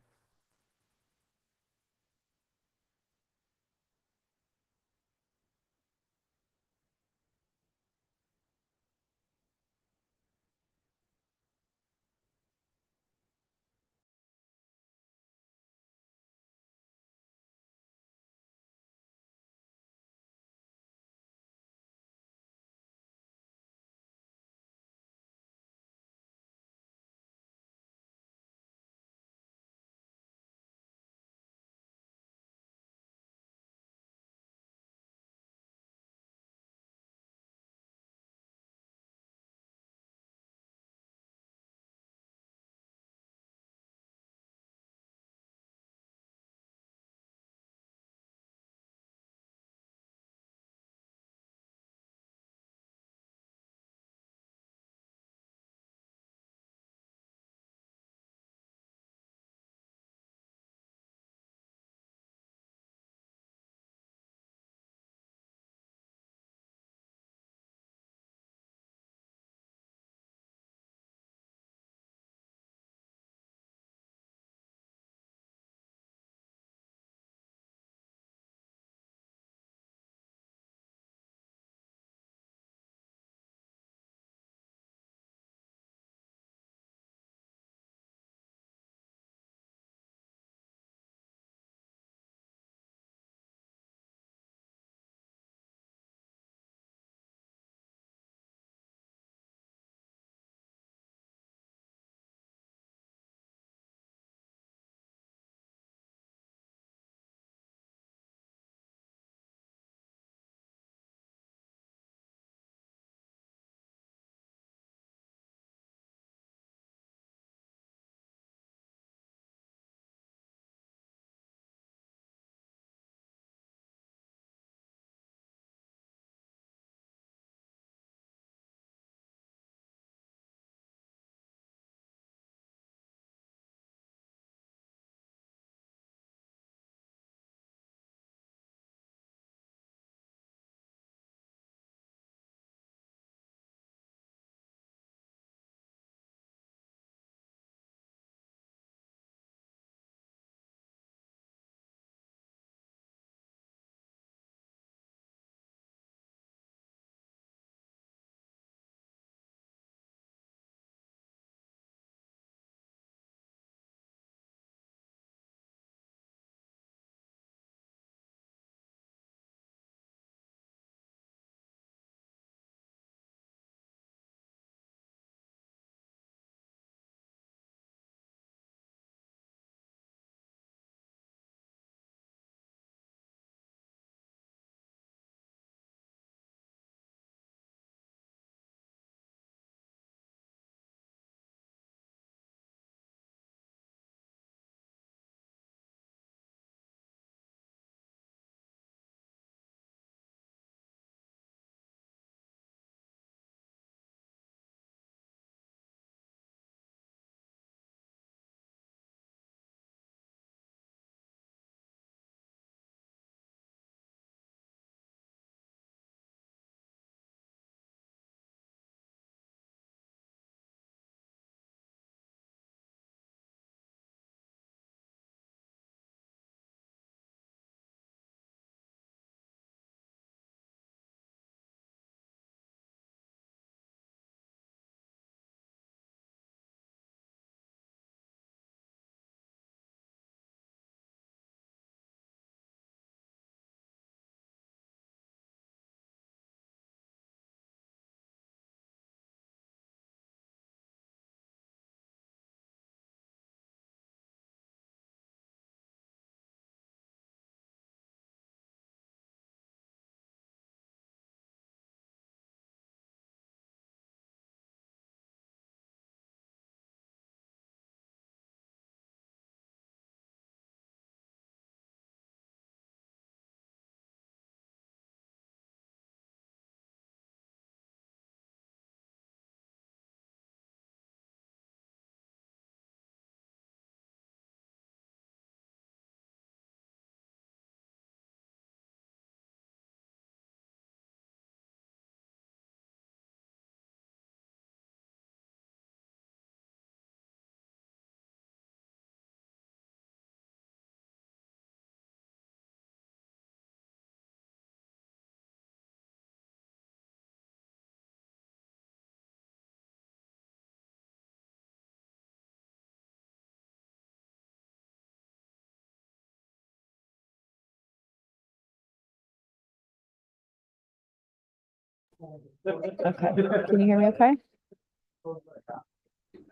Okay, can you hear me okay?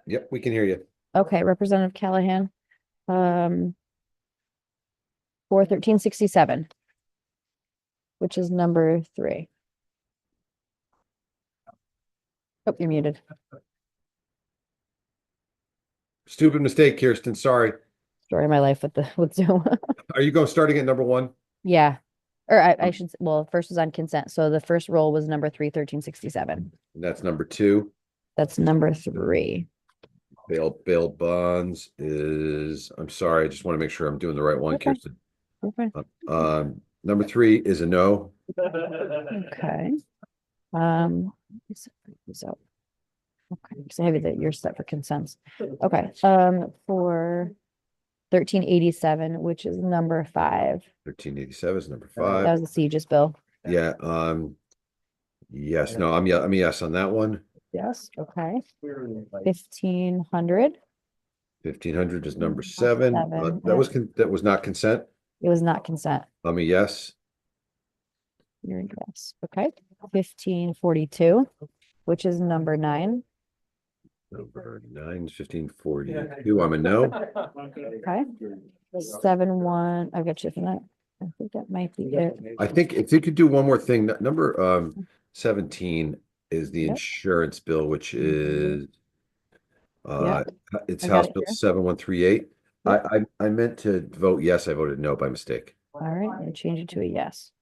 Yep, we can hear you. Okay, Representative Callahan. For 1367, which is number 3. Oh, you're muted. Stupid mistake, Kirsten. Sorry. Story of my life with Zoom. Are you going starting at number 1? Yeah. Or I should, well, first was on consent. So the first roll was number 3, 1367. And that's number 2. That's number 3. Bail bonds is, I'm sorry, I just want to make sure I'm doing the right one, Okay. Kirsten. Okay. Number 3 is a no. Okay. So, okay, so I have it that you're set for consents. Okay. For 1387, which is number 5. 1387 is number That 5. was the Segis bill. Yeah. Yes. No. I'm a yes on that one. Yes. Okay. 1500. 1500 is number 7. Seven, That was not consent. It was not consent. I'm a yes. You're a yes. Okay. 1542, which is number 9. Number 9 is 1542. I'm a no. Okay. 71. I've got you for that. I think that might be it. I think if you could do one more thing, number 17 is the Yep. insurance bill, which is it's I got House it Bill here. 7138. Yep. I meant to vote yes. I voted no by mistake. All right. I'm change it to a yes.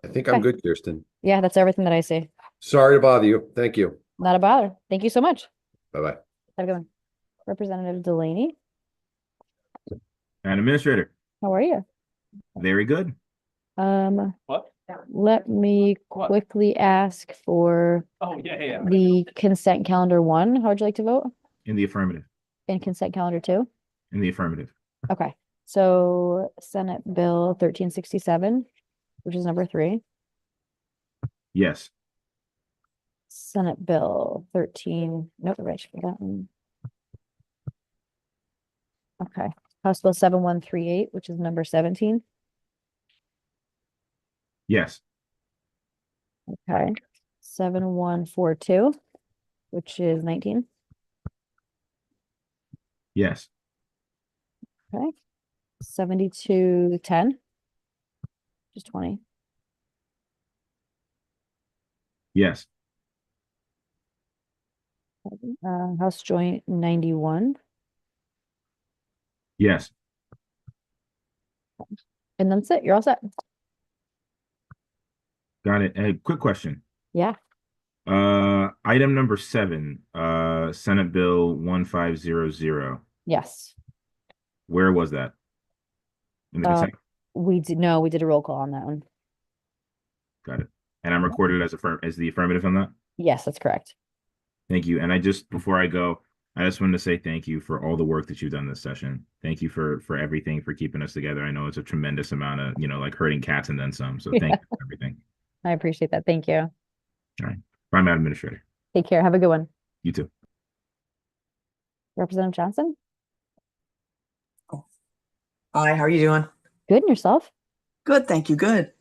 I think I'm Okay. good, Kirsten. Yeah, that's everything that I see. Sorry to bother you. Thank you. Not a bother. Thank you so much. Bye-bye. Have a good one. Representative Delaney, Madam Administrator, how are you? very good. What? Let me quickly ask for the consent calendar 1. How would you like to vote? In the affirmative. And consent calendar 2? In the affirmative. Okay, so Senate Bill 1367, which is number 3. Yes. Senate Bill 13, nope, right for that one. Okay, House Bill 7138, which is number 17. Yes. Okay, 7142, which is 19. Yes. Okay, 7210, just 20. Yes. House Joint 91. Yes. And that's it. You're all set. Got it. A quick question. Yeah. Item number 7, Senate Bill 1500. Yes. Where was that? In the consent? We did a roll call on that one. Got it. And I'm recorded as the affirmative on that? Yes, that's correct. Thank you. And before I go, I just wanted to say thank you for all the work that you've done this session. Thank you for everything, for keeping us together. I know it's a tremendous amount of, like herding cats and then some. So thank you for everything. I appreciate that. Thank you. All right. Bye, Madam Administrator. Take care. Have a good one. You too. Representative Johnson? Hi, how are you doing? Good, and yourself? Good, thank you. Good.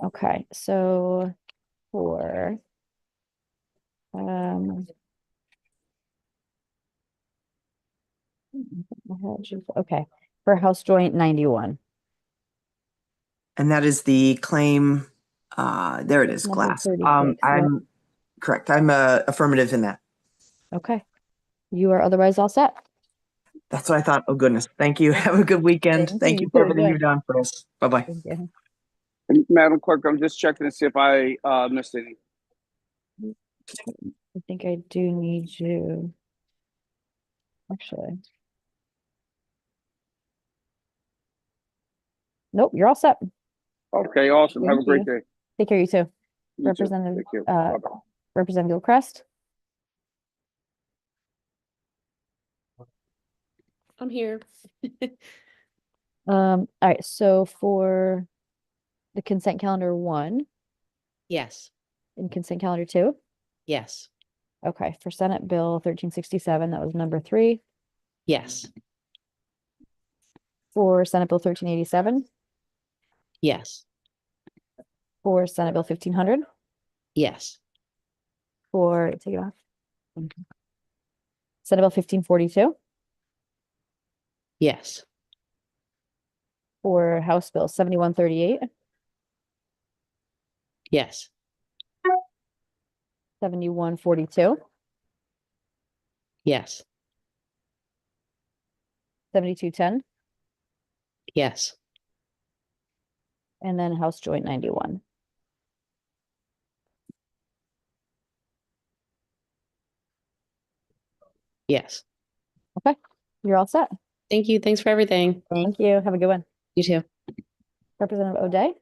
Okay, so for okay, for House Joint 91. And that is the claim, there it is, Number glass. 36, I'm correct. I'm affirmative in that. Okay, you are otherwise all set. That's what I thought. Oh, goodness. Thank you. Have a good weekend. Thank you for everything you've done for us. Bye-bye. Thank you. Madam Clerk, I'm just checking to see if I missed any. I think I do need you. Actually. Nope, you're all set. Okay, awesome. Have a Thank great you. day. Take care, you too. You too. Representative, Thank you. Bye-bye. Representative Gilchrist. I'm here. All right, so for the consent calendar 1 Yes. and consent calendar 2. Yes. Okay, for Senate Bill 1367, that was number 3. Yes. For Senate Bill 1387. Yes. For Senate Bill 1500. Yes. take it off. Senate Bill 1542 Yes. for House Bill 7138, Yes. 7142, Yes. 7210, Yes. and then House Joint 91. Yes. Okay, you're all set. Thank you. Thanks for everything. Thank you. Have a good one. You too. Representative O'Day?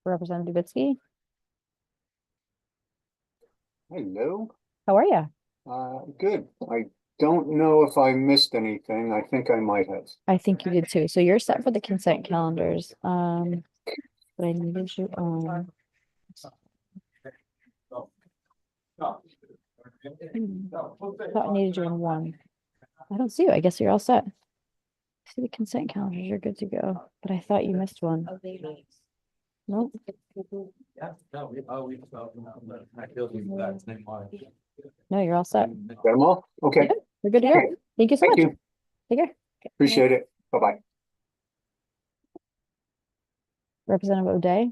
Representative Dubitsky? Hello, How are you? good. I don't know if I missed anything. I think I might have. I think you did too. So you're set for the consent calendars. But I needed you on. Thought I needed you on one. I don't see you. I guess you're all set. See the consent calendars. You're good to go. But I thought you missed one. Nope. No, you're all set. Got them all? Okay. Yeah, we're good to go. Okay. Thank you so Thank much. you. Take care. Appreciate it. Bye-bye. Representative O'Day?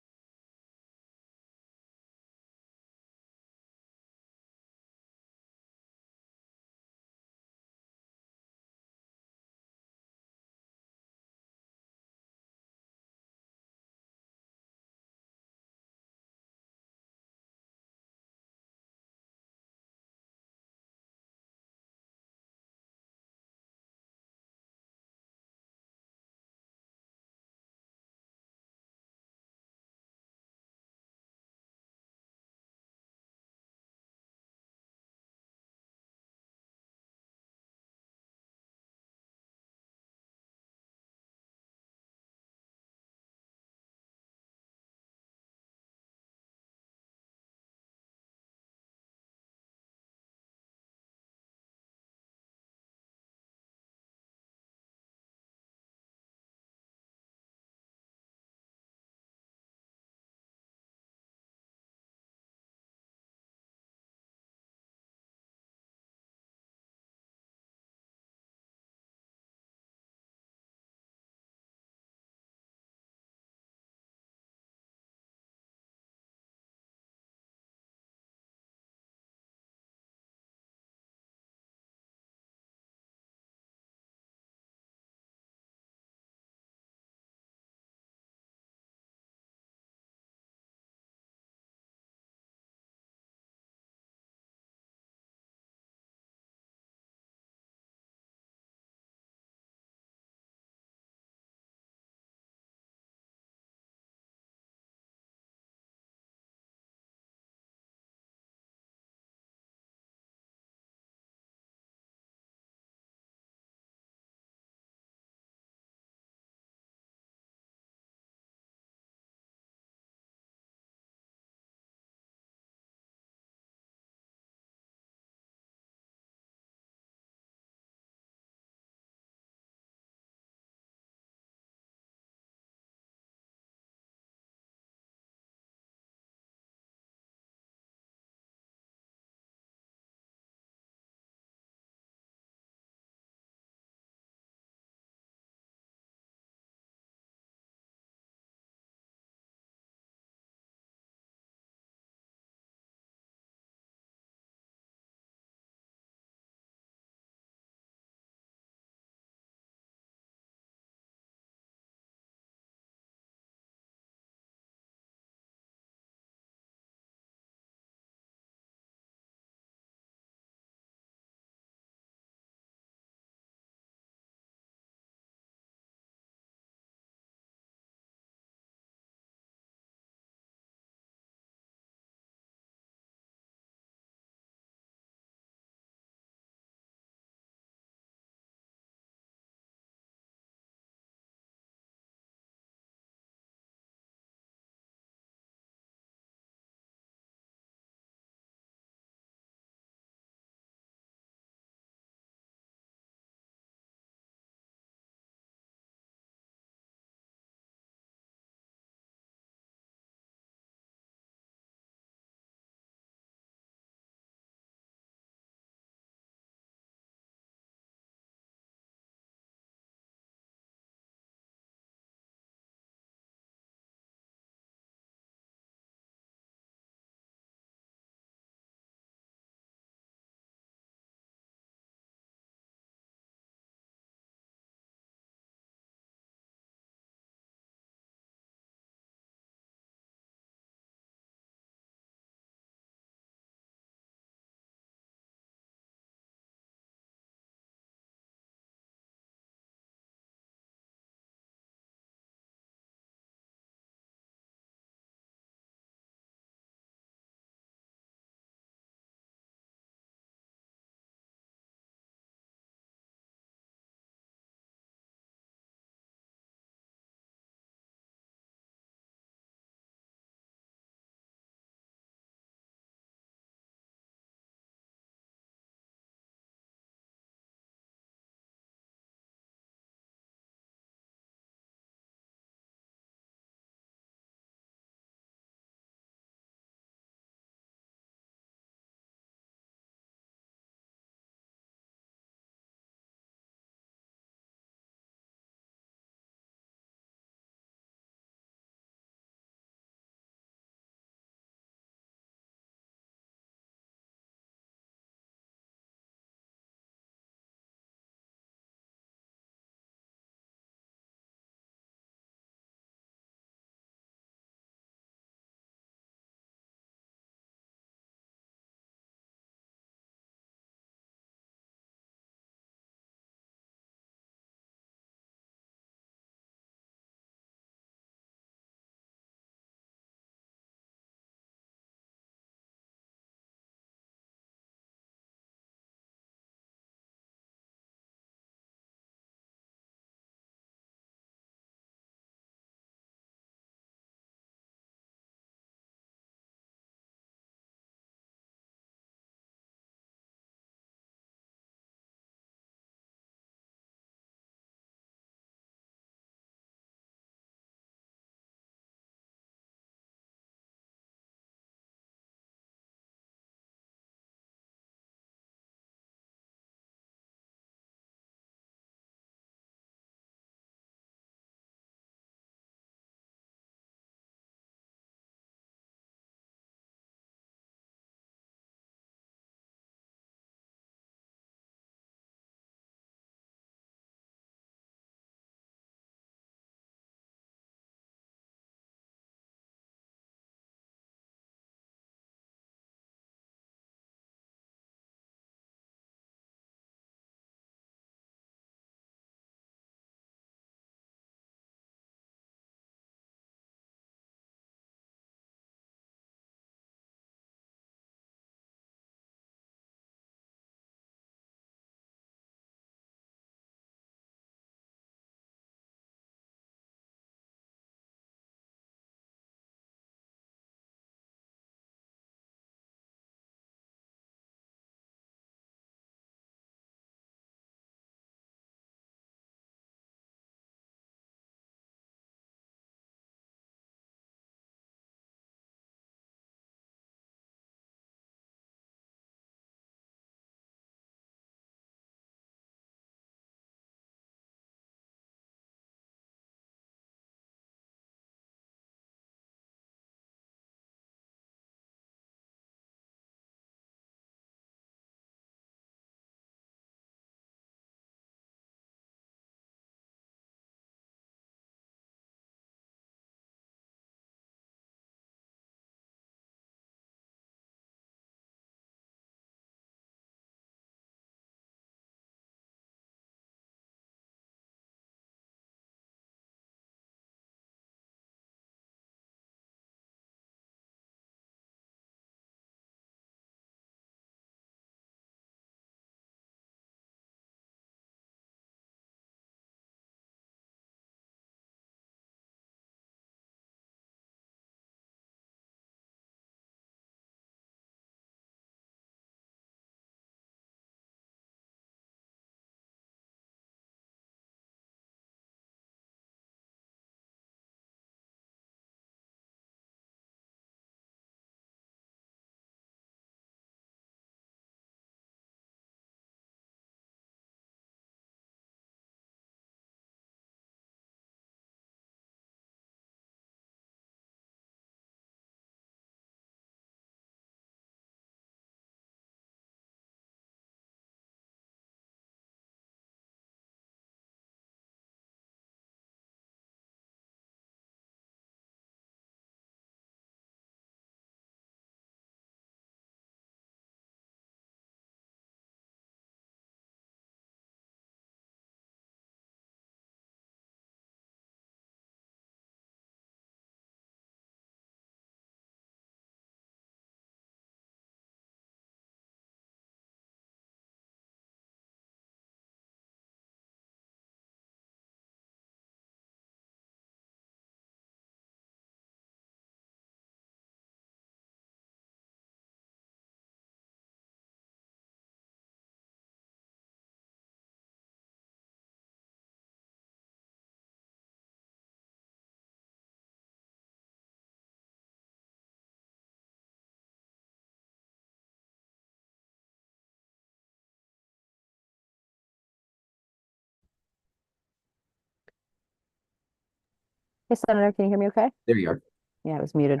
Hey, Senator, can you hear me okay? There you are. Yeah, it was muted.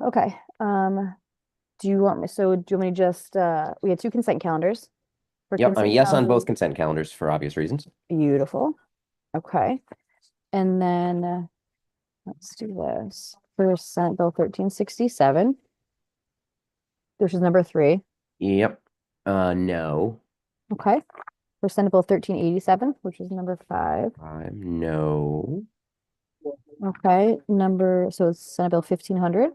Okay, do you want me, so do you want me to just, we had two consent calendars. For Yep, I'm a consent yes on calendar- both consent calendars for obvious reasons. Beautiful. Okay. And then, let's do this. For Senate Bill 1367, which is number 3. Yep. No. Okay. For Senate Bill 1387, which is number 5. No. Okay, so it's Senate Bill 1500,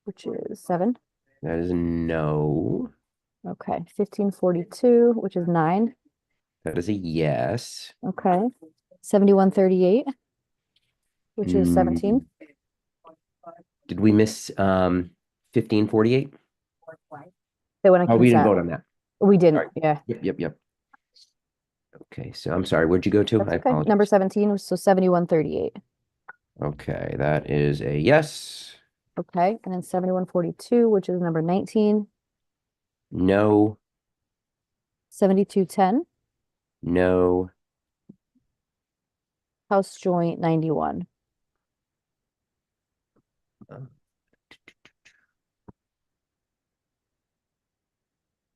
which is 7. That is a no. Okay, 1542, which is 9. That is a yes. Okay, 7138, which is 17. Did we miss 1548? They went on Oh, we didn't consent. vote on that. We didn't, yeah. Yep. Okay, so I'm sorry, where'd you go to? That's I okay. apologize. Number 17 was so 7138. Okay, that is a yes. Okay, and then 7142, which is number 19. No. 7210, No. House Joint 91.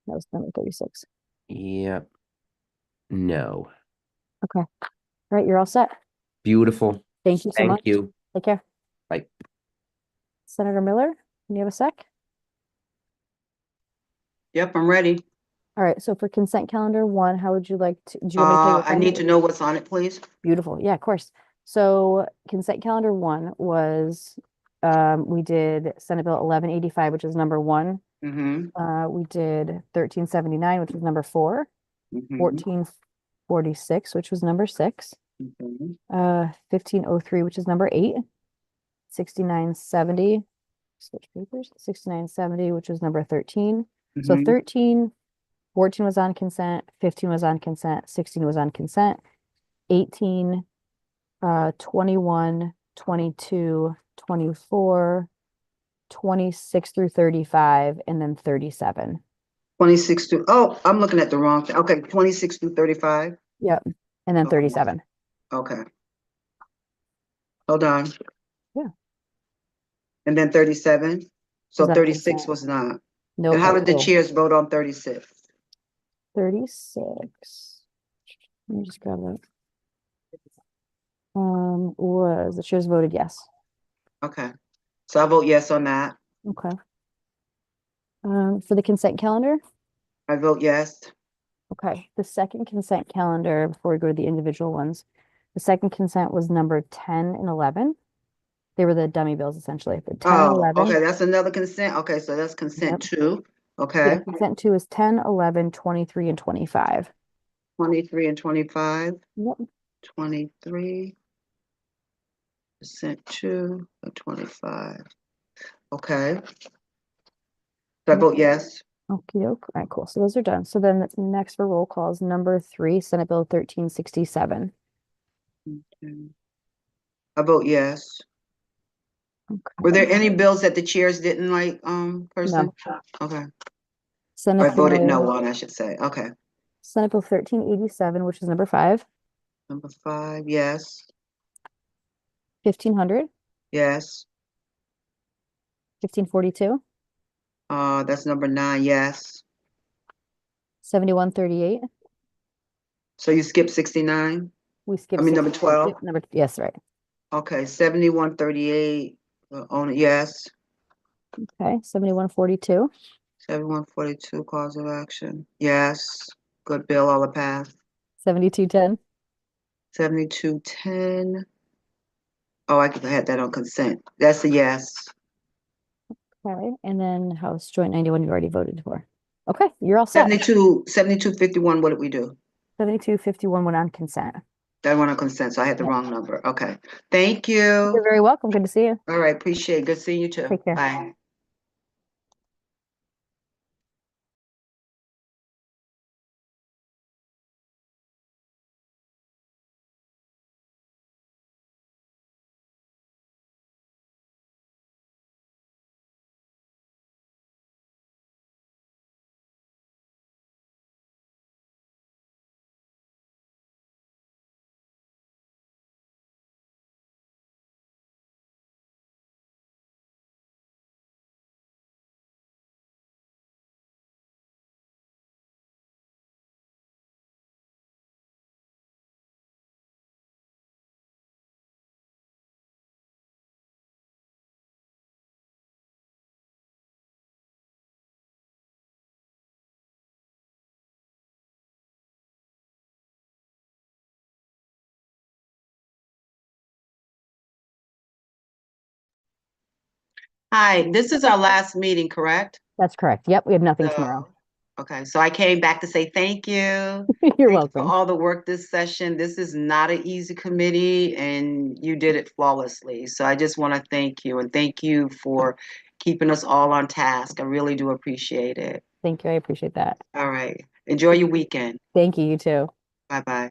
That was number 36. Yep. No. Okay. All right, you're all set. Beautiful. Thank you so much. Thank you. Take care. Bye. Senator Miller, can you have a sec? Yep, I'm ready. All right, so for consent calendar 1, how would you like to, do you want me to tell you what's I on need it? to know what's on it, please. Beautiful. Yeah, of course. So consent calendar 1 was, we did Senate Bill 1185, which is number 1. Mm-hmm. We did 1379, which was number 4. 1446, which was number 6. 1503, which is number 8. 6970, switch papers. 6970, which was number 13. So 13, 14 was on consent, 15 was on consent, 16 was on consent, 18, 21, 22, 24, 26 through 35, and then 37. 26 to, oh, I'm looking at the wrong thing. Okay, 26 through 35. Yep. And then 37. Okay. Hold on. Yeah. And then 37. So Was that 36 consent? was not. No. And how did the cool. chairs vote on 36? 36. Let me just grab that. Was the chairs voted yes. Okay. So I vote yes on that. Okay. For the consent calendar? I vote yes. Okay, the second consent calendar, before we go to the individual ones, the second consent was number 10 and 11. They were the dummy bills essentially. The 10 and Oh, 11. okay, that's another consent. Okay, so that's consent 2. Okay. Yeah, consent 2 is 10, 11, 23, and 25. 23 and 25. Yep. 23. Consent 2 and 25. Okay. So I vote yes. Okie doke. All right, cool. So those are done. So then next for roll call is number 3, Senate Bill 1367. I vote yes. Okay. Were there any bills that the chairs didn't like, person? No. Okay. Senate I voted Bill- no on, I should say. Okay. Senate Bill 1387, which is number 5. Number 5, yes. 1500. Yes. 1542. That's number 9, yes. 7138. So you skipped 69? We skipped. I mean, number 69. 12? Yep, number, yes, right. Okay, 7138, on it, yes. Okay, 7142. 7142, cause of action, yes. Good bill, all the pass. 7210. 7210. Oh, I could have had that on consent. That's a yes. Okay, and then House Joint 91 you already voted for. Okay, you're all set. 7251, what did we do? 7251 went on consent. That went on consent, so I had the wrong number. Okay. Thank you. You're very welcome. Good to see you. All right, appreciate it. Good seeing you too. Take care. Bye. Hi, this is our last meeting, correct? That's correct. Yep, we have nothing tomorrow. Okay, so I came back to say thank you. You're Thank you for welcome. all the work this session. This is not an easy committee and you did it flawlessly. So I just want to thank you and thank you for keeping us all on task. I really do appreciate it. Thank you. I appreciate that. All right. Enjoy your weekend. Thank you. You too. Bye-bye.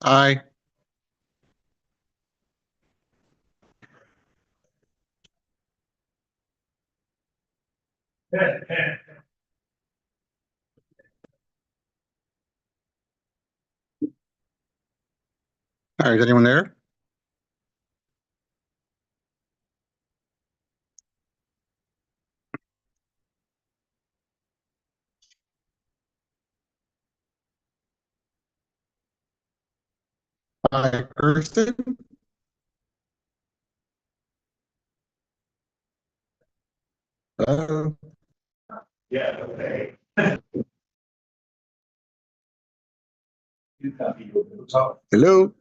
Aye. All right, is anyone there? Hi, Kirsten? Hello? Yeah, okay. Hello?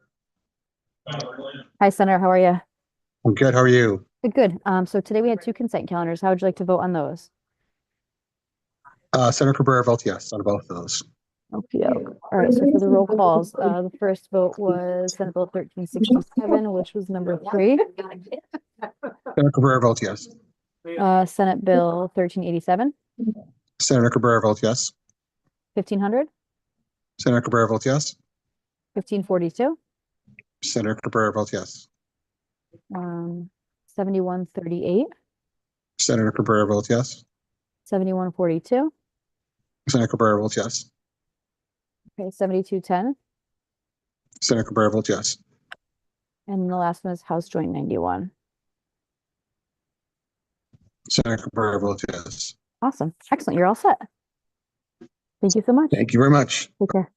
Hi, Senator. How are you? I'm good, how are you? Good. So today we had two consent calendars. How would you like to vote on those? Senator Cabrera votes yes on both of those. Okay. All right. So for the roll calls, the first vote was Senate Bill 1367, which was number 3. Senator Cabrera votes yes. Senate Bill 1387, Senator Cabrera votes yes. 1500, Senator Cabrera votes yes. 1542, Senator Cabrera votes yes. 7138, Senator Cabrera votes yes. 7142, Senator Cabrera votes yes. okay, 7210, Senator Cabrera votes yes. and the last one is House Joint 91. Senator Cabrera votes yes. Awesome. Excellent. You're all set. Thank you so much. Thank you very much. Take care.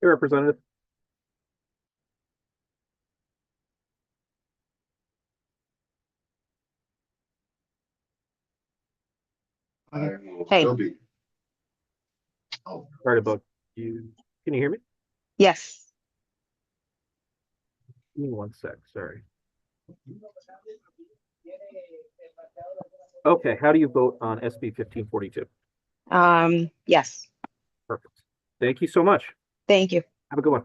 Hey, Representative. Hey. Right about you. Can you hear me? Yes. Give me one sec, sorry. Okay, how do you vote on SB 1542? Yes. Perfect. Thank you so much. Thank you. Have a good one.